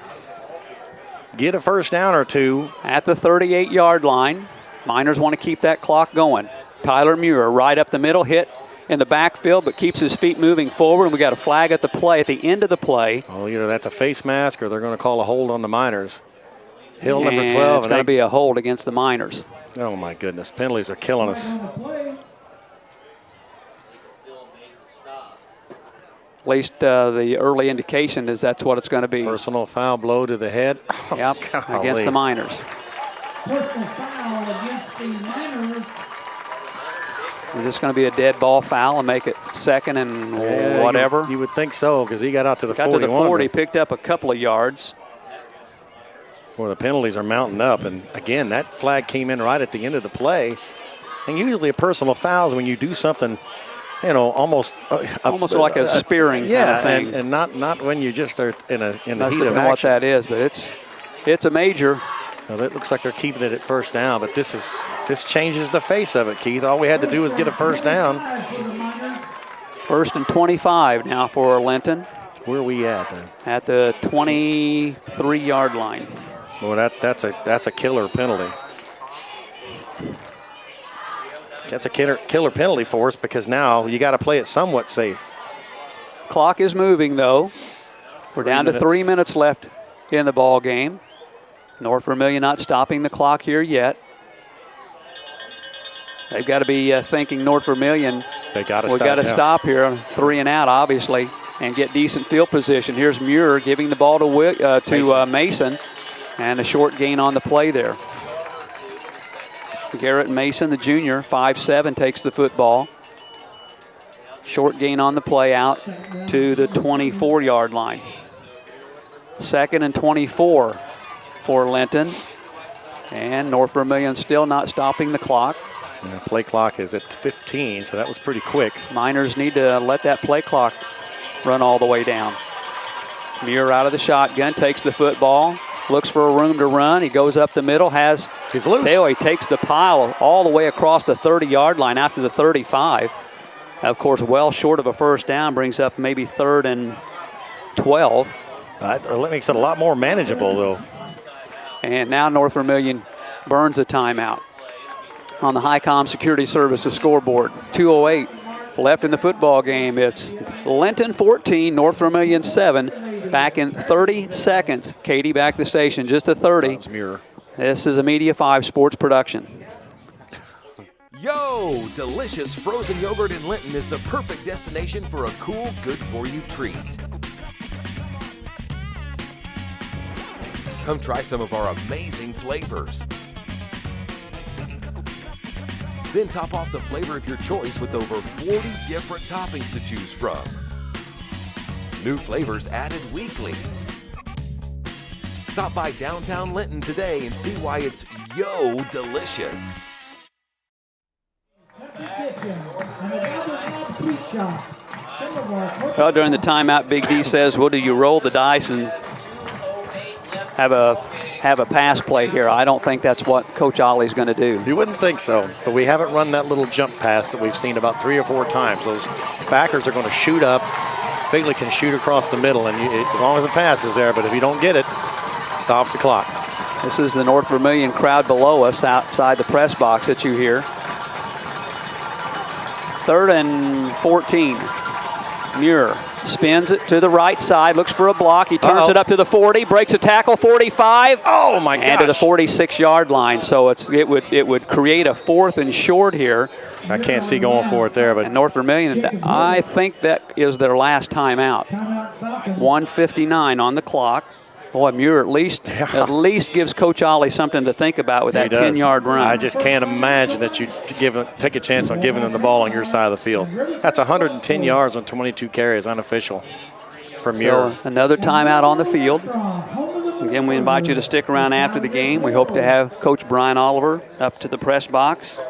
get a first down or two. At the 38-yard line, Miners want to keep that clock going. Tyler Muir right up the middle, hit in the backfield, but keeps his feet moving forward, and we got a flag at the play, at the end of the play. Well, either that's a face mask or they're going to call a hold on the Miners. Hill, number And 12. it's going to be a hold against the Miners. Oh, my goodness. Penalties are killing us. At least the early indication is that's what it's going to be. Personal foul, blow to the head. Oh, yep, golly. against the Miners. Personal foul against the Miners. Is this going to be a dead ball foul and make it 2nd and whatever? You would think so, because he got out to the 41. Got to the 40, picked up a couple of yards. Well, the penalties are mounting up, and again, that flag came in right at the end of the play. And usually a personal foul is when you do something, you know, almost like a spearing kind of thing. and not when you just are in the heat of action. What that is, but it's a major. Well, it looks like they're keeping it at first down, but this changes the face of it, Keith. All we had to do was get a first down. 1st and 25 now for Linton. Where are we at then? At the 23-yard line. Well, that's a killer penalty. That's a killer penalty for us because now you got to play it somewhat safe. Clock is moving, though. We're down to 3 minutes left in the ball game. North Vermillion not stopping the clock here yet. They've got to be thinking North Vermillion. They got to stop. We got to stop here, 3 and out, obviously, and get decent field position. Here's Muir giving the ball to Mason, and a short gain on the play there. Garrett Mason, the junior, 5'7", takes the football. Short gain on the play out to the 24-yard line. 2nd and 24 for Linton. And North Vermillion still not stopping the clock. Yeah, play clock is at 15, so that was pretty quick. Miners need to let that play clock run all the way down. Muir out of the shotgun, takes the football, looks for a room to run. He goes up the middle, he's loose. He takes the pile all the way across the 30-yard line out to the 35. Of course, well short of a first down, brings up maybe 3rd and 12. That makes it a lot more manageable, though. And now North Vermillion burns a timeout on the Highcom Security Services scoreboard. 2:08 left in the football game. It's Linton 14, North Vermillion 7. Back in 30 seconds. Katie, back to the station, just a 30. This is a Media 5 sports production. Yo! Delicious frozen yogurt in Linton is the perfect destination for a cool, good-for-you treat. Come try some of our amazing flavors. Then top off the flavor of your choice with over 40 different toppings to choose from. New flavors added weekly. Stop by downtown Linton today and see why it's yo delicious. Well, during the timeout, Big D says, well, do you roll the dice and have a pass play here? I don't think that's what Coach Ollie's going to do. You wouldn't think so, but we haven't run that little jump pass that we've seen about 3 or 4 times. Those backers are going to shoot up. Figley can shoot across the middle, and as long as the pass is there, but if you don't get it, it stops the clock. This is the North Vermillion crowd below us outside the press box that you hear. 3rd and 14. Muir spins it to the right side, looks for a block. He turns it up to the 40, breaks a tackle, 45. Oh my gosh! And to the 46-yard line. So it would create a 4th and short here. I can't see going for it there, but and North Vermillion, I think that is their last timeout. 1:59 on the clock. Boy, Muir at least gives Coach Ollie something to think about with that 10-yard run. I just can't imagine that you take a chance on giving them the ball on your side of the field. That's 110 yards on 22 carries, unofficial from Muir. So another timeout on the field. Again, we invite you to stick around after the game. We hope to have Coach Brian Oliver up to the press box.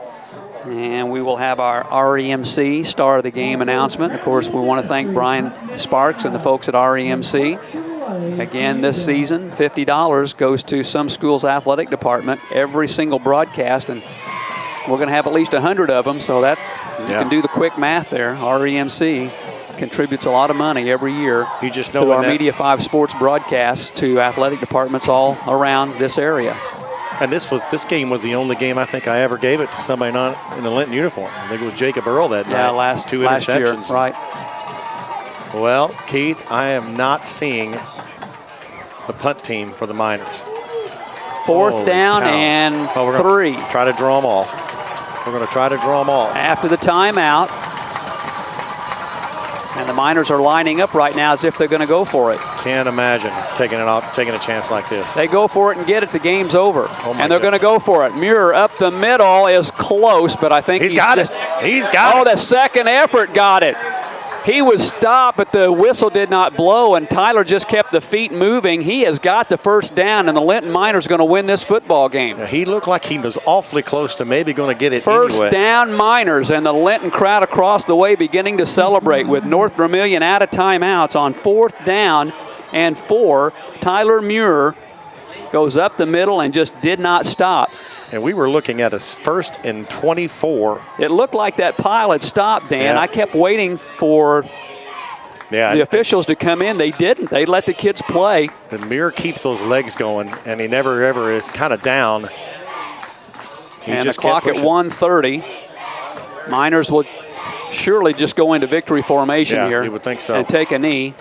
And we will have our REMC Star of the Game announcement. Of course, we want to thank Brian Sparks and the folks at REMC. Again, this season, $50 goes to some school's athletic department, every single broadcast, and we're going to have at least 100 of them, so that you can do the quick math there. REMC contributes a lot of money every year to our Media 5 sports broadcasts to athletic departments all around this area. And this game was the only game I think I ever gave it to somebody not in a Linton uniform. I think it was Jacob Earl that night. Yeah, last 2 interceptions. Year, right. Well, Keith, I am not seeing the punt team for the Miners. 4th down and 3. Try to draw them off. We're going to try to draw them off. After the timeout. And the Miners are lining up right now as if they're going to go for it. Can't imagine taking a chance like this. They go for it and get it, the game's over. And they're going to go for it. Muir up the middle is close, but I think he's got it. He's got it. Oh, the second effort got it. He was stopped, but the whistle did not blow, and Tyler just kept the feet moving. He has got the first down, and the Linton Miners going to win this football game. Yeah, he looked like he was awfully close to maybe going to get it First anyway. down Miners, and the Linton crowd across the way beginning to celebrate with North Vermillion out of timeouts on 4th down and 4. Tyler Muir goes up the middle and just did not stop. And we were looking at a 1st and 24. It looked like that pile had stopped, Dan. I kept waiting for the officials to come in. They didn't. They let the kids play. The Muir keeps those legs going, and he never ever is kind of down. And the clock at 1:30. Miners will surely just go into victory formation Yeah, here. you would think so. And take a knee.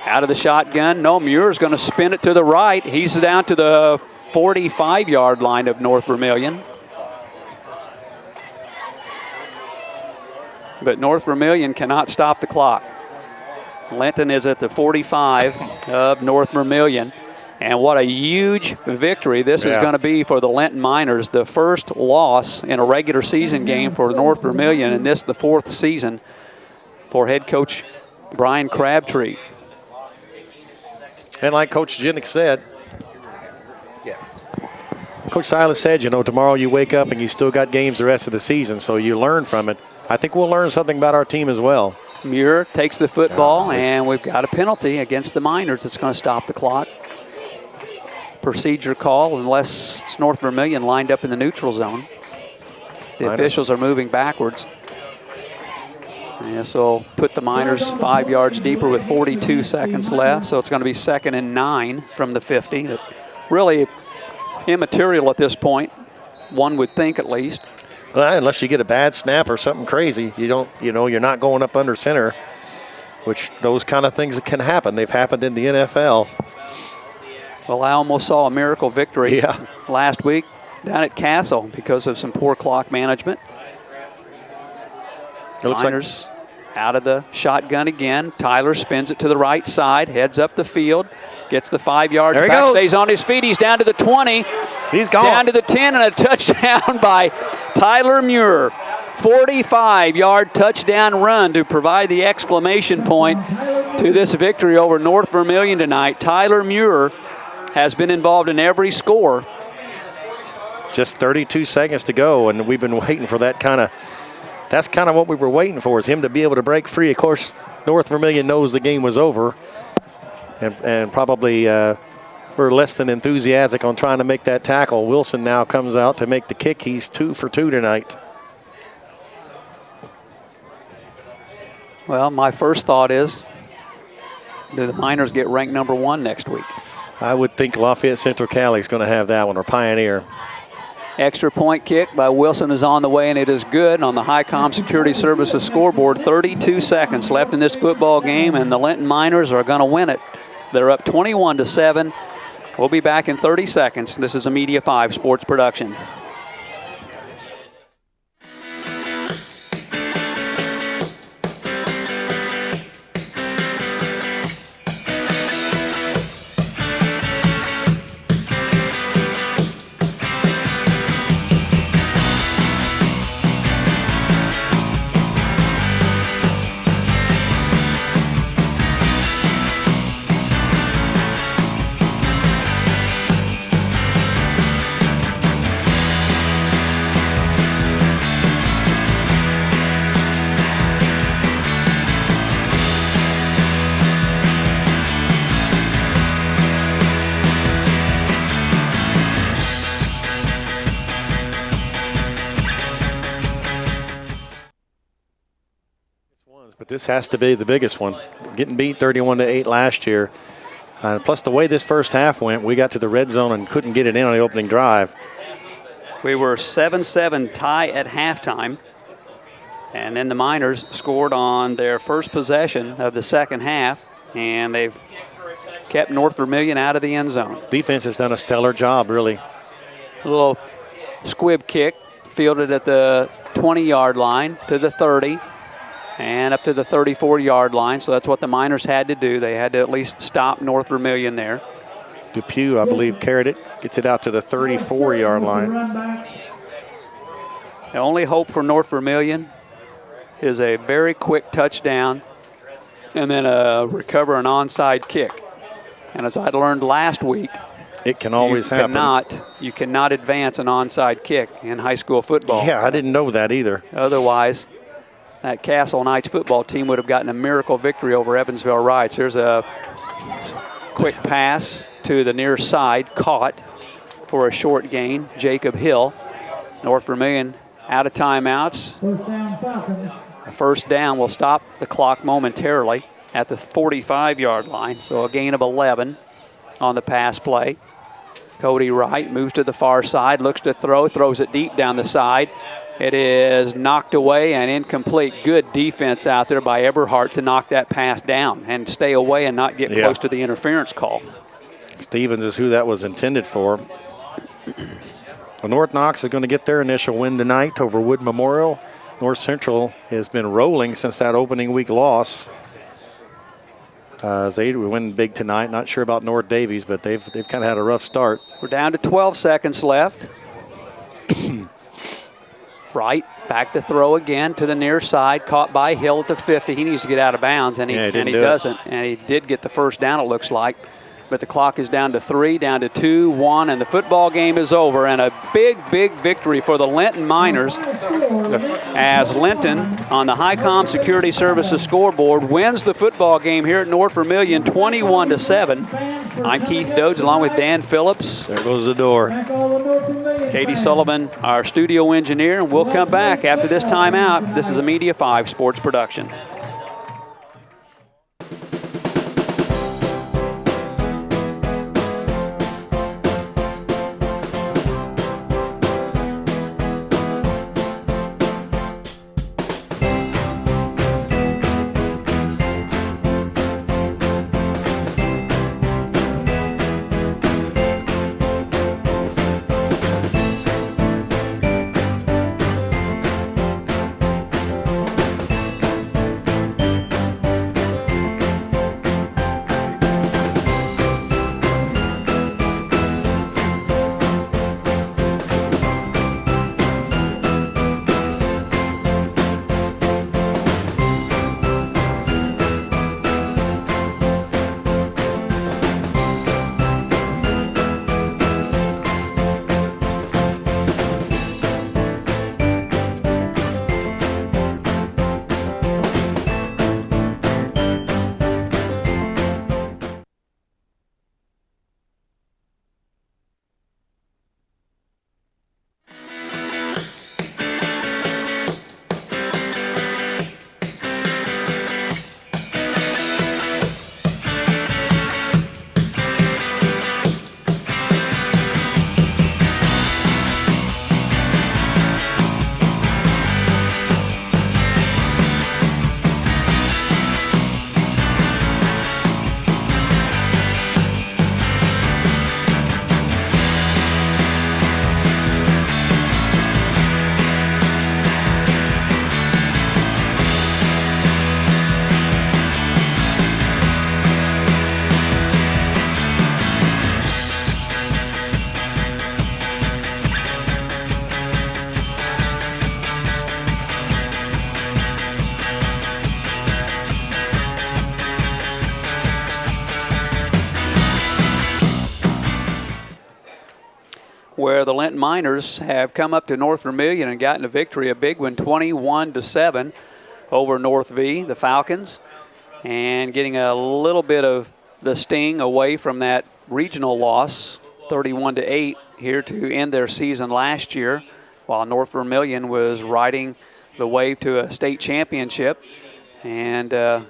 Out of the shotgun. No, Muir's going to spin it to the right. He's down to the 45-yard line of North Vermillion. But North Vermillion cannot stop the clock. Linton is at the 45 of North Vermillion. And what a huge victory this is going to be for the Linton Miners. The first loss in a regular season game for North Vermillion, and this the 4th season for head coach Brian Crabtree. And like Coach Jenick said, Coach Silas said, you know, tomorrow you wake up and you still got games the rest of the season, so you learn from it. I think we'll learn something about our team as well. Muir takes the football, and we've got a penalty against the Miners that's going to stop the clock. Procedure call unless it's North Vermillion lined up in the neutral zone. The officials are moving backwards. And so put the Miners 5 yards deeper with 42 seconds left. So it's going to be 2nd and 9 from the 50. Really immaterial at this point, one would think at least. Well, unless you get a bad snap or something crazy, you're not going up under center, which those kind of things that can happen. They've happened in the NFL. Well, I almost saw a miracle victory last week down at Castle because of some poor clock management. It looks Miners out of the shotgun again. Tyler spins it to the right side, heads up the field, gets the 5 yards there he back, goes. stays on his feet. He's down to the 20. He's gone. Down to the 10 and a touchdown by Tyler Muir. 45-yard touchdown run to provide the exclamation point to this victory over North Vermillion tonight. Tyler Muir has been involved in every score. Just 32 seconds to go, and we've been waiting for that that's kind of what we were waiting for, is him to be able to break free. Of course, North Vermillion knows the game was over, and probably were less than enthusiastic on trying to make that tackle. Wilson now comes out to make the kick. He's 2 for 2 tonight. Well, my first thought is, do the Miners get ranked number 1 next week? I would think Lafayette Central Cali is going to have that one, or Pioneer. Extra point kick by Wilson is on the way, and it is good on the Highcom Security Services scoreboard. 32 seconds left in this football game, and the Linton Miners are going to win it. They're up 21-7. We'll be back in 30 seconds. This is a Media 5 Sports production. But this has to be the biggest one. Getting beat 31-8 last year. Plus the way this first half went, we got to the red zone and couldn't get it in on the opening drive. We were 7-7 tie at halftime. And then the Miners scored on their first possession of the second half, and they've kept North Vermillion out of the end zone. Defense has done a stellar job, really. A little squib kick, fielded at the 20-yard line to the 30 and up to the 34-yard line. So that's what the Miners had to do. They had to at least stop North Vermillion there. Depew, I believe, carried it, gets it out to the 34-yard line. The only hope for North Vermillion is a very quick touchdown and then recover an onside kick. And as I learned last week, it can always happen. You cannot advance an onside kick in high school football. Yeah, I didn't know that either. Otherwise, that Castle Knights football team would have gotten a miracle victory over Evansville Rights. Here's a quick pass to the near side, caught for a short gain. Jacob Hill. North Vermillion out of timeouts. First down, Falcons. A first down will stop the clock momentarily at the 45-yard line. So a gain of 11 on the pass play. Cody Wright moves to the far side, looks to throw, throws it deep down the side. It is knocked away and incomplete. Good defense out there by Eberhardt to knock that pass down and stay away and not get close to the interference call. Stevens is who that was intended for. Well, North Knox is going to get their initial win tonight over Wood Memorial. North Central has been rolling since that opening week loss. They win big tonight. Not sure about North Davies, but they've kind of had a rough start. We're down to 12 seconds left. Wright back to throw again to the near side, caught by Hill at the 50. He needs to get out of bounds, and he doesn't. And he did get the first down, it looks like. But the clock is down to 3, down to 2, 1, and the football game is over. And a big, big victory for the Linton Miners as Linton on the Highcom Security Services scoreboard wins the football game here at North Vermillion 21-7. I'm Keith Doades along with Dan Phillips. There goes the door. Katie Sullivan, our studio engineer, and we'll come back after this timeout. This is a Media 5 sports production. Where the Linton Miners have come up to North Vermillion and gotten a victory, a big one, 21-7 over North V, the Falcons, and getting a little bit of the sting away from that regional loss, 31-8 here to end their season last year, while North Vermillion was riding the wave to a state championship. And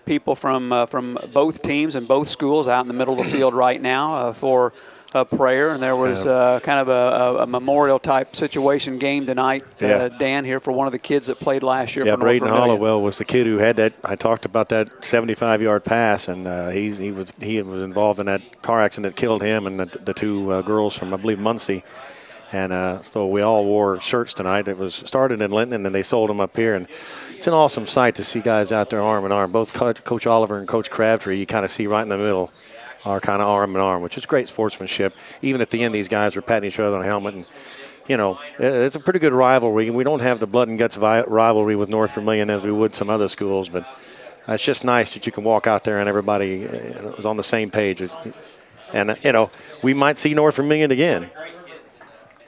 people from both teams and both schools out in the middle of the field right now for a prayer, and there was kind of a memorial type situation game tonight. Dan here for one of the kids that played last year. Yeah, for North Braden Vermillion. Hollowell was the kid who had that. I talked about that 75-yard pass, and he was involved in that car accident that killed him and the two girls from, I believe, Muncie. And so we all wore shirts tonight. It was started in Linton, and then they sold them up here. And it's an awesome sight to see guys out there arm in arm. Both Coach Oliver and Coach Crabtree, you kind of see right in the middle, are kind of arm in arm, which is great sportsmanship. Even at the end, these guys were patting each other on the helmet. And, you know, it's a pretty good rivalry. We don't have the blood and guts rivalry with North Vermillion as we would some other schools, but it's just nice that you can walk out there and everybody is on the same page. And, you know, we might see North Vermillion again.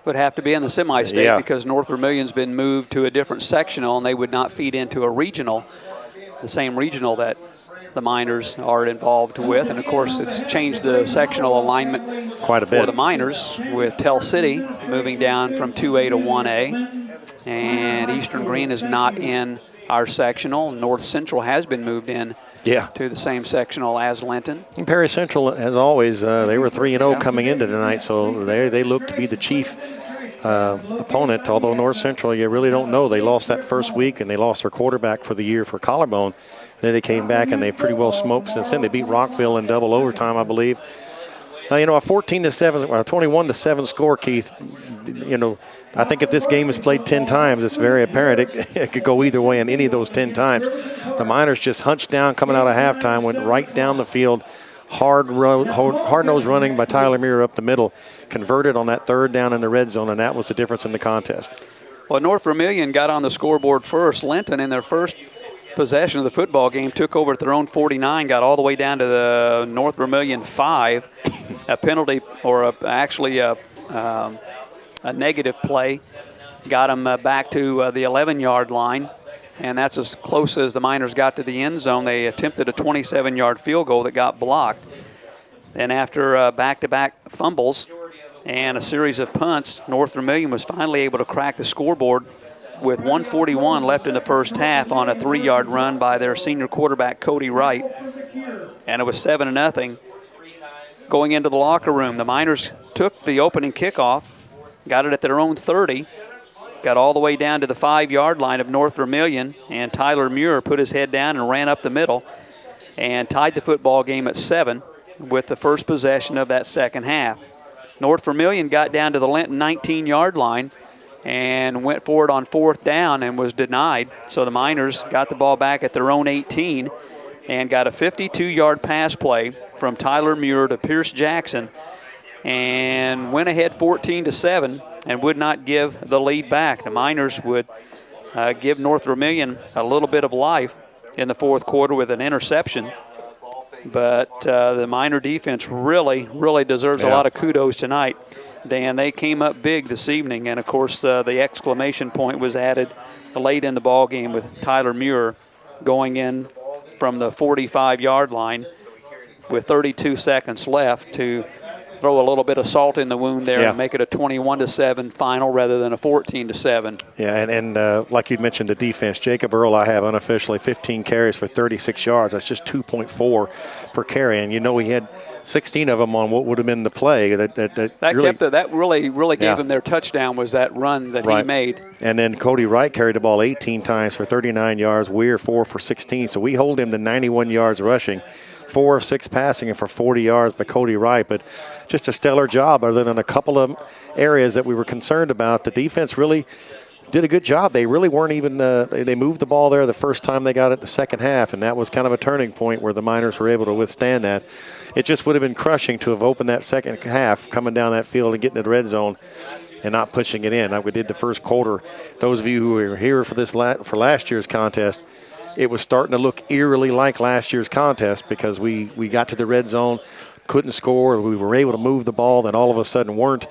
Would have to be in the semi-state because North Vermillion's been moved to a different sectional, and they would not feed into a regional, the same regional that the Miners are involved with. And of course, it's changed the sectional alignment quite a bit for the Miners, with Tell City moving down from 2A to 1A, and Eastern Green is not in our sectional. North Central has been moved in to the same sectional as Linton. And Perry Central, as always, they were 3-0 coming into tonight, so they look to be the chief opponent, although North Central, you really don't know. They lost that first week, and they lost their quarterback for the year for collarbone. Then they came back, and they pretty well smoked since then. They beat Rockville in double overtime, I believe. A 14-7, or 21-7 score, Keith, I think if this game is played 10 times, it's very apparent it could go either way in any of those 10 times. The Miners just hunched down coming out of halftime, went right down the field, hard-nosed running by Tyler Muir up the middle, converted on that third down in the red zone, and that was the difference in the contest. Well, North Vermillion got on the scoreboard first. Linton, in their first possession of the football game, took over at their own 49, got all the way down to the North Vermillion 5. A penalty, or a negative play, got them back to the 11-yard line, and that's as close as the Miners got to the end zone. They attempted a 27-yard field goal that got blocked. Then after back-to-back fumbles and a series of punts, North Vermillion was finally able to crack the scoreboard with 1:41 left in the first half on a 3-yard run by their senior quarterback, Cody Wright, and it was 7-0. Going into the locker room, the Miners took the opening kickoff, got it at their own 30, got all the way down to the 5-yard line of North Vermillion, and Tyler Muir put his head down and ran up the middle and tied the football game at 7 with the first possession of that second half. North Vermillion got down to the Linton 19-yard line and went forward on 4th down and was denied. So the Miners got the ball back at their own 18 and got a 52-yard pass play from Tyler Muir to Pierce Jackson and went ahead 14-7 and would not give the lead back. The Miners would give North Vermillion a little bit of life in the fourth quarter with an interception. But the Miner defense really deserves a lot of kudos tonight. Dan, they came up big this evening, and, of course, the exclamation point was added late in the ball game with Tyler Muir going in from the 45-yard line with 32 seconds left to throw a little bit of salt in the wound there and make it a 21-7 final rather than a 14-7. Yeah, and like you mentioned, the defense, Jacob Earl, I have unofficially 15 carries for 36 yards. That's just 2.4 per carry, and he had 16 of them on what would have been the play. That really gave him their touchdown, was that run that he made. And then Cody Wright carried the ball 18 times for 39 yards. Weir 4 for 16. So we hold him to 91 yards rushing, 4 of 6 passing, and for 40 yards by Cody Wright. But just a stellar job other than a couple of areas that we were concerned about. The defense really did a good job. They really weren't even they moved the ball there the first time they got it the second half, and that was kind of a turning point where the Miners were able to withstand that. It just would have been crushing to have opened that second half, coming down that field and getting to the red zone and not pushing it in like we did the first quarter. Those of you who were here for last year's contest, it was starting to look eerily like last year's contest because we got to the red zone, couldn't score. We were able to move the ball, then all of a sudden weren't.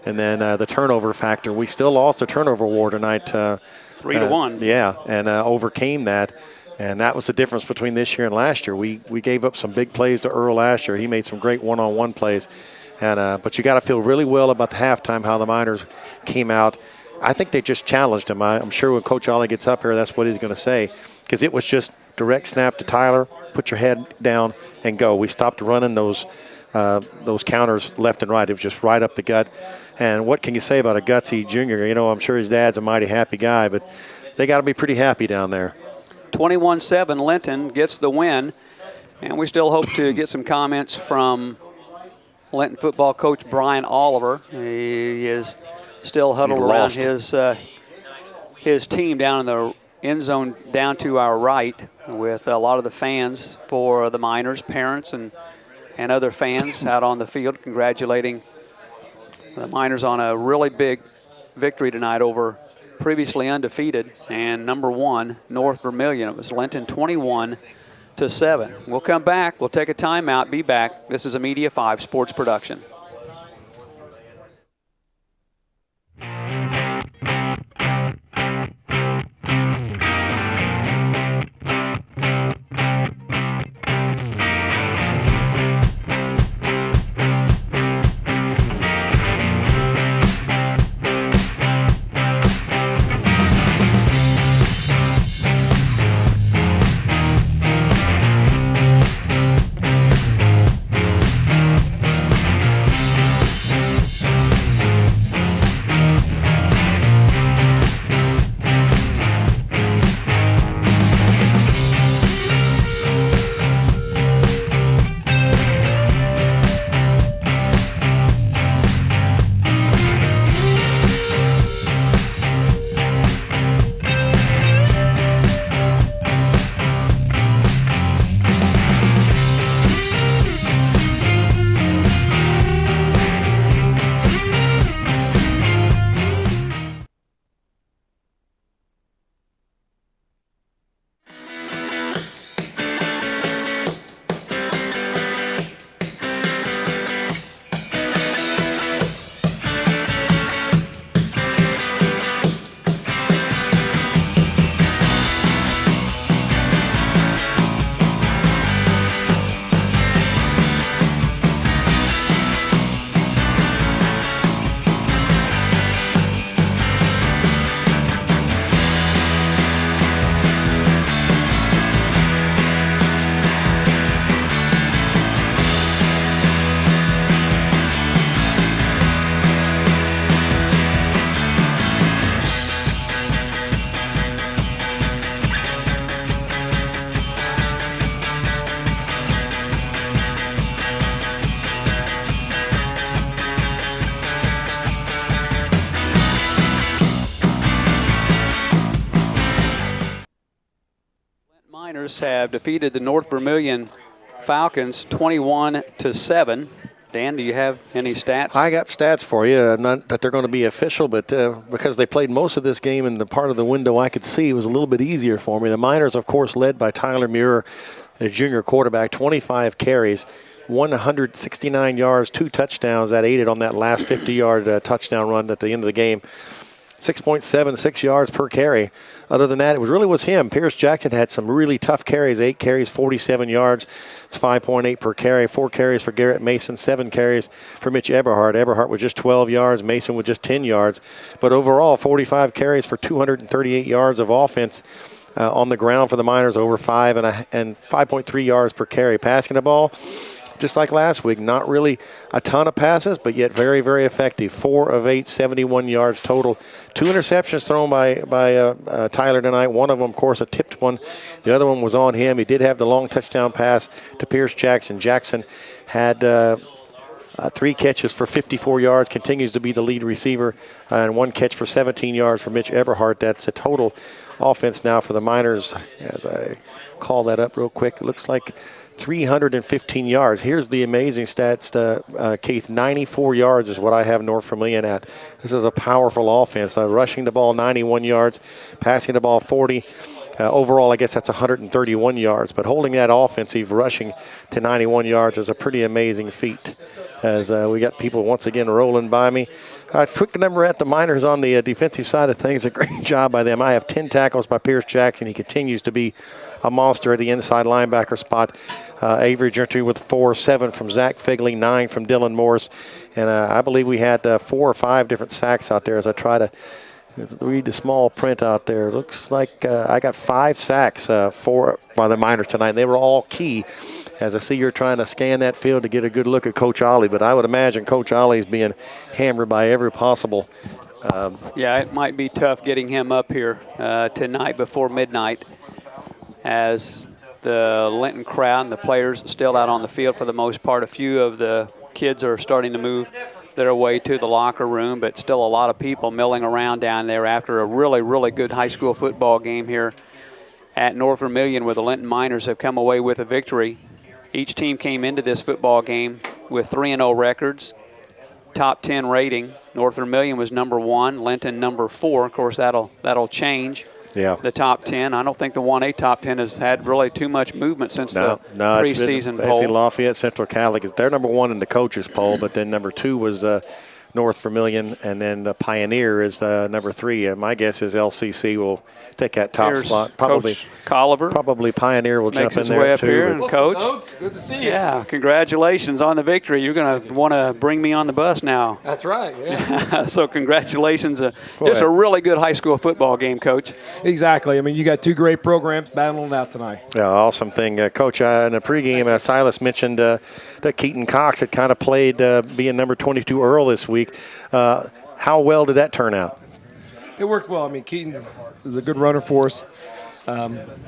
And then the turnover factor. We still lost the turnover war tonight. 3-1. And overcame that. And that was the difference between this year and last year. We gave up some big plays to Earl last year. He made some great one-on-one plays. And but you got to feel really well about the halftime, how the Miners came out. I think they just challenged him. I'm sure when Coach Ollie gets up here, that's what he's going to say, because it was just direct snap to Tyler, put your head down, and go. We stopped running those counters left and right. It was just right up the gut. And what can you say about a gutsy junior? I'm sure his dad's a mighty happy guy, but they got to be pretty happy down there. 21-7, Linton gets the win, and we still hope to get some comments from Linton football coach Brian Oliver. He is still huddled around his team down in the end zone down to our right with a lot of the fans for the Miners, parents and other fans out on the field congratulating the Miners on a really big victory tonight over previously undefeated and number 1 North Vermillion. It was Linton 21-7. We'll come back. We'll take a timeout. Be back. This is a Media 5 Sports Production. Miners have defeated the North Vermillion Falcons 21-7. Dan, do you have any stats? I got stats for you. Not that they're going to be official, but because they played most of this game in the part of the window I could see, it was a little bit easier for me. The Miners, of course, led by Tyler Muir, a junior quarterback, 25 carries, 169 yards, 2 touchdowns. That aided on that last 50-yard touchdown run at the end of the game. 6.76 yards per carry. Other than that, it was him. Pierce Jackson had some really tough carries, 8 carries, 47 yards. It's 5.8 per carry. 4 carries for Garrett Mason, 7 carries for Mitch Eberhardt. Eberhardt with just 12 yards, Mason with just 10 yards. But overall, 45 carries for 238 yards of offense on the ground for the Miners, over 5 and 5.3 yards per carry. Passing the ball, just like last week, not really a ton of passes, but yet very, very effective. 4 of 8, 71 yards total. 2 interceptions thrown by Tyler tonight. One of them, of course, a tipped one. The other one was on him. He did have the long touchdown pass to Pierce Jackson. Jackson had 3 catches for 54 yards, continues to be the lead receiver, and 1 catch for 17 yards for Mitch Eberhardt. That's a total offense now for the Miners. As I call that up real quick, it looks like 315 yards. Here's the amazing stats, Keith. 94 yards is what I have North Vermillion at. This is a powerful offense. Rushing the ball 91 yards, passing the ball 40. Overall, I guess that's 131 yards. But holding that offensive rushing to 91 yards is a pretty amazing feat. As we got people once again rolling by me. Quick number at the Miners on the defensive side of things. A great job by them. I have 10 tackles by Pierce Jackson. He continues to be a monster at the inside linebacker spot. Avery Gentry with 4, 7 from Zach Figley, 9 from Dylan Morris. And I believe we had 4 or 5 different sacks out there as I try to read the small print out there. Looks like I got 5 sacks by the Miners tonight. And they were all key. As I see you're trying to scan that field to get a good look at Coach Ollie, but I would imagine Coach Ollie is being hammered by every possible. Yeah, it might be tough getting him up here tonight before midnight, as the Linton crowd and the players are still out on the field for the most part. A few of the kids are starting to move their way to the locker room, but still a lot of people milling around down there after a really, really good high school football game here at North Vermillion, where the Linton Miners have come away with a victory. Each team came into this football game with 3-0 records, top 10 rating. North Vermillion was number 1, Linton number 4. Of course, that'll change. Yeah. The top 10. I don't think the 1A top 10 has had really too much movement since the preseason poll. It's Lafayette Central Catholic. They're number 1 in the coaches poll, but then number 2 was North Vermillion, and then the Pioneer is number 3. My guess is LCC will take that top spot. Probably Coach Colliver. Probably Pioneer will jump in there way up too. Here, and Coach, good to see you. Yeah, congratulations on the victory. You're going to want to bring me on the bus now. That's right. Yeah. So congratulations. Just a really good high school football game, Coach. Exactly. I mean, you got 2 great programs battling out tonight. Yeah, awesome thing. Coach, in the pregame, Silas mentioned that Keaton Cox had kind of played being number 22 Earl this week. How well did that turn out? It worked well. I mean, Keaton is a good runner for us.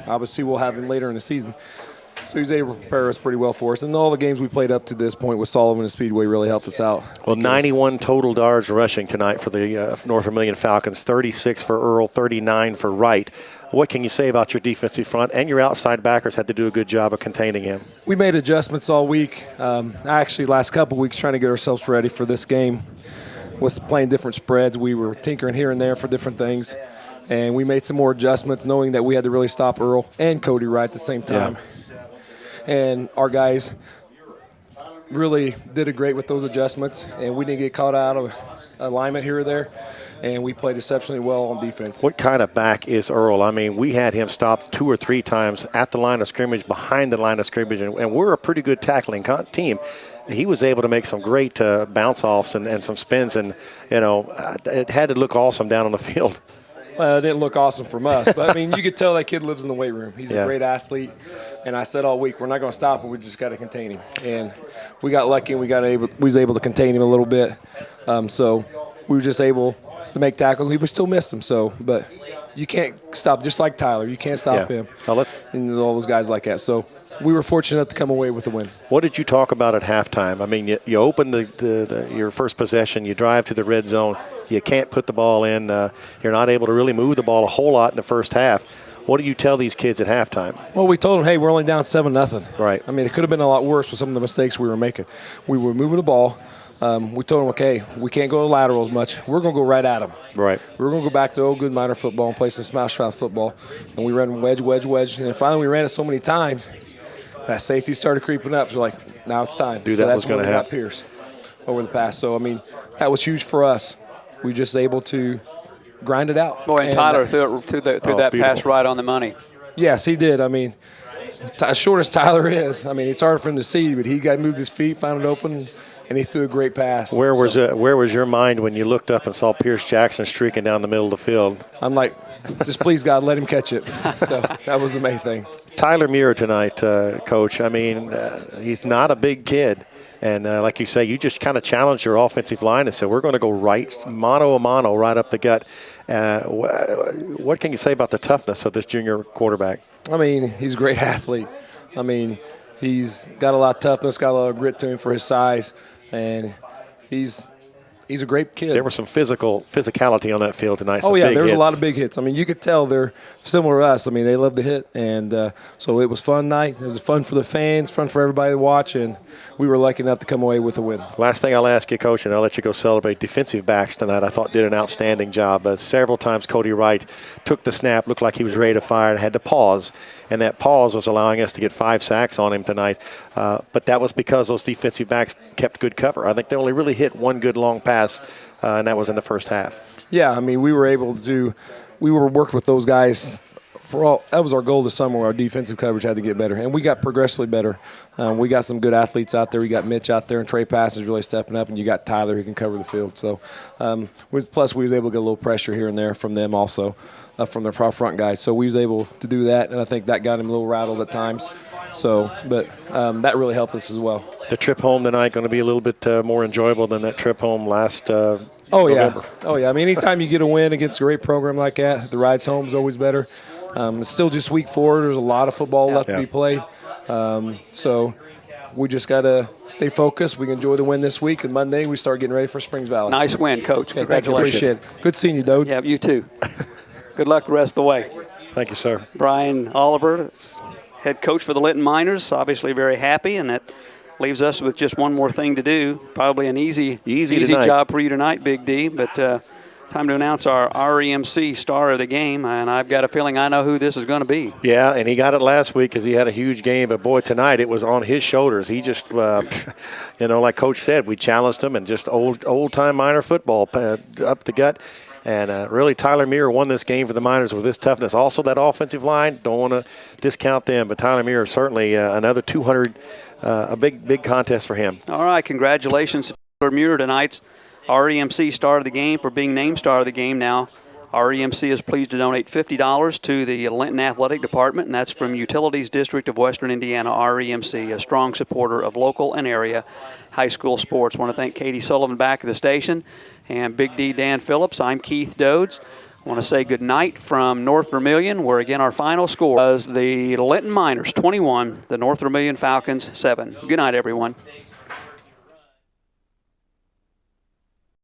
Obviously, we'll have him later in the season. So he's able to prepare us pretty well for us. And all the games we played up to this point with Sullivan and Speedway really helped us out. Well, 91 total yards rushing tonight for the North Vermillion Falcons, 36 for Earl, 39 for Wright. What can you say about your defensive front? And your outside backers had to do a good job of containing him. We made adjustments all week. Actually, last couple weeks trying to get ourselves ready for this game. With playing different spreads, we were tinkering here and there for different things. And we made some more adjustments, knowing that we had to really stop Earl and Cody Wright at the same time. Yeah. And our guys really did it great with those adjustments, and we didn't get caught out of alignment here or there, and we played exceptionally well on defense. What kind of back is Earl? I mean, we had him stopped 2 or 3 times at the line of scrimmage, behind the line of scrimmage, and we're a pretty good tackling team. He was able to make some great bounce-offs and some spins, and, it had to look awesome down on the field. Well, it didn't look awesome from us, but, I mean, you could tell that kid lives in the weight room. He's a great athlete, and I said all week, we're not going to stop him. We just got to contain him. And we got lucky, and we was able to contain him a little bit. So we were just able to make tackles. We still missed him, but you can't stop, just like Tyler. You can't stop him and all those guys like that. So we were fortunate to come away with a win. What did you talk about at halftime? I mean, you open your first possession, you drive to the red zone. You can't put the ball in. You're not able to really move the ball a whole lot in the first half. What do you tell these kids at halftime? Well, we told them, hey, we're only down 7-0. Right. I mean, it could have been a lot worse with some of the mistakes we were making. We were moving the ball. We told them, okay, we can't go to lateral as much. We're going to go right at them. Right. We're going to go back to old good minor football and play some smash mouth football. And we ran wedge, wedge, wedge. And finally we ran it so many times that safety started creeping up. So, like, now it's time. Dude, so that was that's when going to we got happen. Pierce over the pass. So, I mean, that was huge for us. We just able to grind it out. Boy, and Tyler threw that beautiful. pass right on the money. Yes, he did. I mean, as short as Tyler is, I mean, it's hard for him to see, but he moved his feet, found it open, and he threw a great pass. Where was your mind when you looked up and saw Pierce Jackson streaking down the middle of the field? I'm like, just please, God, let him catch it. So that was the main thing. Tyler Muir tonight, Coach. I mean, he's not a big kid. And like you say, you just kind of challenged your offensive line and said, we're going to go right, mano a mano, right up the gut. What can you say about the toughness of this junior quarterback? I mean, he's a great athlete. I mean, he's got a lot of toughness, got a lot of grit to him for his size, and he's a great kid. There was some physicality on that field tonight. Oh, yeah, there was hits. a lot of big hits. I mean, you could tell they're similar to us. I mean, they love to hit, and so it was a fun night. It was fun for the fans, fun for everybody to watch, and we were lucky enough to come away with a win. Last thing I'll ask you, Coach, and I'll let you go celebrate. Defensive backs tonight, I thought, did an outstanding job. Several times Cody Wright took the snap, looked like he was ready to fire, and had to pause, and that pause was allowing us to get 5 sacks on him tonight. But that was because those defensive backs kept good cover. I think they only really hit one good long pass, and that was in the first half. Yeah, I mean, we worked with those guys. That was our goal this summer. Our defensive coverage had to get better, and we got progressively better. We got some good athletes out there. We got Mitch out there, and Trey Pass is really stepping up, and you got Tyler who can cover the field. So, plus we was able to get a little pressure here and there from them also, from their front guys. So we was able to do that, and I think that got him a little rattled at times. So, but that really helped us as well. The trip home tonight going to be a little bit more enjoyable than that trip home last November. Oh yeah. I mean, anytime you get a win against a great program like that, the rides home is always better. It's still just week 4. There's a lot of football left to be played. So we just got to stay focused. We can enjoy the win this week, and Monday we start getting ready for Springs Valley. Nice win, Coach. Okay, thank you. Congratulations. Appreciate it. Good seeing you, Doades. Yeah, you too. Good luck the rest of the way. Thank you, sir. Brian Oliver, head coach for the Linton Miners, obviously very happy, and that leaves us with just one more thing to do. Probably an easy job for you tonight, Big D, but time to announce our REMC star of the game, and I've got a feeling I know who this is going to be. Yeah, and he got it last week because he had a huge game, but boy, tonight it was on his shoulders. He just, like Coach said, we challenged him and just old-time Miner football up the gut. And really, Tyler Muir won this game for the Miners with his toughness. Also, that offensive line, don't want to discount them, but Tyler Muir certainly another 200, a big contest for him. All right, congratulations to Tyler Muir, tonight's REMC star of the game, for being named star of the game. Now, REMC is pleased to donate $50 to the Linton Athletic Department, and that's from Utilities District of Western Indiana, REMC, a strong supporter of local and area high school sports. I want to thank Katie Sullivan back at the station and Big D Dan Phillips. I'm Keith Doades. I want to say good night from North Vermillion, where again our final score was the Linton Miners 21, the North Vermillion Falcons 7. Good night, everyone.